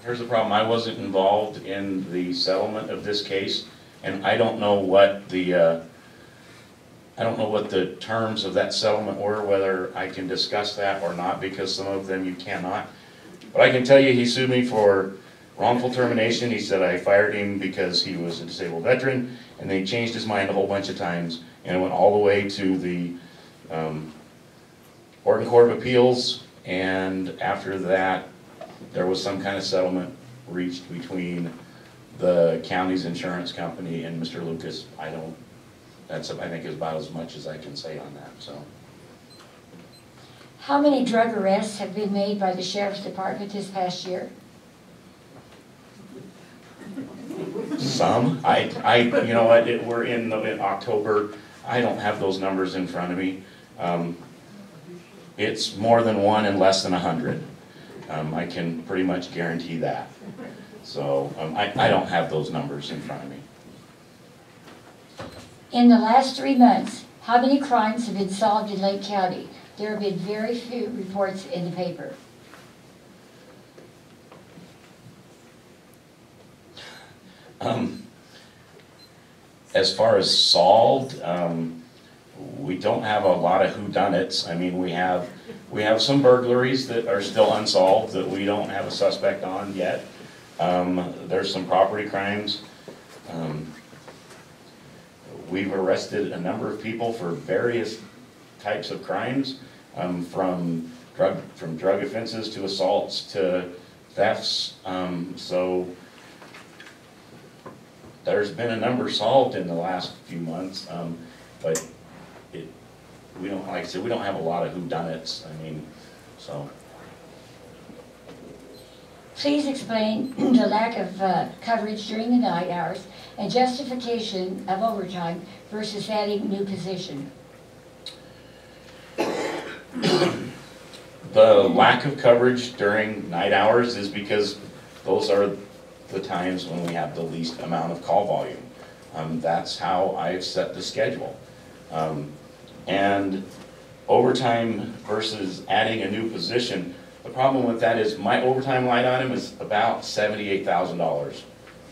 problem. I wasn't involved in the settlement of this case, and I don't know what the terms of that settlement were, whether I can discuss that or not, because some of them you cannot. But I can tell you he sued me for wrongful termination. He said I fired him because he was a disabled veteran, and then he changed his mind a whole bunch of times, and it went all the way to the Oregon Court of Appeals, and after that there was some kind of settlement reached between the county's insurance company and Mr. Lucas. I think is about as much as I can say on that. So, How many drug arrests have been made by the Sheriff's Department this past year? some. You know what? We're in October. I don't have those numbers in front of me. It's more than one and less than 100. I can pretty much guarantee that. So I don't have those numbers in front of me. In the last 3 months, how many crimes have been solved in Lake County? There have been very few reports in the paper. As far as solved, we don't have a lot of whodunits. I mean, we have some burglaries that are still unsolved that we don't have a suspect on yet. There's some property crimes. We've arrested a number of people for various types of crimes, from drug offenses to assaults to thefts. So there's been a number solved in the last few months, but we don't, like I said, we don't have a lot of whodunits. I mean, so. Please explain the lack of coverage during the night hours and justification of overtime versus adding new position. The lack of coverage during night hours is because those are the times when we have the least amount of call volume. That's how I've set the schedule. And overtime versus adding a new position, the problem with that is my overtime line item is about $78,000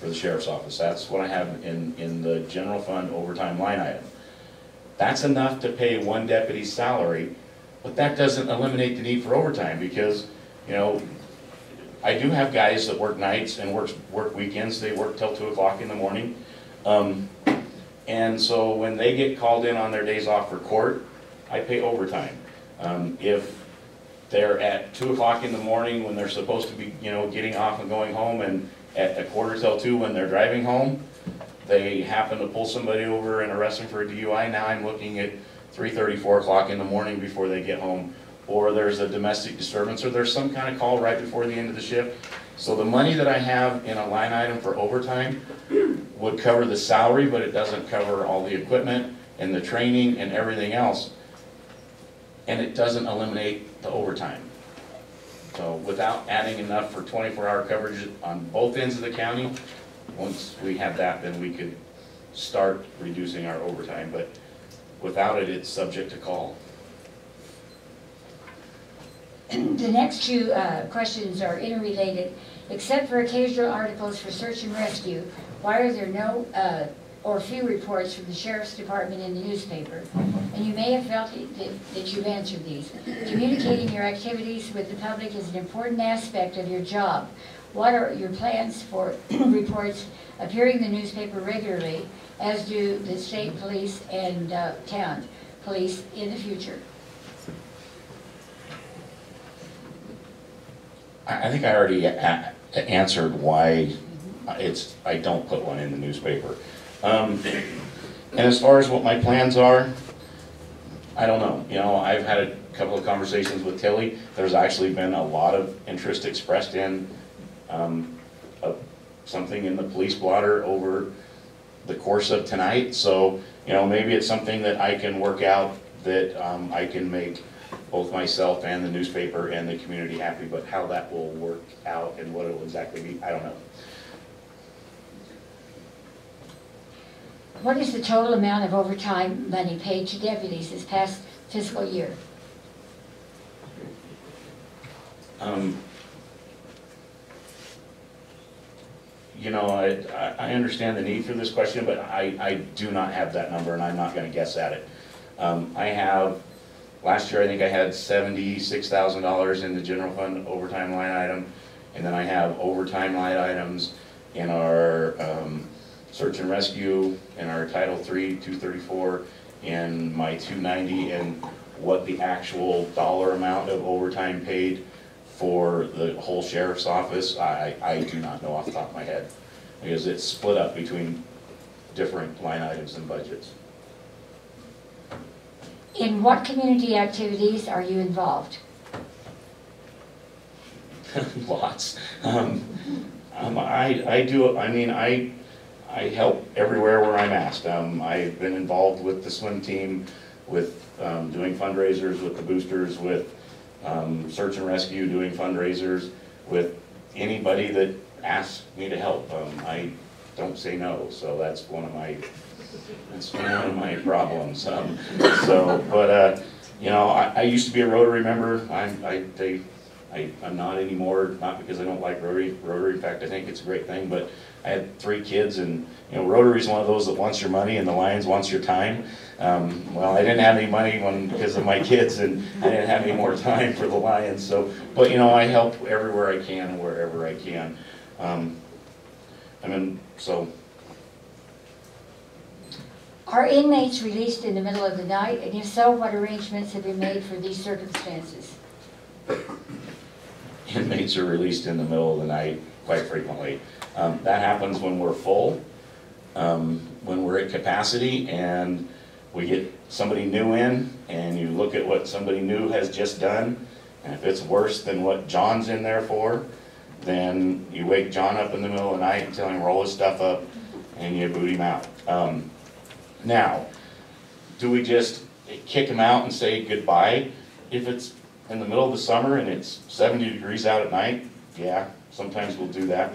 for the sheriff's office. That's what I have in the general fund overtime line item. That's enough to pay one deputy's salary, but that doesn't eliminate the need for overtime because, you know, I do have guys that work nights and work weekends. They work till 2 o'clock in the morning. And so when they get called in on their days off for court, I pay overtime. If they're at 2 o'clock in the morning when they're supposed to be, you know, getting off and going home, and at 1:45 when they're driving home, they happen to pull somebody over and arrest them for a DUI, now I'm looking at 3:30, 4 o'clock in the morning before they get home. Or there's a domestic disturbance, or there's some kind of call right before the end of the shift. So the money that I have in a line item for overtime would cover the salary, but it doesn't cover all the equipment and the training and everything else. And it doesn't eliminate the overtime. So without adding enough for 24-hour coverage on both ends of the county, once we have that, then we could start reducing our overtime. But without it, it's subject to call. The next two questions are interrelated. Except for occasional articles for search and rescue, why are there no or few reports from the Sheriff's Department in the newspaper? And you may have felt that you've answered these. Communicating your activities with the public is an important aspect of your job. What are your plans for reports appearing in the newspaper regularly, as do the state police and town police in the future? I think I already answered why I don't put one in the newspaper. And as far as what my plans are, I don't know. You know, I've had a couple of conversations with Tilly. There's actually been a lot of interest expressed in something in the police blotter over the course of tonight. So, you know, maybe it's something that I can work out that I can make both myself and the newspaper and the community happy, but how that will work out and what it will exactly be, I don't know. What is the total amount of overtime money paid to deputies this past fiscal year? You know, I understand the need for this question, but I do not have that number, and I'm not going to guess at it. I have, last year I think I had $76,000 in the general fund overtime line item, and then I have overtime line items in our search and rescue, in our Title III 234, in my 290, and what the actual dollar amount of overtime paid for the whole sheriff's office, I do not know off the top of my head, because it's split up between different line items and budgets. In what community activities are you involved? Lots. I do, I mean, I help everywhere where I'm asked. I've been involved with the swim team, with doing fundraisers with the boosters, with search and rescue, doing fundraisers, with anybody that asks me to help. I don't say no, so that's one of my problems. You know, I used to be a Rotary member. I'm not anymore, not because I don't like Rotary. In fact, I think it's a great thing, but I had 3 kids, and you know, Rotary is one of those that wants your money, and the Lions wants your time. Well, I didn't have any money because of my kids, and I didn't have any more time for the Lions. So, but you know, I help everywhere I can and wherever I can. Are inmates released in the middle of the night? And if so, what arrangements have been made for these circumstances? Inmates are released in the middle of the night quite frequently. That happens when we're full, when we're at capacity, and we get somebody new in, and you look at what somebody new has just done, and if it's worse than what John's in there for, then you wake John up in the middle of the night and tell him roll his stuff up, and you boot him out. Now, do we just kick him out and say goodbye? If it's in the middle of the summer and it's 70 degrees out at night, yeah, sometimes we'll do that.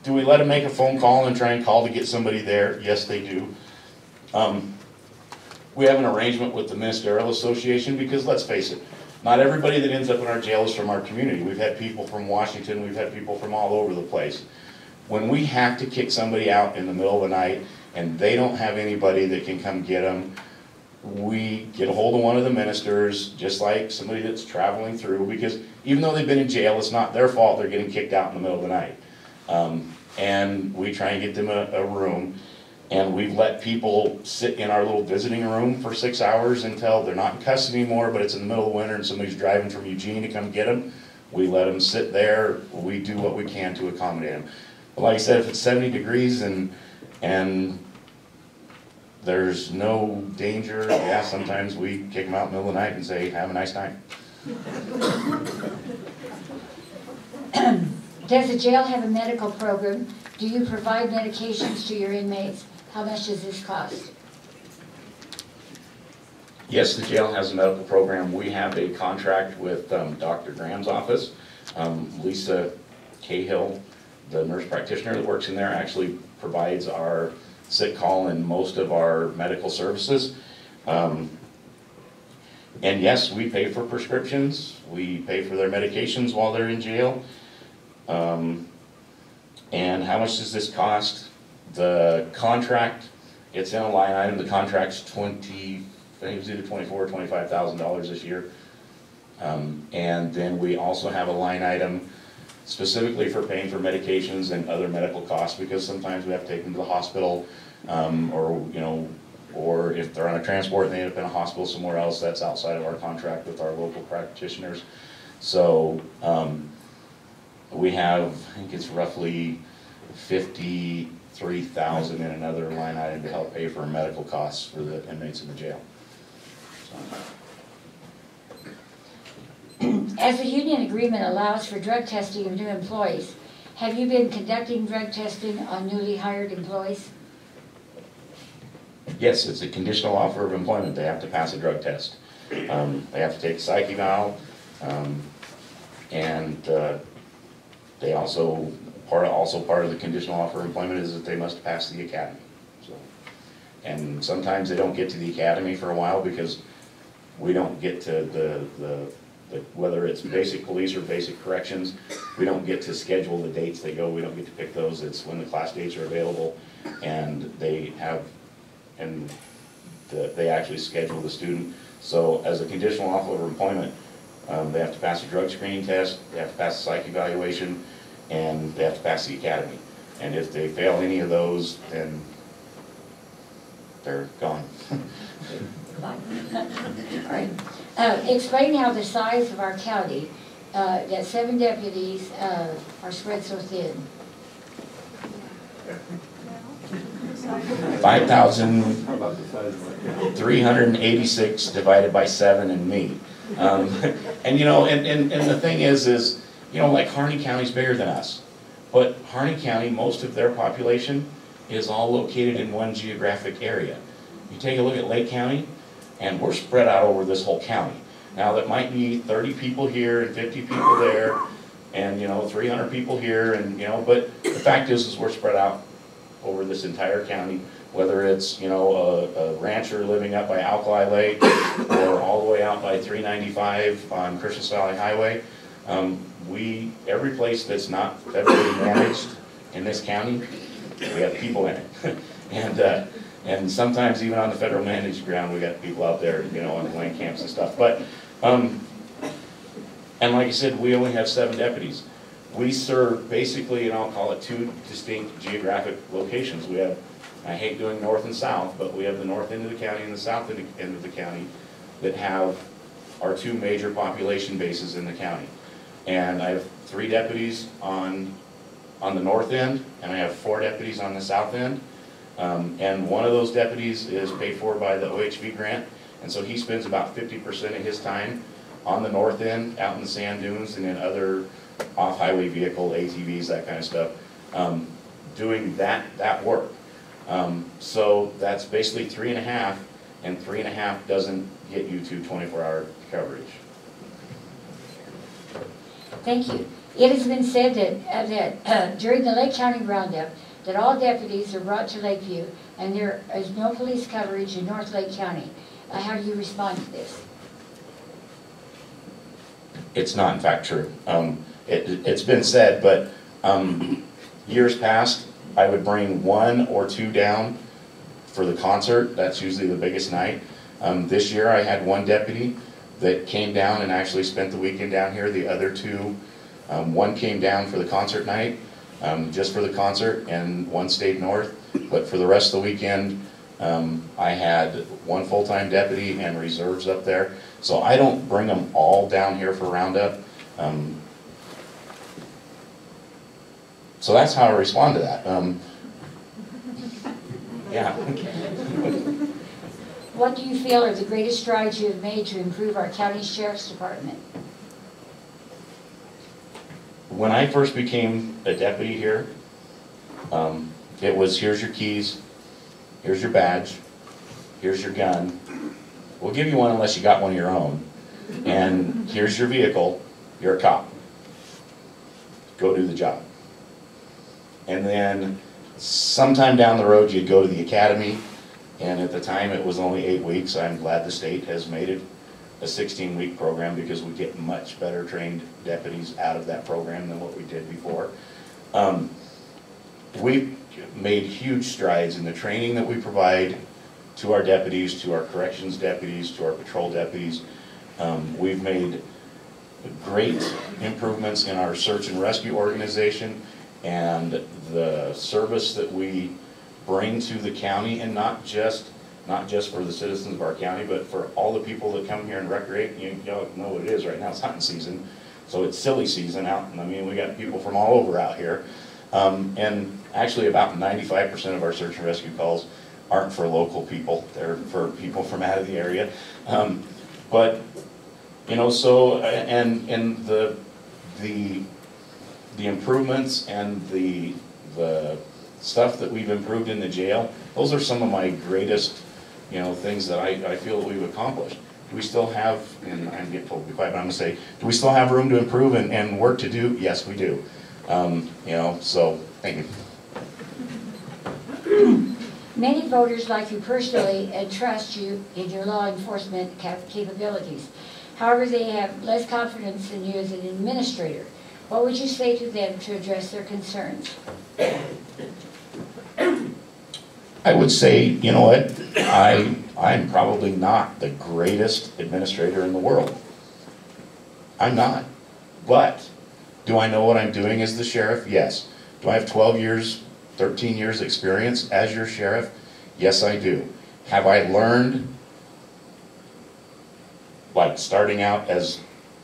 Do we let him make a phone call and try and call to get somebody there? Yes, they do. We have an arrangement with the Ministerial Association because, let's face it, not everybody that ends up in our jail is from our community. We've had people from Washington, we've had people from all over the place. When we have to kick somebody out in the middle of the night and they don't have anybody that can come get them, we get a hold of one of the ministers, just like somebody that's traveling through, because even though they've been in jail, it's not their fault they're getting kicked out in the middle of the night. And we try and get them a room, and we've let people sit in our little visiting room for 6 hours until they're not in custody anymore, but it's in the middle of winter and somebody's driving from Eugene to come get them. We let them sit there. We do what we can to accommodate them. But like I said, if it's 70 degrees and there's no danger, yeah, sometimes we kick them out in the middle of the night and say, have a nice night. Does the jail have a medical program? Do you provide medications to your inmates? How much does this cost? Yes, the jail has a medical program. We have a contract with Dr. Graham's office. Lisa Cahill, the nurse practitioner that works in there, actually provides our sick call and most of our medical services. And yes, we pay for prescriptions. We pay for their medications while they're in jail. And how much does this cost? The contract, it's in a line item. The contract's I think it was either $24,000 or $25,000 this year. And then we also have a line item specifically for paying for medications and other medical costs, because sometimes we have to take them to the hospital, or if they're on a transport and they end up in a hospital somewhere else, that's outside of our contract with our local practitioners. So we have, I think it's roughly $53,000 in another line item to help pay for medical costs for the inmates in the jail. As the union agreement allows for drug testing of new employees, have you been conducting drug testing on newly hired employees? Yes, it's a conditional offer of employment. They have to pass a drug test. They have to take a psych eval, and they also part of the conditional offer of employment is that they must pass the academy. So, and sometimes they don't get to the academy for a while because we don't get to the whether it's basic police or basic corrections, we don't get to schedule the dates they go. We don't get to pick those. It's when the class dates are available, and they actually schedule the student. So as a conditional offer of employment, they have to pass a drug screening test, they have to pass a psych evaluation, and they have to pass the academy. And if they fail any of those, then they're gone. All right. Explain how the size of our county, that 7 deputies are spread so thin. 5,386 divided by 7 and me. And the thing is, like Harney County's bigger than us. But Harney County, most of their population is all located in one geographic area. You take a look at Lake County, and we're spread out over this whole county. Now that might be 30 people here and 50 people there, and 300 people here, and but the fact is we're spread out over this entire county, whether it's a rancher living up by Alkali Lake or all the way out by 395 on Christmas Valley Highway. Every place that's not federally managed in this county, we have people in it. And sometimes even on the federal managed ground, we got people out there, on the land camps and stuff. But, and like I said, we only have 7 deputies. We serve basically, I'll call it 2 distinct geographic locations. We have, I hate doing north and south, but we have the north end of the county and the south end of the county that have our 2 major population bases in the county. And I have 3 deputies on the north end, and I have 4 deputies on the south end. And one of those deputies is paid for by the OHV grant, and so he spends about 50% of his time on the north end, out in the sand dunes, and in other off-highway vehicle, ATVs, that kind of stuff, doing that work. So that's basically 3.5, and 3.5 doesn't get you to 24-hour coverage. Thank you. It has been said that during the Lake County Roundup, that all deputies are brought to Lakeview and there is no police coverage in North Lake County. How do you respond to this? It's not in fact true. It's been said, but years past, I would bring 1 or 2 down for the concert. That's usually the biggest night. This year I had 1 deputy that came down and actually spent the weekend down here. The other 2, 1 came down for the concert night, just for the concert, and 1 stayed north. But for the rest of the weekend, I had 1 full-time deputy and reserves up there. So I don't bring them all down here for roundup. So that's how I respond to that. Yeah. What do you feel are the greatest strides you have made to improve our county sheriff's department? When I first became a deputy here, it was, here's your keys, here's your badge, here's your gun. We'll give you one unless you got one of your own. And here's your vehicle, you're a cop. Go do the job. And then sometime down the road you'd go to the academy, and at the time it was only 8 weeks. I'm glad the state has made it a 16-week program because we get much better trained deputies out of that program than what we did before. We've made huge strides in the training that we provide to our deputies, to our corrections deputies, to our patrol deputies. We've made great improvements in our search and rescue organization and the service that we bring to the county, and not just for the citizens of our county, but for all the people that come here and recreate. You know what it is right now. It's hunting season, so it's silly season out. I mean, we got people from all over out here, and actually about 95% of our search and rescue calls aren't for local people. They're for people from out of the area. But you know, so and the improvements and the stuff that we've improved in the jail, those are some of my greatest, you know, things that I feel that we've accomplished. Do we still have, and I'm getting told to be quiet, but I'm going to say, do we still have room to improve and work to do? Yes, we do. You know, so thank you. Many voters like you personally and trust you in your law enforcement capabilities. However, they have less confidence in you as an administrator. What would you say to them to address their concerns? I would say, you know what, I'm probably not the greatest administrator in the world. I'm not. But do I know what I'm doing as the sheriff? Yes. Do I have 12 years, 13 years experience as your sheriff? Yes, I do. Have I learned, like starting out as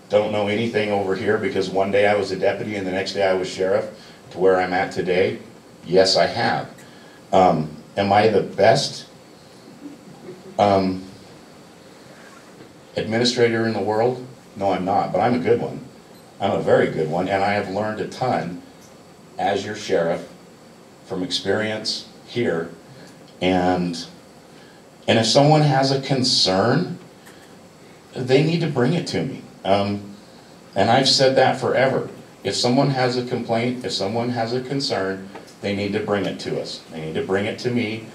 don't know anything over here because one day I was a deputy and the next day I was sheriff, to where I'm at today? Yes, I have. Am I the best administrator in the world? No, I'm not, but I'm a good one. I'm a very good one, and I have learned a ton as your sheriff from experience here. And if someone has a concern, they need to bring it to me. And I've said that forever. If someone has a complaint, if someone has a concern, they need to bring it to us. They need to bring it to me,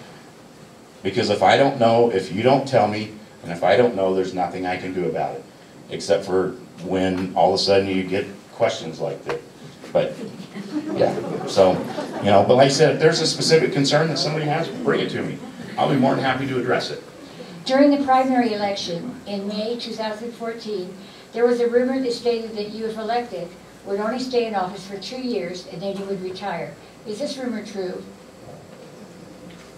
because if I don't know, if you don't tell me, and if I don't know, there's nothing I can do about it, except for when all of a sudden you get questions like that. But yeah, so, you know, but like I said, if there's a specific concern that somebody has, bring it to me. I'll be more than happy to address it. During the primary election in May 2014, there was a rumor that stated that you, if elected, would only stay in office for 2 years and then you would retire. Is this rumor true?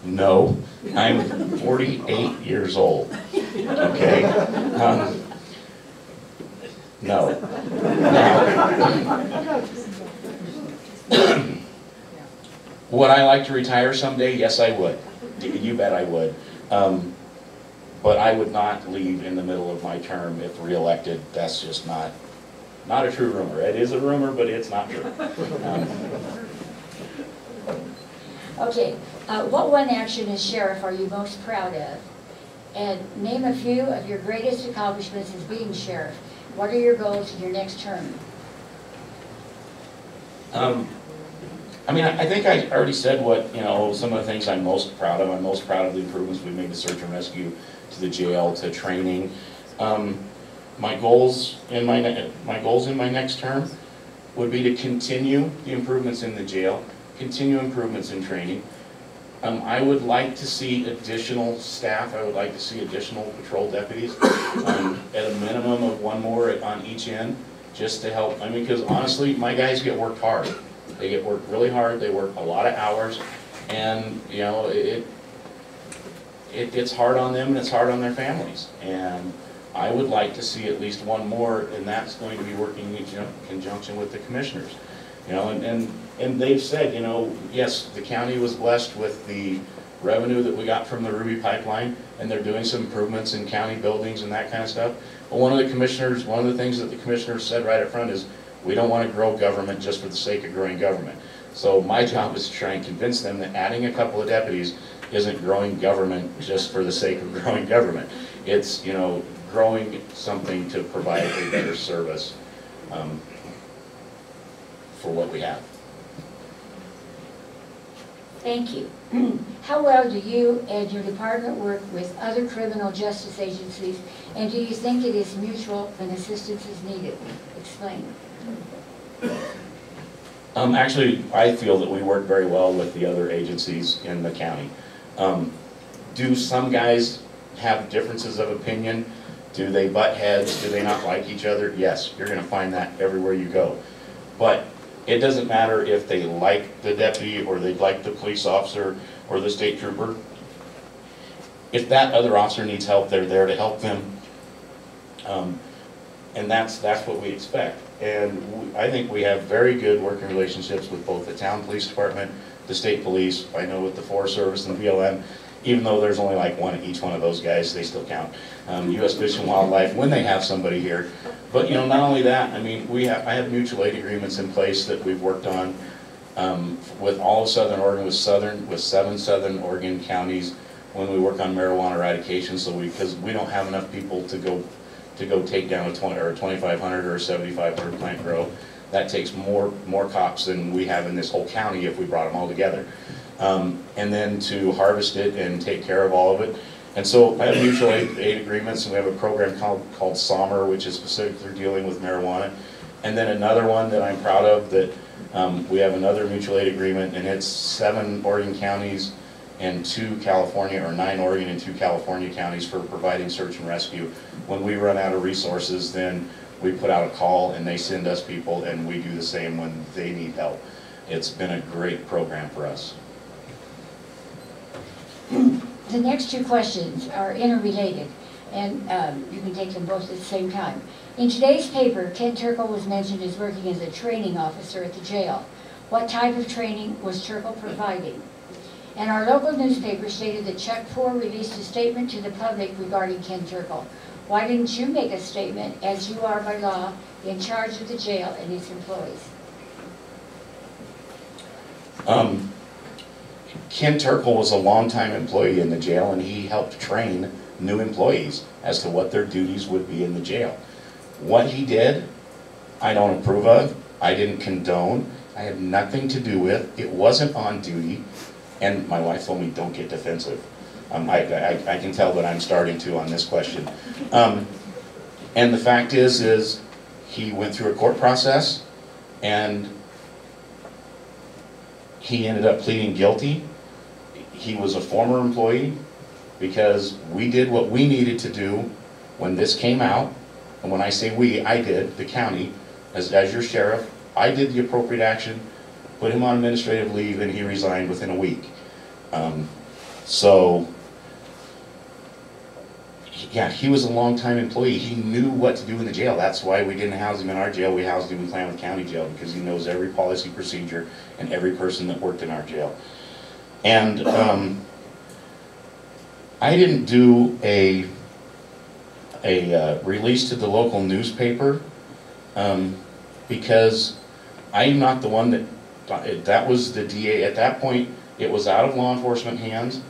No, I'm 48 years old, okay? No. Now, would I like to retire someday? Yes, I would. You bet I would. But I would not leave in the middle of my term if reelected. That's just not a true rumor. It is a rumor, but it's not true. Okay, what one action as sheriff are you most proud of? And name a few of your greatest accomplishments as being sheriff. What are your goals in your next term? I mean, I think I already said what, you know, some of the things I'm most proud of. I'm most proud of the improvements we've made to search and rescue, to the jail, to training. My goals in my next term would be to continue the improvements in the jail, continue improvements in training. I would like to see additional staff. I would like to see additional patrol deputies, at a minimum of one more on each end, just to help. I mean, because honestly, my guys get worked hard. They get worked really hard. They work a lot of hours, and you know, it's hard on them and it's hard on their families. And I would like to see at least one more, and that's going to be working in conjunction with the commissioners. You know, and they've said, you know, yes, the county was blessed with the revenue that we got from the Ruby pipeline, and they're doing some improvements in county buildings and that kind of stuff. But one of the things that the commissioners said right up front is, we don't want to grow government just for the sake of growing government. So my job is to try and convince them that adding a couple of deputies isn't growing government just for the sake of growing government. It's, you know, growing something to provide a better service for what we have. Thank you. How well do you and your department work with other criminal justice agencies, and do you think it is mutual when assistance is needed? Explain. Actually, I feel that we work very well with the other agencies in the county. Do some guys have differences of opinion? Do they butt heads? Do they not like each other? Yes, you're going to find that everywhere you go. But it doesn't matter if they like the deputy or they like the police officer or the state trooper. If that other officer needs help, they're there to help them. And that's what we expect. And I think we have very good working relationships with both the town police department, the state police, I know with the Forest Service and BLM, even though there's only like one at each one of those guys, they still count. U.S. Fish and Wildlife, when they have somebody here. But you know, not only that, I mean, I have mutual aid agreements in place that we've worked on with all of Southern Oregon, with 7 Southern Oregon counties when we work on marijuana eradication. So because we don't have enough people to go take down a 2,500 or a 7,500 plant grow. That takes more cops than we have in this whole county if we brought them all together. And then to harvest it and take care of all of it. And so I have mutual aid agreements, and we have a program called SOMR, which is specific for dealing with marijuana. And then another one that I'm proud of, that we have another mutual aid agreement, and it's 7 Oregon counties and 2 California, or 9 Oregon and 2 California counties for providing search and rescue. When we run out of resources, then we put out a call and they send us people, and we do the same when they need help. It's been a great program for us. The next 2 questions are interrelated, and you can take them both at the same time. In today's paper, Ken Turkle was mentioned as working as a training officer at the jail. What type of training was Turkle providing? And our local newspaper stated that Chuck Poore released a statement to the public regarding Ken Turkle. Why didn't you make a statement, as you are by law in charge of the jail and its employees? Ken Turkle was a longtime employee in the jail, and he helped train new employees as to what their duties would be in the jail. What he did, I don't approve of, I didn't condone, I had nothing to do with, it wasn't on duty, and my wife told me, don't get defensive. I can tell that I'm starting to on this question. And the fact is he went through a court process, and he ended up pleading guilty. He was a former employee, because we did what we needed to do when this came out. And when I say we, I did, the county, as your sheriff. I did the appropriate action, put him on administrative leave, and he resigned within a week. So, yeah, he was a long-time employee. He knew what to do in the jail. That's why we didn't house him in our jail. We housed him in Klamath County Jail, because he knows every policy procedure and every person that worked in our jail. And I didn't do a release to the local newspaper because I'm not the one that was the DA. At that point, it was out of law enforcement hands,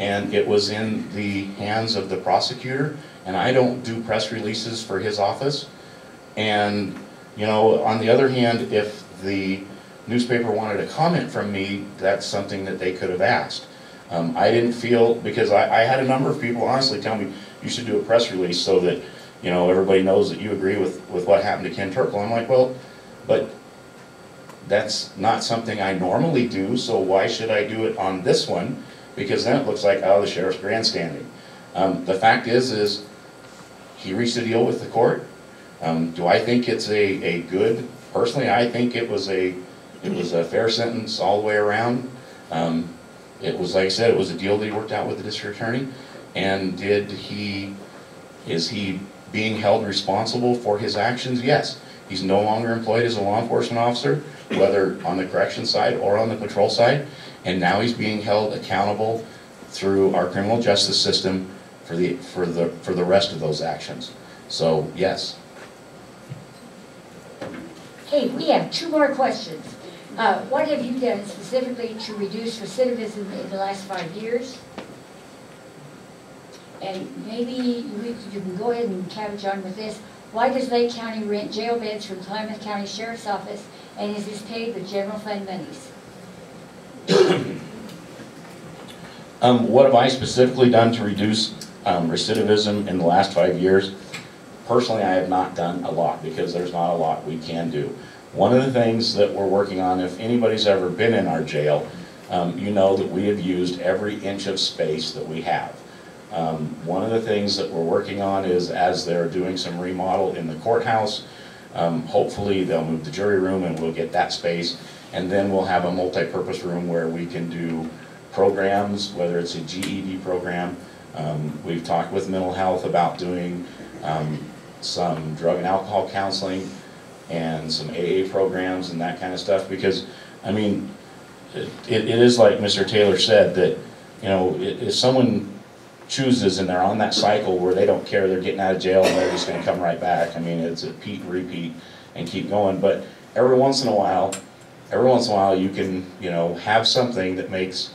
and it was in the hands of the prosecutor, and I don't do press releases for his office. And, you know, on the other hand, if the newspaper wanted a comment from me, that's something that they could have asked. I didn't feel, because I had a number of people honestly tell me, you should do a press release so that, you know, everybody knows that you agree with what happened to Ken Turkle. I'm like, well, but that's not something I normally do, so why should I do it on this one? Because then it looks like, oh, the sheriff's grandstanding. The fact is he reached a deal with the court. Do I think it's a good, personally, I think it was a fair sentence all the way around. It was, like I said, it was a deal that he worked out with the district attorney. And is he being held responsible for his actions? Yes. He's no longer employed as a law enforcement officer, whether on the corrections side or on the patrol side, and now he's being held accountable through our criminal justice system for the rest of those actions. So yes. Hey, we have 2 more questions. What have you done specifically to reduce recidivism in the last 5 years? And maybe you can go ahead and cabbage on with this. Why does Lake County rent jail beds from Klamath County Sheriff's Office, and is this paid with general fund monies? What have I specifically done to reduce recidivism in the last 5 years? Personally, I have not done a lot because there's not a lot we can do. One of the things that we're working on, if anybody's ever been in our jail, you know that we have used every inch of space that we have. One of the things that we're working on is, as they're doing some remodel in the courthouse, hopefully they'll move the jury room and we'll get that space, and then we'll have a multi-purpose room where we can do programs, whether it's a GED program. We've talked with mental health about doing some drug and alcohol counseling and some AA programs and that kind of stuff, because I mean it is like Mr. Taylor said, that you know, if someone chooses and they're on that cycle where they don't care, they're getting out of jail and they're just going to come right back. I mean, it's a repeat and keep going. But every once in a while you can, you know, have something that makes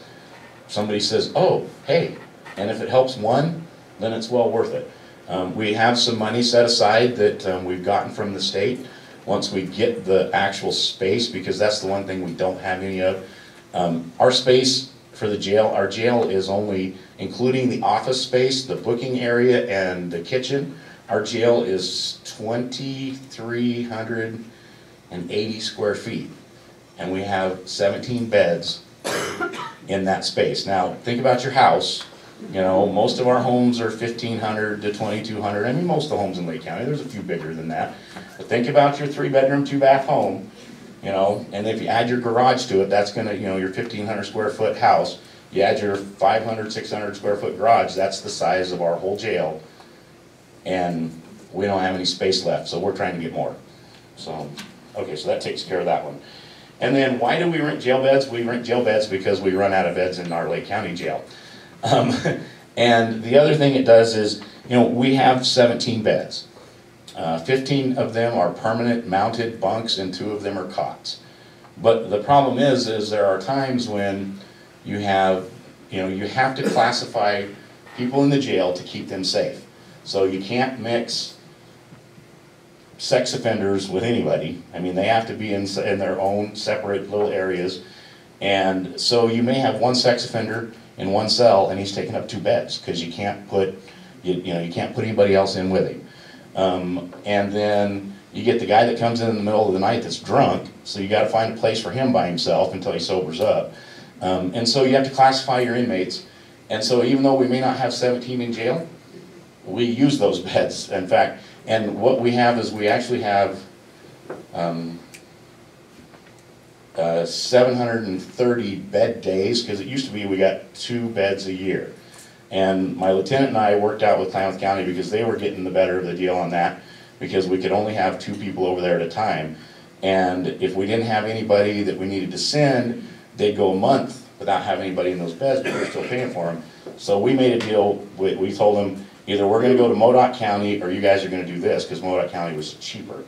somebody says, oh, hey, and if it helps one, then it's well worth it. We have some money set aside that we've gotten from the state. Once we get the actual space, because that's the one thing we don't have any of. Our space for the jail, our jail is only, including the office space, the booking area, and the kitchen, our jail is 2,380 square feet. And we have 17 beds in that space. Now, think about your house. You know, most of our homes are 1,500 to 2,200. I mean, most of the homes in Lake County, there's a few bigger than that. But think about your 3-bedroom, 2-bath home, you know, and if you add your garage to it, that's going to, you know, your 1,500 square foot house, you add your 500, 600 square foot garage, that's the size of our whole jail. And we don't have any space left, so we're trying to get more. So, okay, so that takes care of that one. And then why do we rent jail beds? We rent jail beds because we run out of beds in our Lake County jail. And the other thing it does is, you know, we have 17 beds. 15 of them are permanent mounted bunks and 2 of them are cots. But the problem is there are times when you have, you know, you have to classify people in the jail to keep them safe. So you can't mix sex offenders with anybody. I mean, they have to be in their own separate little areas. And so you may have one sex offender in one cell and he's taking up 2 beds because you can't put, you know, you can't put anybody else in with him. And then you get the guy that comes in the middle of the night that's drunk, so you got to find a place for him by himself until he sobers up. And so you have to classify your inmates. And so even though we may not have 17 in jail, we use those beds, in fact. And what we have is we actually have 730 bed days, because it used to be we got 2 beds a year. And my lieutenant and I worked out with Klamath County because they were getting the better of the deal on that, because we could only have 2 people over there at a time. And if we didn't have anybody that we needed to send, they'd go a month without having anybody in those beds, but we were still paying for them. So we made a deal, we told them, either we're going to go to Modoc County or you guys are going to do this, because Modoc County was cheaper.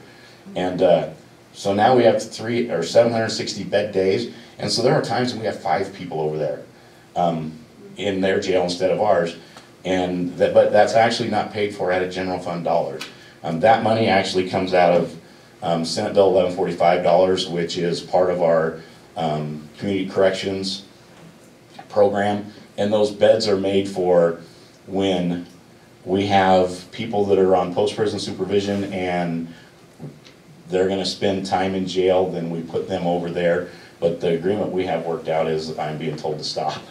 And so now we have 760 bed days, and so there are times when we have 5 people over there in their jail instead of ours, and but that's actually not paid for out of general fund dollars. That money actually comes out of Senate Bill 1145 dollars, which is part of our community corrections program. And those beds are made for when we have people that are on post-prison supervision and they're going to spend time in jail, then we put them over there. But the agreement we have worked out is I'm being told to stop.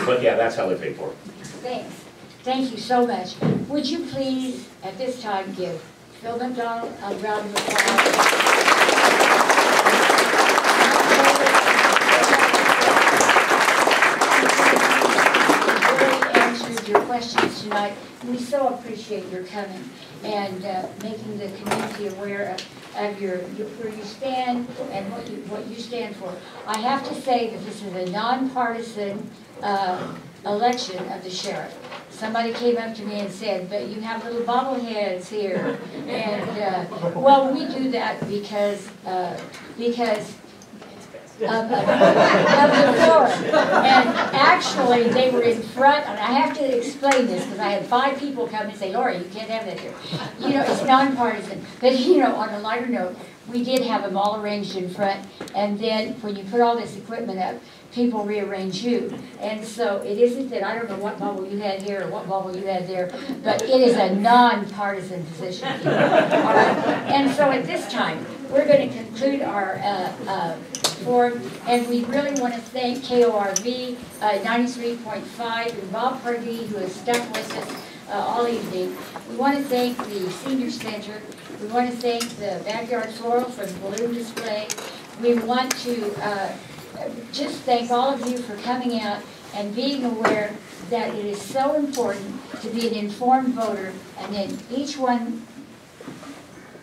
But yeah, that's how they're paid for. Thanks. Thank you so much. Would you please, at this time, give Phil McDonald a round of applause? Your questions tonight. We so appreciate your coming and making the community aware of where you stand and what you stand for. I have to say that this is a nonpartisan election of the sheriff. Somebody came up to me and said, but you have little bobbleheads here. And well, we do that because of the floor. And actually, they were in front, and I have to explain this because I had 5 people come and say, Laura, you can't have that here. You know, it's nonpartisan. But, you know, on a lighter note, we did have them all arranged in front, and then when you put all this equipment up, people rearrange you. And so it isn't that I don't know what bubble you had here or what bubble you had there, but it is a nonpartisan position. All right? And so at this time, we're going to conclude our forum, and we really want to thank KORV 93.5 and Bob Pardee, who has stuck with us all evening. We want to thank the Senior Center. We want to thank the Backyard Floral for the balloon display. We want to just thank all of you for coming out and being aware that it is so important to be an informed voter, and then each one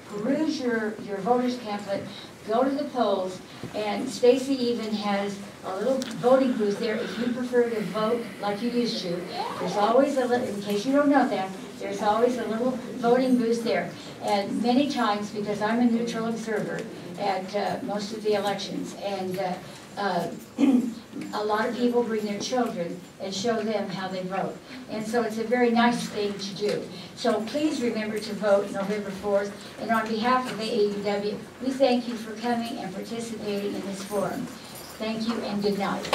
peruse your voter's pamphlet, go to the polls, and Stacy even has a little voting booth there if you prefer to vote like you used to. There's always a little, in case you don't know that, there's always a little voting booth there. And many times, because I'm a neutral observer at most of the elections, and a lot of people bring their children and show them how they vote. And so it's a very nice thing to do. So please remember to vote November 4th. And on behalf of AAUW, we thank you for coming and participating in this forum. Thank you and good night.